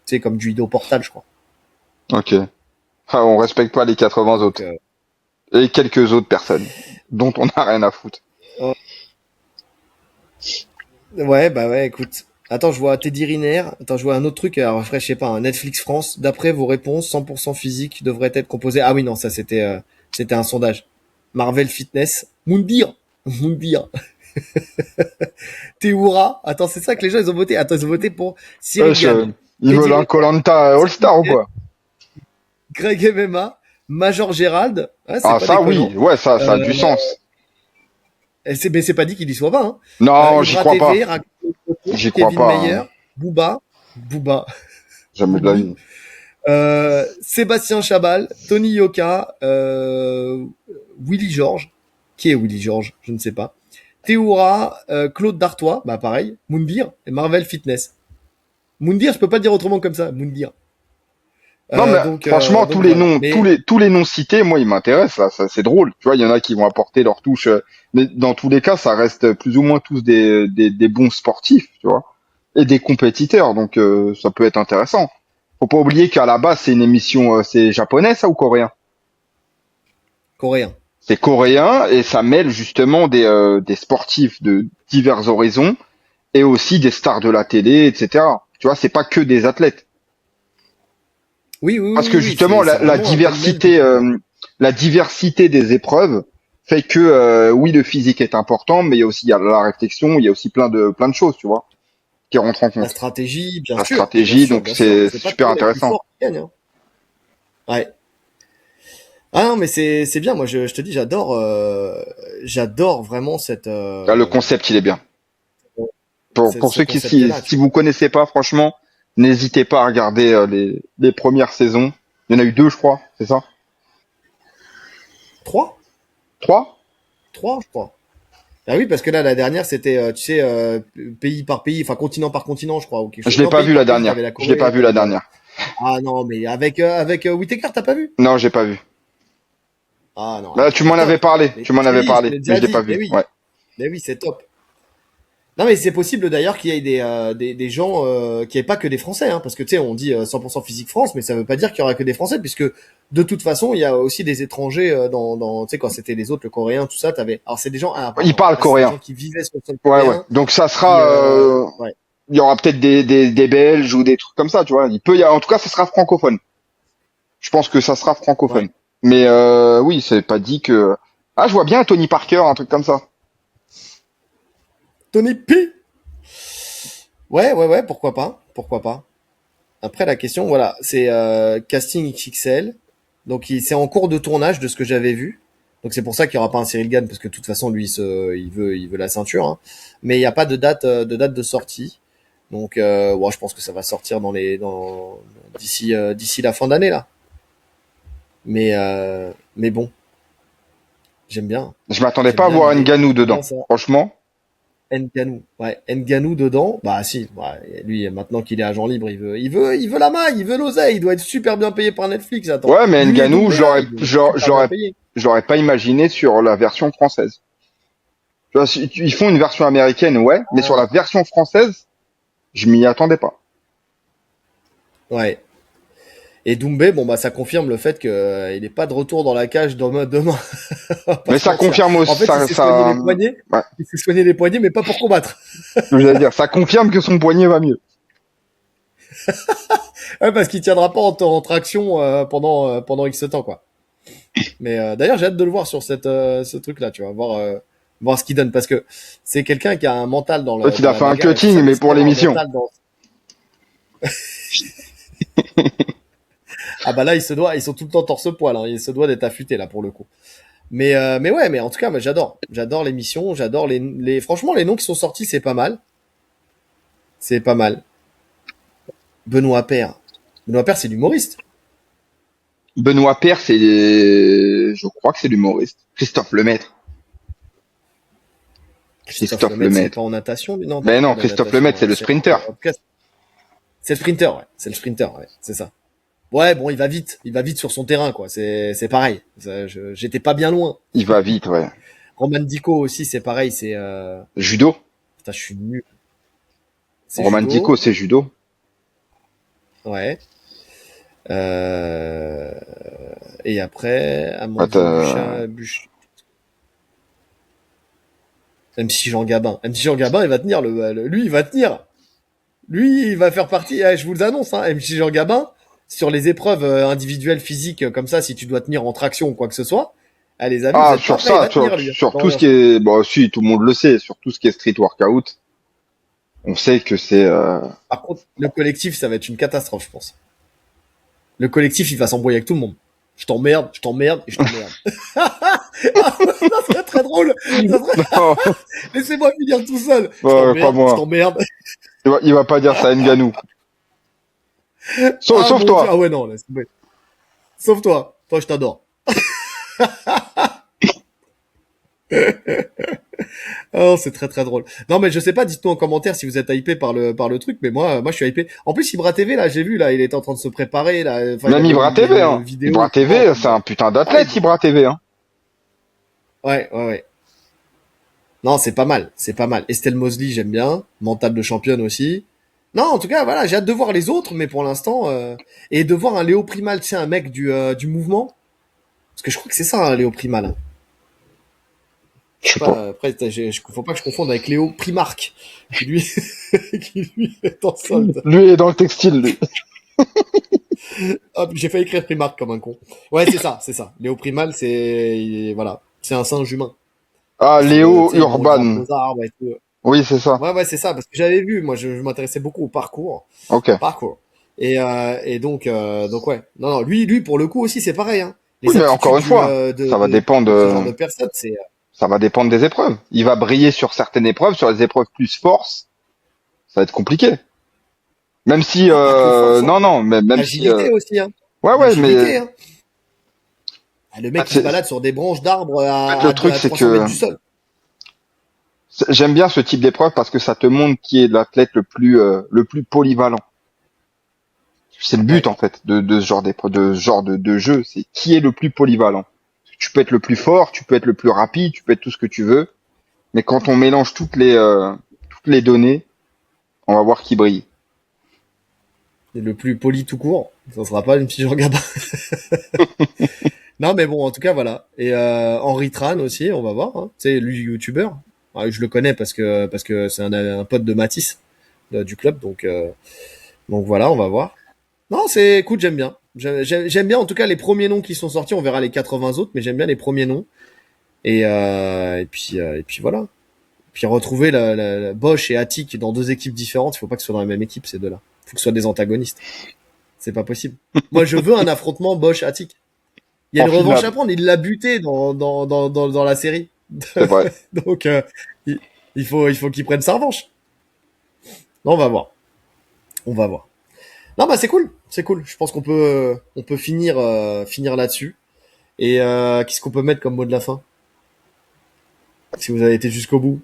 sais comme du vidéo portal, je crois. Ok. Ah, on respecte pas les 80 Donc autres. Et quelques autres personnes. Dont on a rien à foutre. oh, ouais, bah ouais, écoute. Attends, je vois Teddy Riner. Attends, je vois un autre truc. Alors, après, je sais pas, un Netflix France. D'après vos réponses, 100% physique devrait être composé. Ah oui, non, ça c'était un sondage. Marvel Fitness. Moundir. Moundir. Théoura. Attends, c'est ça que les gens ils ont voté. Attends, ils ont voté pour Ouais, Cyril Gann, ils Teddy veulent un Riner, koh All-Star ou quoi? Greg MMA, Major Gérald. Ouais, c'est Ah, pas ça oui. déconnant. Ouais, ça a Euh, du sens. mais c'est pas dit qu'il y soit pas. Hein. Non, j'y Ibra crois pas. TV, J'y crois Kevin pas, hein. Meyer, Booba, Jamais de la Booby, vie. Sébastien Chabal, Tony Yoka, Willy Georges. Qui est Willy Georges? Je ne sais pas. Théoura, Claude Dartois, bah pareil, Moundir et Marvel Fitness. Moundir, je peux pas le dire autrement comme ça, Moundir. Non, mais franchement, Donc voilà. Mais tous les noms cités, moi, ils m'intéressent, là. Ça, c'est drôle. Tu vois, il y en a qui vont apporter leur touche. Mais dans tous les cas, ça reste plus ou moins tous des bons sportifs, tu vois. Et des compétiteurs. Donc, ça peut être intéressant. Faut pas oublier qu'à la base, c'est une émission, c'est japonais, ça, ou coréen? coréen. C'est coréen et ça mêle justement des sportifs de divers horizons et aussi des stars de la télé, etc. Tu vois, c'est pas que des athlètes. Parce que Oui, justement, c'est vraiment un pêle-mêle de tout. la diversité des épreuves fait que oui, le physique est important, mais il y a la réflexion, il y a aussi plein de choses, tu vois, qui rentrent en La compte. stratégie, La stratégie, donc bien sûr. c'est C'est pas super toujours les plus intéressant. forts qui gagnent. Hein. Ouais. Ah non, mais c'est bien. Moi, je te dis, j'adore vraiment Là, le concept, il est bien. Pour ce ceux qui, concept-là. si vous connaissez pas, franchement, n'hésitez pas à regarder les premières saisons. Il y en a eu deux, je crois, c'est ça? Trois, Trois? trois, je crois. Ah oui, parce que là, la dernière, c'était, tu sais, pays par pays, enfin continent par continent, je crois, ou quelque Je chose. l'ai Non, pas pays vu la par pays. dernière. T'avais la Je l'ai pas Corée, vu la t'avais. dernière. Ah non, mais avec Whittaker, t'as pas vu? Non, j'ai pas vu. Ah non, Là, tu elle m'en est avais top. parlé. Mais Tu m'en je te avais dis, je te parlé, l'ai mais déjà je l'ai pas dit. vu. Ouais. Mais oui, c'est top. Non, mais c'est possible d'ailleurs qu'il y ait des gens, qu'il n'y ait pas que des Français, hein, parce que tu sais, on dit 100% physique France, mais ça veut pas dire qu'il y aura que des Français, puisque de toute façon, il y a aussi des étrangers tu sais, quand c'était les autres, le coréen, tout ça, t'avais. Alors c'est des gens, Il pardon, parle là, c'est des coréen. gens qui vivaient sur le sol Ouais, ouais. coréen, Donc ça qui, sera, ouais, il y aura peut-être des Belges ou des trucs comme ça, tu vois. En tout cas, ça sera francophone. Je pense que ça sera francophone. ouais. Mais oui, c'est pas dit que. Ah, je vois bien Tony Parker, un truc comme ça. Tony P. Ouais, pourquoi pas. Après la question, voilà, c'est casting XXL, donc c'est en cours de tournage de ce que j'avais vu. Donc c'est pour ça qu'il y aura pas un Cyril Gann parce que de toute façon lui il veut la ceinture, hein. Mais il n'y a pas de sortie. Donc ouais, je pense que ça va sortir d'ici la fin d'année là. Mais bon, j'aime bien. Je m'attendais J'aime pas à bien voir l'idée. Ngannou J'aime bien dedans. ça. Franchement, Ngannou, ouais, Ngannou dedans, bah si, ouais, lui maintenant qu'il est agent libre, il veut la maille, il veut l'oseille, il doit être super bien payé par Netflix. Attends, ouais, mais lui et Ngannou, Doumbé là, ils doivent être super bien payés. j'aurais pas imaginé sur la version française. Tu vois, ils font une version américaine, ouais, mais sur la Ah, version française, je m'y attendais pas. ouais. Et Doumbé, bon bah ça confirme le fait que il est pas de retour dans la cage demain. On va pas Mais se ça mentir. confirme En aussi, fait, ouais, il s'est soigné les poignets, mais pas pour combattre. je veux dire, ça confirme que son poignet va mieux. Ouais, parce qu'il tiendra pas en traction pendant X temps quoi. Mais d'ailleurs, j'ai hâte de le voir sur ce truc-là, tu vois, voir ce qu'il donne, parce que c'est quelqu'un qui a un mental L'autre, il dans a la fait un bagarre, et c'est cutting, ça, mais parce qu'il pour a un l'émission. mental dans. Ah bah là, ils sont tout le temps torse-poil, hein, il se doit d'être affûté là pour le coup. Mais ouais, mais en tout cas, moi, j'adore l'émission, j'adore franchement, les noms qui sont sortis, c'est pas mal. Benoît Paire, Benoît Paire, c'est l'humoriste. Benoît Paire, je crois que c'est l'humoriste. Christophe Lemaître. Christophe Christophe Lemaitre, c'est pas Lemaître. en natation, lui, non, Ben c'est non, pas la Christophe natation, Lemaître, c'est le sprinter. en tout cas, c'est le sprinter, ouais, c'est le sprinter, ouais, c'est ça. Ouais, bon, il va vite sur son terrain, quoi. C'est pareil. J'étais pas bien loin. Il va vite, ouais. Roman Dico aussi, c'est pareil. Judo. Putain, je suis nul. C'est Roman Dico, judo, c'est judo. ouais. Euh... Et après, Amandine Attends, MC Jean Gabin. MC Jean Gabin, il va tenir lui, il va tenir. Lui, il va faire partie. Je vous annonce, hein, MC Jean Gabin sur les épreuves individuelles physiques comme ça, si tu dois tenir en traction ou quoi que ce soit. Ah, les amis, vous ah, êtes pas sur prêts, il ça, va tenir lui. sur tout ce Non, qui est, bon, si, tout le monde le sait, sur tout ce qui est street workout, on sait que c'est, par contre, le collectif, ça va être une catastrophe, je pense. Le collectif, il va s'embrouiller avec tout le monde. Je t'emmerde et je t'emmerde. Ça serait très drôle. Ça serait... non, Laissez-moi finir tout seul. pas Je moi. t'emmerde. Il va pas dire ça à Ngannou. Ah Sauf mon dieu. toi. Ah ouais, non, laisse tomber. Sauf toi. Toi, je t'adore. Oh, c'est très très drôle. Non, mais je sais pas, dites-nous en commentaire si vous êtes hypé par le truc, mais moi je suis hypé. En plus, Ibra TV, là, j'ai vu, là, il était en train de se préparer, là. Enfin, Même Ibra il y avait TV, une hein. vidéo. Ibra TV, c'est un putain Ah, d'athlète, Ibra TV, hein. ouais. Non, c'est pas mal, c'est pas mal. Estelle Mosley, j'aime bien. Mental de championne aussi. Non, en tout cas, voilà, j'ai hâte de voir les autres, mais pour l'instant, et de voir un Léo Primal, tu sais, un mec du mouvement. Parce que je crois que c'est ça, un Léo Primal, hein. Je sais pas. Pas, après, faut pas que je confonde avec Léo Primark, qui lui, qui lui est en solde. Lui est dans le textile, lui. Hop, j'ai failli écrire Primark comme un con. Ouais, c'est ça. Léo Primal, voilà, c'est un singe humain. Ah, Tu Léo sais, il grimpe Urban. aux arbres et tout. Oui, c'est ça. Ouais, c'est ça, parce que j'avais vu, moi, je m'intéressais beaucoup au parcours. Ok. Parcours. Et donc ouais. Non, lui, pour le coup aussi, c'est pareil, hein. Oui, Les mais encore aptitudes une fois, ça va dépendre, de ce genre de personne, ça va dépendre des épreuves. Il va briller sur certaines épreuves, sur les épreuves plus force, ça va être compliqué. Même si, pas que force, hein. non, mais même si, Agilité aussi, hein. ouais, mais Agilité, hein. Ah, le en mec qui se balade sur des branches d'arbres fait, le truc, à c'est 300 que mètres du sol. j'aime bien ce type d'épreuve parce que ça te montre qui est l'athlète le plus polyvalent. C'est le but, Ouais. en fait, de ce genre d'épreuve, de ce genre de jeu, c'est qui est le plus polyvalent. Tu peux être le plus fort, tu peux être le plus rapide, tu peux être tout ce que tu veux, mais quand on mélange toutes les données, on va voir qui brille. Et le plus poli tout court, ça sera pas une petite Jean Gabin. Non, mais bon, en tout cas, voilà. Et Henri Tran aussi, on va voir. Hein. Tu sais, lui, youtubeur. Ah, je le connais parce que c'est un pote de Matisse du club, donc voilà, on va voir. Non, c'est écoute, j'aime bien. J'aime bien en tout cas les premiers noms qui sont sortis. On verra les 80 autres, mais j'aime bien les premiers noms. Et puis voilà. Puis retrouver la Bosch et Attic dans deux équipes différentes. Il faut pas que ce soit dans la même équipe ces deux-là. Il faut que ce soit des antagonistes. C'est pas possible. Moi, je veux un affrontement Bosch-Attic. Il y a En une revanche finale, à prendre. Il l'a buté dans la série. c'est vrai. Donc il, il faut qu'il prenne sa revanche. Non, on va voir. On va voir. Non, bah c'est cool. C'est cool. Je pense qu'on peut finir là-dessus. Et qu'est-ce qu'on peut mettre comme mot de la fin? Si vous avez été jusqu'au bout.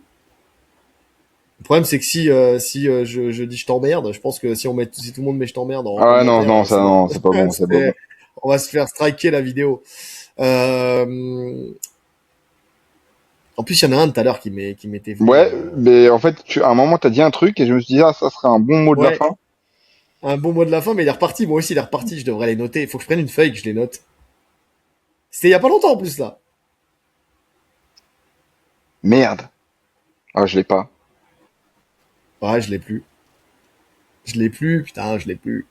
Le problème, c'est que si je dis je t'emmerde, je pense que si tout le monde met je t'emmerde en Ah ouais, non, commentaire, non, ça, non, c'est pas bon, c'est pas bon. on va se faire striker la vidéo. Euh, En plus, il y en a un tout à l'heure qui m'était venu. Ouais, mais en fait, à un moment, t'as dit un truc et je me suis dit, ah, ça serait un bon mot de la Ouais, fin. un bon mot de la fin, mais il est reparti. Moi aussi, il est reparti. Je devrais les noter. Il faut que je prenne une feuille que je les note. C'était il y a pas longtemps en plus là. Merde. Ah, je l'ai pas. Ouais, je l'ai plus. Je l'ai plus. Putain, je l'ai plus.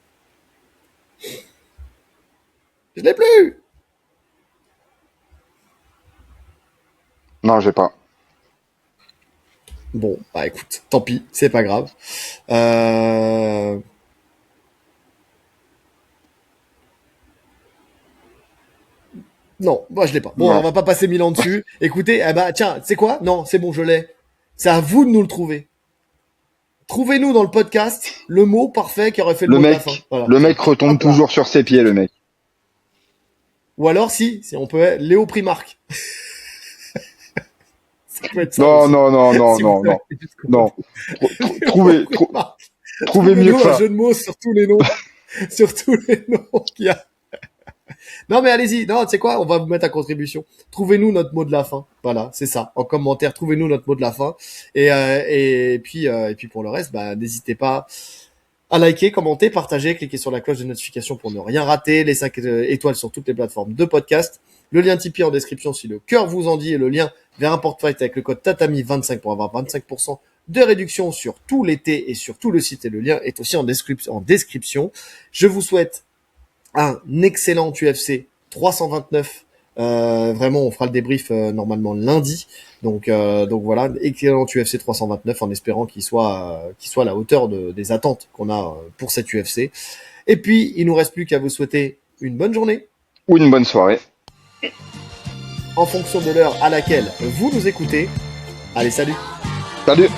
Je l'ai plus. Non, j'ai pas. Bon, bah écoute, tant pis, c'est pas grave. Euh... Non, moi je l'ai pas. Bon, on Non. va pas passer 1000 ans dessus. Écoutez, eh bah tiens, c'est quoi? Non, c'est bon, je l'ai. C'est à vous de nous le trouver. Trouvez-nous dans le podcast le mot parfait qui aurait fait le mot de la fin. Voilà. Le mec retombe Hop là. toujours sur ses pieds, le mec. Ou alors si on peut, Léo Primark. Ça peut être ça Non, aussi. non, non, non, Si vous non, avez non, été jusqu'au bout. non. Léo Trouvez, Primark. trouvez mieux Trouvez-nous que un ça. jeu de mots sur tous les noms, sur tous les noms qu'il y a. Non mais allez-y, non, tu sais quoi, on va vous mettre à contribution. Trouvez-nous notre mot de la fin. Voilà, c'est ça. En commentaire, trouvez-nous notre mot de la fin. Et puis pour le reste, bah n'hésitez pas à liker, commenter, partager, cliquer sur la cloche de notification pour ne rien rater, les 5 étoiles sur toutes les plateformes de podcast, le lien Tipeee en description si le cœur vous en dit et le lien vers un porte-fight avec le code TATAMI25 pour avoir 25% de réduction sur tout l'été et sur tout le site et le lien est aussi en description. Je vous souhaite un excellent UFC 329. Vraiment, on fera le débrief normalement lundi. Donc voilà, excellent UFC 329 en espérant qu'il soit à la hauteur des attentes qu'on a pour cet UFC. Et puis, il nous reste plus qu'à vous souhaiter une bonne journée Ou une bonne soirée. en fonction de l'heure à laquelle vous nous écoutez. Allez, salut! Salut!